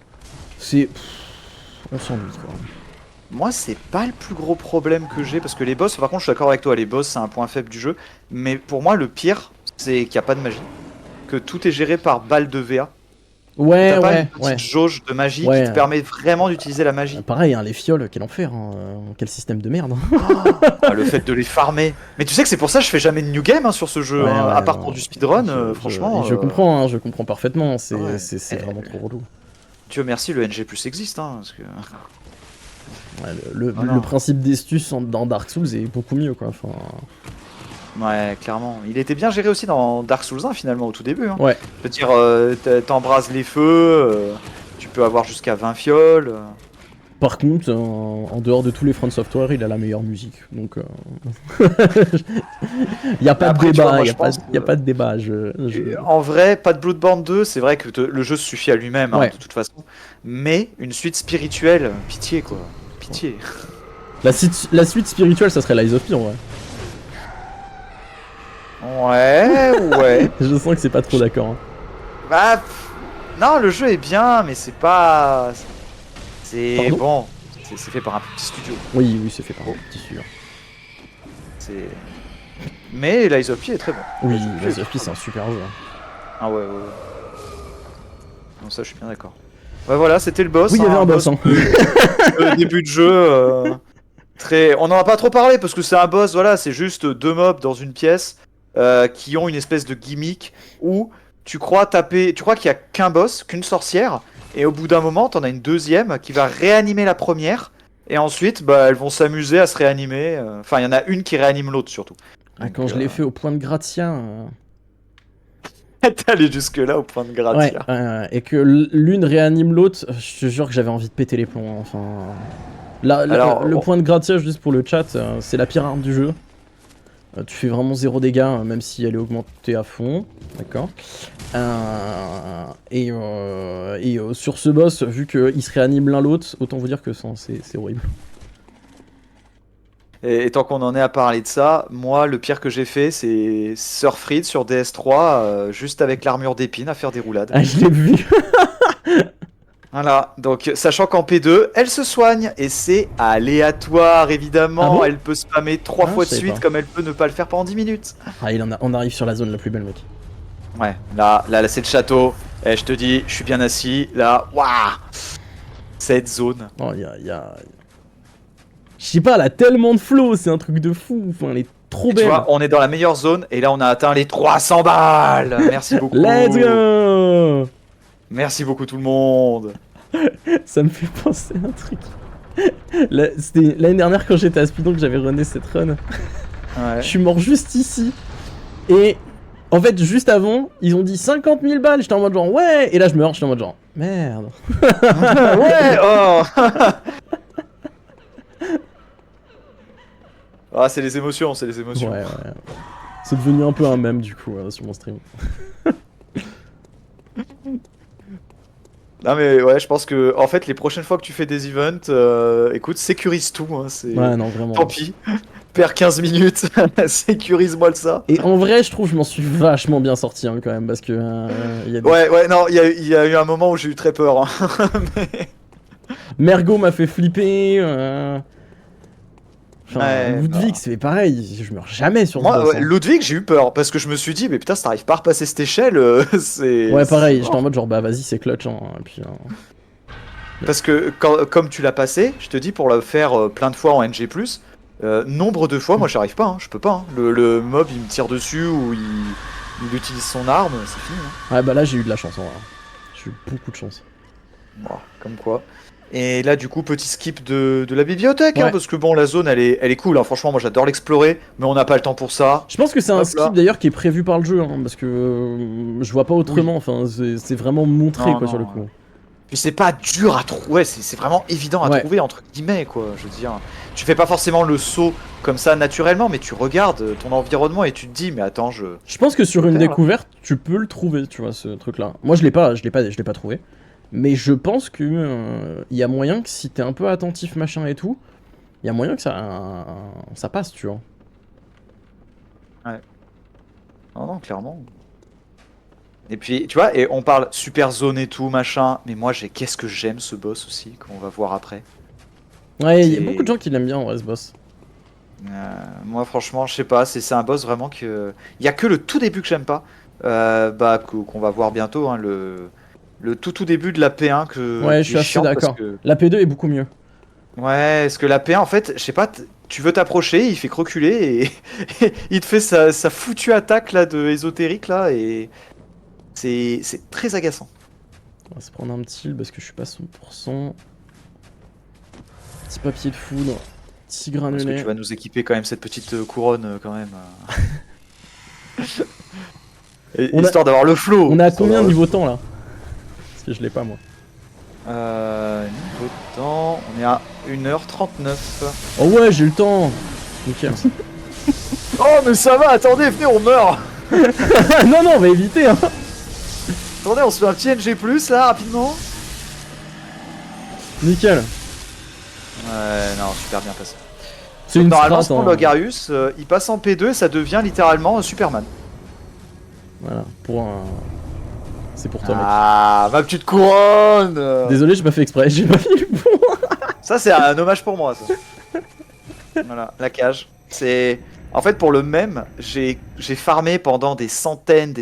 on s'ennuie quoi. Moi, c'est pas le plus gros problème que j'ai, parce que les boss, par contre, je suis d'accord avec toi, les boss, c'est un point faible du jeu. Mais pour moi, le pire, c'est qu'il n'y a pas de magie. Que tout est géré par balle de VA. Ouais, T'as pas ouais, une petite ouais. jauge de magie Ouais. qui te permet vraiment d'utiliser la magie. Pareil, hein, les fioles, quel enfer, hein. Quel système de merde. Hein. Le fait de les farmer. Mais tu sais que c'est pour ça que je fais jamais de new game, hein, sur ce jeu, Ouais, hein, ouais, à part non, pour du speedrun, franchement. Je comprends, hein, je comprends parfaitement, c'est Ouais. vraiment trop relou. Dieu merci, le NG+ existe, hein, parce que... Ouais, Voilà. le principe d'Estus dans Dark Souls est beaucoup mieux, quoi. Enfin... Ouais, clairement. Il était bien géré aussi dans Dark Souls 1, finalement, au tout début. Hein. Ouais. Je veux dire, t'embrases les feux, tu peux avoir jusqu'à 20 fioles. Par contre, en dehors de tous les From Software, il a la meilleure musique, donc... Il n'y a pas de Après, tu vois, débat, moi, il je pense n'y a que- pas de débat. En vrai, pas de Bloodborne 2, c'est vrai que le jeu suffit à lui-même, hein, Ouais. de toute façon. Mais une suite spirituelle, pitié, quoi. Pitié. La suite spirituelle, ça serait Lies of P, en vrai. Ouais. Je sens que c'est pas trop d'accord. Hein. Bah, non, le jeu est bien, mais c'est pas... C'est Pardon bon. C'est fait par un petit studio. Oui, c'est fait par un petit sûr. C'est... Mais Lies of P est très bon. Oui, Lies Lies of P, c'est un super jeu. Hein. Ah ouais. Non, ça, je suis bien d'accord. Ouais, voilà, c'était le boss. Oui, il y avait un boss. Hein. Début de jeu. Très... On n'en a pas trop parlé parce que c'est un boss, voilà, c'est juste deux mobs dans une pièce qui ont une espèce de gimmick où tu crois qu'il y a qu'un boss, qu'une sorcière, et au bout d'un moment, t'en as une deuxième qui va réanimer la première, et ensuite, bah, elles vont s'amuser à se réanimer. Enfin, il y en a une qui réanime l'autre surtout. Ah, quand je l'ai fait au point de Gratia. T'es allé jusque-là au point de Gratia. Ouais, et que l'une réanime l'autre, je te jure que j'avais envie de péter les plombs. Hein. Enfin. Alors, le point de Gratia, juste pour le chat, c'est la pire arme du jeu. Tu fais vraiment 0 dégâts, même si elle est augmentée à fond. D'accord. Sur ce boss, vu qu'ils se réaniment l'un l'autre, autant vous dire que c'est horrible. Et tant qu'on en est à parler de ça, moi, le pire que j'ai fait, c'est Surfried sur DS3, juste avec l'armure d'épine à faire des roulades. Ah, je l'ai vu. Voilà, donc sachant qu'en P2, elle se soigne et c'est aléatoire évidemment. Ah bon Elle peut spammer 3 fois je de savais suite pas. comme elle peut ne pas le faire pendant 10 minutes. Ah, on arrive sur la zone la plus belle, mec. Ouais, là c'est le château. Et je te dis, je suis bien assis. Là, waouh, cette zone. Oh, je sais pas, elle a tellement de flow, c'est un truc de fou. Enfin, elle est trop Et tu belle. vois, on est dans la meilleure zone et là on a atteint les 300 balles. Merci beaucoup. Let's go. Merci beaucoup tout le monde. Ça me fait penser à un truc. C'était l'année dernière quand j'étais à Speedon que j'avais runné cette run. Ouais. Je suis mort juste ici. Et en fait, juste avant, ils ont dit 50 000 balles. J'étais en mode genre ouais. Et là, je meurs. J'étais en mode genre merde. Ouais, oh. Ah, c'est les émotions, c'est les émotions. Ouais. C'est devenu un peu un mème du coup sur mon stream. Non mais ouais, je pense que en fait les prochaines fois que tu fais des events, écoute, sécurise tout. Hein, c'est... Ouais, non, vraiment. Tant pis. perds 15 minutes, sécurise-moi le ça. Et en vrai, je trouve que je m'en suis vachement bien sorti hein, quand même, parce que il y a des- Ouais, non, il y a eu un moment où j'ai eu très peur. Hein. Mergo m'a fait flipper. Enfin, Ouais, Ludwig, c'est pareil, je meurs jamais sur ce Moi, boss. ouais, Hein. Ludwig, j'ai eu peur parce que je me suis dit, mais putain, si t'arrives pas à repasser cette échelle, c'est. Ouais, pareil, c'est j'étais mort. en mode genre, bah vas-y, c'est clutch. Hein, et puis, Parce que comme tu l'as passé, je te dis pour le faire plein de fois en NG+, nombre de fois, moi j'arrive pas, hein, je peux pas. Hein. Le mob il me tire dessus ou il utilise son arme, c'est fini. Hein. Ouais, bah là, j'ai eu de la chance en vrai. J'ai eu beaucoup de chance. Bon, comme quoi. Et là, du coup, petit skip de la bibliothèque, Ouais. hein, parce que bon, la zone elle est cool. Hein. Franchement, moi j'adore l'explorer, mais on n'a pas le temps pour ça. Je pense que c'est un Hop skip là. d'ailleurs qui est prévu par le jeu, hein, parce que je vois pas autrement. Enfin, c'est vraiment montré Non, quoi non, sur le coup. Puis c'est pas dur à trouver, ouais, c'est vraiment évident à Ouais. trouver, entre guillemets, quoi. Je veux dire, tu fais pas forcément le saut comme ça naturellement, mais tu regardes ton environnement et tu te dis, mais attends, Je pense que sur une Faire, là. découverte, tu peux le trouver, tu vois, ce truc-là. Moi, je l'ai pas trouvé. Mais je pense que il y a moyen que si t'es un peu attentif, machin et tout, il y a moyen que ça passe, tu vois. Non, non, clairement. Et puis, tu vois, et on parle super zone et tout, machin, mais moi, qu'est-ce que j'aime ce boss aussi, qu'on va voir après. Ouais, il y a C'est- beaucoup de gens qui l'aiment bien, ouais, ce boss. Moi, franchement, je sais pas, c'est un boss vraiment que. Il y a que le tout début que j'aime pas, qu'on va voir bientôt, hein, le tout début de la P1 Ouais, je qui suis est assez chiant parce d'accord. que. La P2 est beaucoup mieux. Ouais, parce que la P1, en fait, je sais pas, tu veux t'approcher, il fait que reculer et il te fait sa foutue attaque là de ésotérique là et c'est très agaçant. On va se prendre un petit heal parce que je suis pas 100%. Petit papier de foudre. Petit Parce que granulé. tu vas nous équiper quand même cette petite couronne quand même. On a- Histoire d'avoir le flow. On est à histoire combien d'avoir niveau temps là? Parce que je l'ai pas moi. Niveau de temps, on est à 1h39. Oh ouais, j'ai eu le temps. Nickel. Oh mais ça va, attendez, venez, on meurt. Non, non, on va éviter. Hein. Attendez, on se fait un petit NG+, là, rapidement. Nickel. Ouais, non, super bien passé. C'est une Normalement, strat. son Hein. Logarius, il passe en P2 et ça devient littéralement un Superman. Voilà, pour un. C'est pour toi, mec. Ah, ma petite couronne. Désolé, j'ai pas fait exprès. J'ai pas mis le bon. Ça, c'est un hommage pour moi, ça. Voilà, la cage. C'est... En fait, pour le même, j'ai farmé pendant des centaines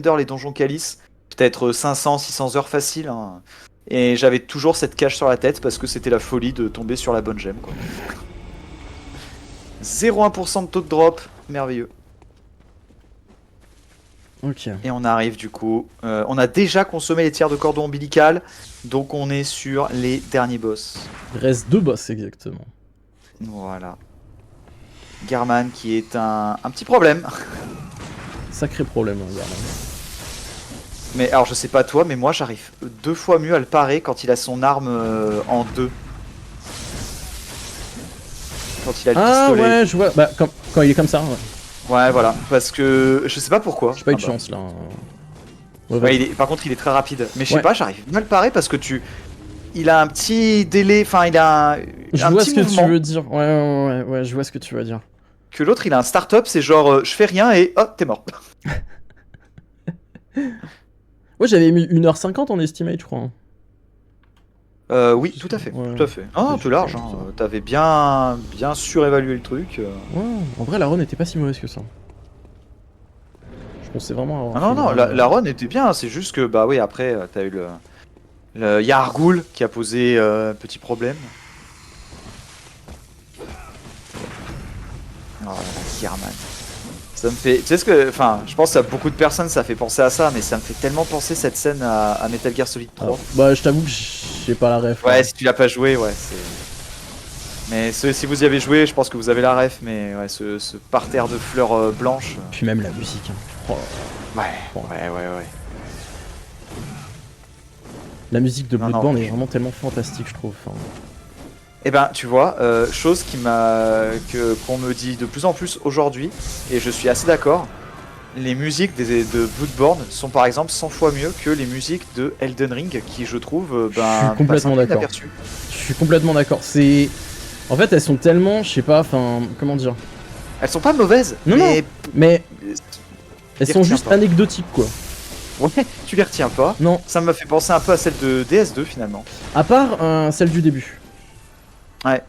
d'heures les donjons Calice. Peut-être 500, 600 heures facile. Hein. Et j'avais toujours cette cage sur la tête parce que c'était la folie de tomber sur la bonne gemme, quoi. 0,1% de taux de drop, merveilleux. Ok. Et on arrive du coup, on a déjà consommé les tiers de cordon ombilical, donc on est sur les derniers boss. Il reste 2 boss exactement. Voilà. Garman qui est un petit problème. Sacré problème, hein, Garman. Mais alors je sais pas toi, mais moi j'arrive 2 fois mieux à le parer quand il a son arme en 2. Quand il a le Ah pistolet. ouais, je vois. Bah, quand il est comme ça, ouais. Ouais, voilà. Parce que je sais pas pourquoi. J'ai pas eu de Ah bah. chance là. Ouais, Ouais, par contre, il est très rapide. Mais je sais Ouais. pas, j'arrive bien à le parer parce que il a un petit délai, enfin, il a je un vois petit ce que mouvement. tu veux dire. Ouais, je vois ce que tu veux dire. Que l'autre, il a un start-up, c'est genre, je fais rien et hop, t'es mort. Ouais, j'avais mis 1h50 en estimate, je crois. Hein. Oui, tout à fait, Ouais. tout à fait. Ah, Je tout large, sais hein. pas. T'avais bien surévalué le truc. Ouais, en vrai, la run était pas si mauvaise que ça. Je pensais vraiment avoir. Ah non, fait non, une la run était bien, c'est juste que, bah oui, après, t'as eu le Yargul qui a posé petit problème. Oh là là, Gearman. Ça me fait. Tu sais ce que. Enfin, je pense à beaucoup de personnes, ça fait penser à ça, mais ça me fait tellement penser cette scène à Metal Gear Solid 3. Bah, je t'avoue que j'ai pas la ref. Ouais, hein. si tu l'as pas joué, ouais, c'est. Mais si vous y avez joué, je pense que vous avez la ref, mais ouais, ce parterre de fleurs blanches. Puis même la musique. Hein. Oh, Ouais. la musique de Non, non, Bloodborne est franchement. vraiment tellement fantastique, je trouve. Enfin, Eh ben, tu vois, chose qu'on me dit de plus en plus aujourd'hui, et je suis assez d'accord. Les musiques de Bloodborne sont par exemple 100 fois mieux que les musiques de Elden Ring, qui je trouve, Je suis complètement d'accord. inaperçues. je suis complètement d'accord. En fait, elles sont tellement, je sais pas, enfin, comment dire. Elles sont pas mauvaises, Non, mais... Mais elles les sont retiens juste pas. anecdotiques, quoi. Ouais, tu les retiens pas. Non, Ça m'a fait penser un peu à celle de DS2 finalement. à part celle du début. Ouais.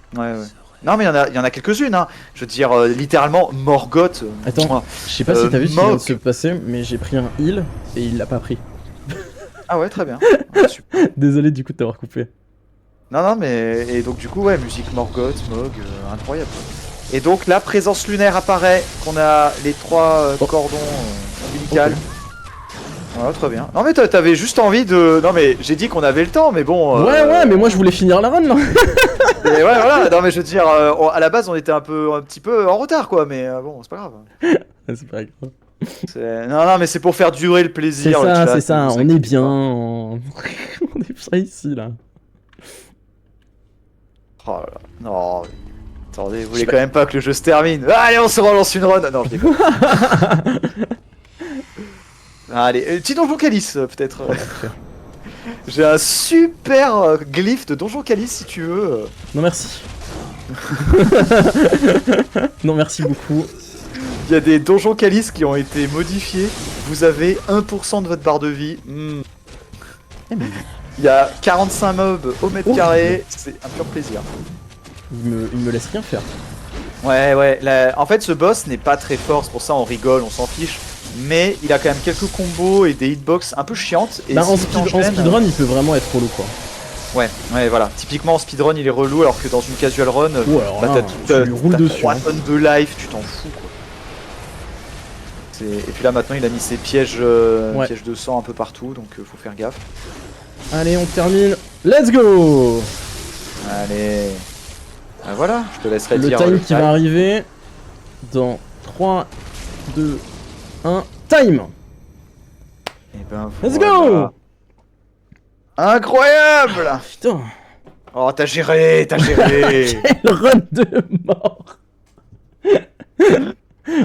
Non mais il y en a quelques-unes, hein. Je veux dire, littéralement, Morgoth. Attends, Moi. je sais pas si t'as vu ce qui vient de Mog. se passer, mais j'ai pris un heal et il l'a pas pris. Ah ouais, très bien. Ouais, super. Désolé du coup de t'avoir coupé. Non, mais... Et donc du coup, ouais, musique Morgoth, Mog, incroyable. Et donc la présence lunaire apparaît, qu'on a les 3 cordons ombilicales. Ok. Ouais, très bien. Non mais t'avais juste envie de... Non mais j'ai dit qu'on avait le temps, mais bon... Ouais, mais moi je voulais finir la run là. Et ouais, voilà, non mais je veux dire, à la base on était un petit peu en retard quoi, mais bon, c'est pas grave. C'est pas grave. Non, mais c'est pour faire durer le plaisir, le chat, C'est ça, ne vous on est inquiétez bien. pas. On est bien ici là. Oh là là, non, attendez, vous voulez quand même pas que le jeu se termine. Allez, on se relance une run. Non, je déconne. Allez, petit donjon calice peut-être. J'ai un super glyphe de donjon calice si tu veux. Non merci. Non merci beaucoup. Il y a des donjons calice qui ont été modifiés. Vous avez 1% de votre barre de vie. Eh ben, Il y a 45 mobs au mètre Oh. carré. C'est un pur plaisir. il me laisse rien faire. Ouais, en fait ce boss n'est pas très fort, c'est pour ça on rigole, on s'en fiche. Mais il a quand même quelques combos et des hitbox un peu chiantes. Et Bah en si t'enchaînes- speedrun il peut vraiment être relou quoi. Ouais, voilà. Typiquement en speedrun il est relou alors que dans une casual run, Oh alors bah, là, tu lui roules dessus. 3 Hein. tonnes de life, tu t'en fous quoi. Et puis là maintenant il a mis ses pièges, Ouais. pièges de sang un peu partout, donc faut faire gaffe. Allez on termine. Let's go. Allez. Ah, voilà, je te laisserai Le dire time qui va arriver dans 3, 2, 1, time. Et ben, Let's voilà. go. Incroyable. Putain. Oh t'as géré. Quel run de mort.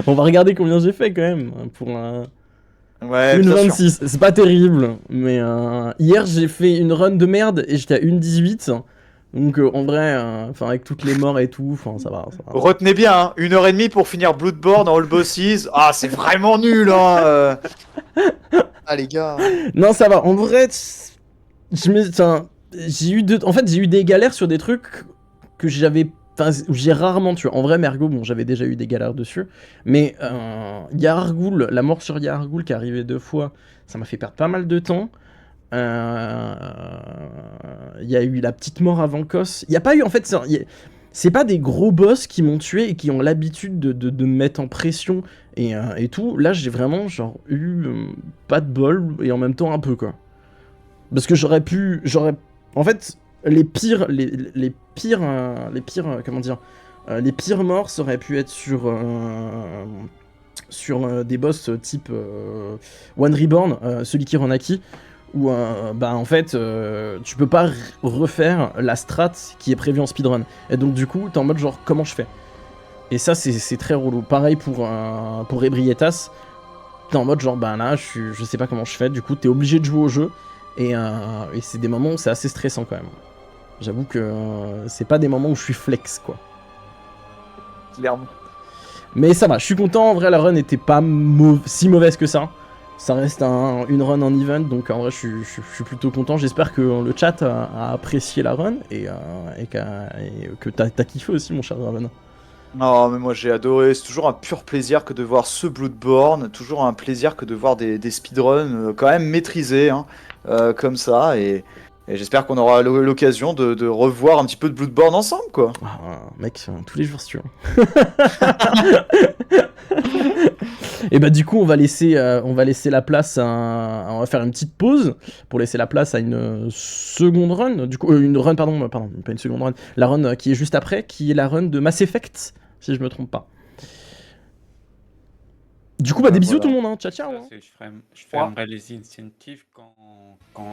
On va regarder combien j'ai fait quand même pour un... Ouais, Une bien sûr. 26, c'est pas terrible, mais hier j'ai fait une run de merde et j'étais à une 18. Donc en vrai, enfin avec toutes les morts et tout, enfin ça va. Retenez bien, hein, 1h30 pour finir Bloodborne en All Bosses. Ah, c'est vraiment nul, hein. Ah, les gars. Non, ça va. En vrai, j'ai eu en fait, j'ai eu des galères sur des trucs que j'avais, enfin, j'ai rarement tué. En vrai, Mergo, bon, j'avais déjà eu des galères dessus, mais Yahar'gul, la mort sur Yahar'gul qui est arrivée 2 fois, ça m'a fait perdre pas mal de temps. Il y a eu la petite mort avant Kos. Il y a pas eu, en fait, c'est pas des gros boss qui m'ont tué et qui ont l'habitude de me mettre en pression et tout. Là, j'ai vraiment genre eu pas de bol et en même temps un peu quoi. Parce que en fait, les pires, comment dire, les pires morts, ça aurait pu être sur des boss type One Reborn, celui qui Ronaki, où bah en fait tu peux pas refaire la strat qui est prévue en speedrun. Et donc du coup, t'es en mode genre comment je fais. Et ça c'est très relou. Pareil pour Ebrietas, t'es en mode genre bah là je sais pas comment je fais, du coup t'es obligé de jouer au jeu. Et c'est des moments où c'est assez stressant quand même. J'avoue que c'est pas des moments où je suis flex quoi. Clairement. Mais ça va, je suis content, en vrai la run était pas si mauvaise que ça. Ça reste une run en event, donc en vrai je suis plutôt content. J'espère que le chat a apprécié la run et que t'as kiffé aussi mon cher Draven. Non, mais moi j'ai adoré. C'est toujours un pur plaisir que de voir ce Bloodborne. Toujours un plaisir que de voir des speedruns quand même maîtrisés, hein, comme ça. Et j'espère qu'on aura l'occasion de revoir un petit peu de Bloodborne ensemble, quoi. Ah, mec, tous les jours si tu veux. Et bah du coup on va laisser la place on va faire une petite pause pour laisser la place à une seconde run, du coup une run pardon, pas une seconde run, la run qui est juste après, qui est la run de Mass Effect, si je me trompe pas. Du coup bah des bisous Voilà. tout le monde, hein. Ciao ciao. Hein. Je fermerai les incentives quand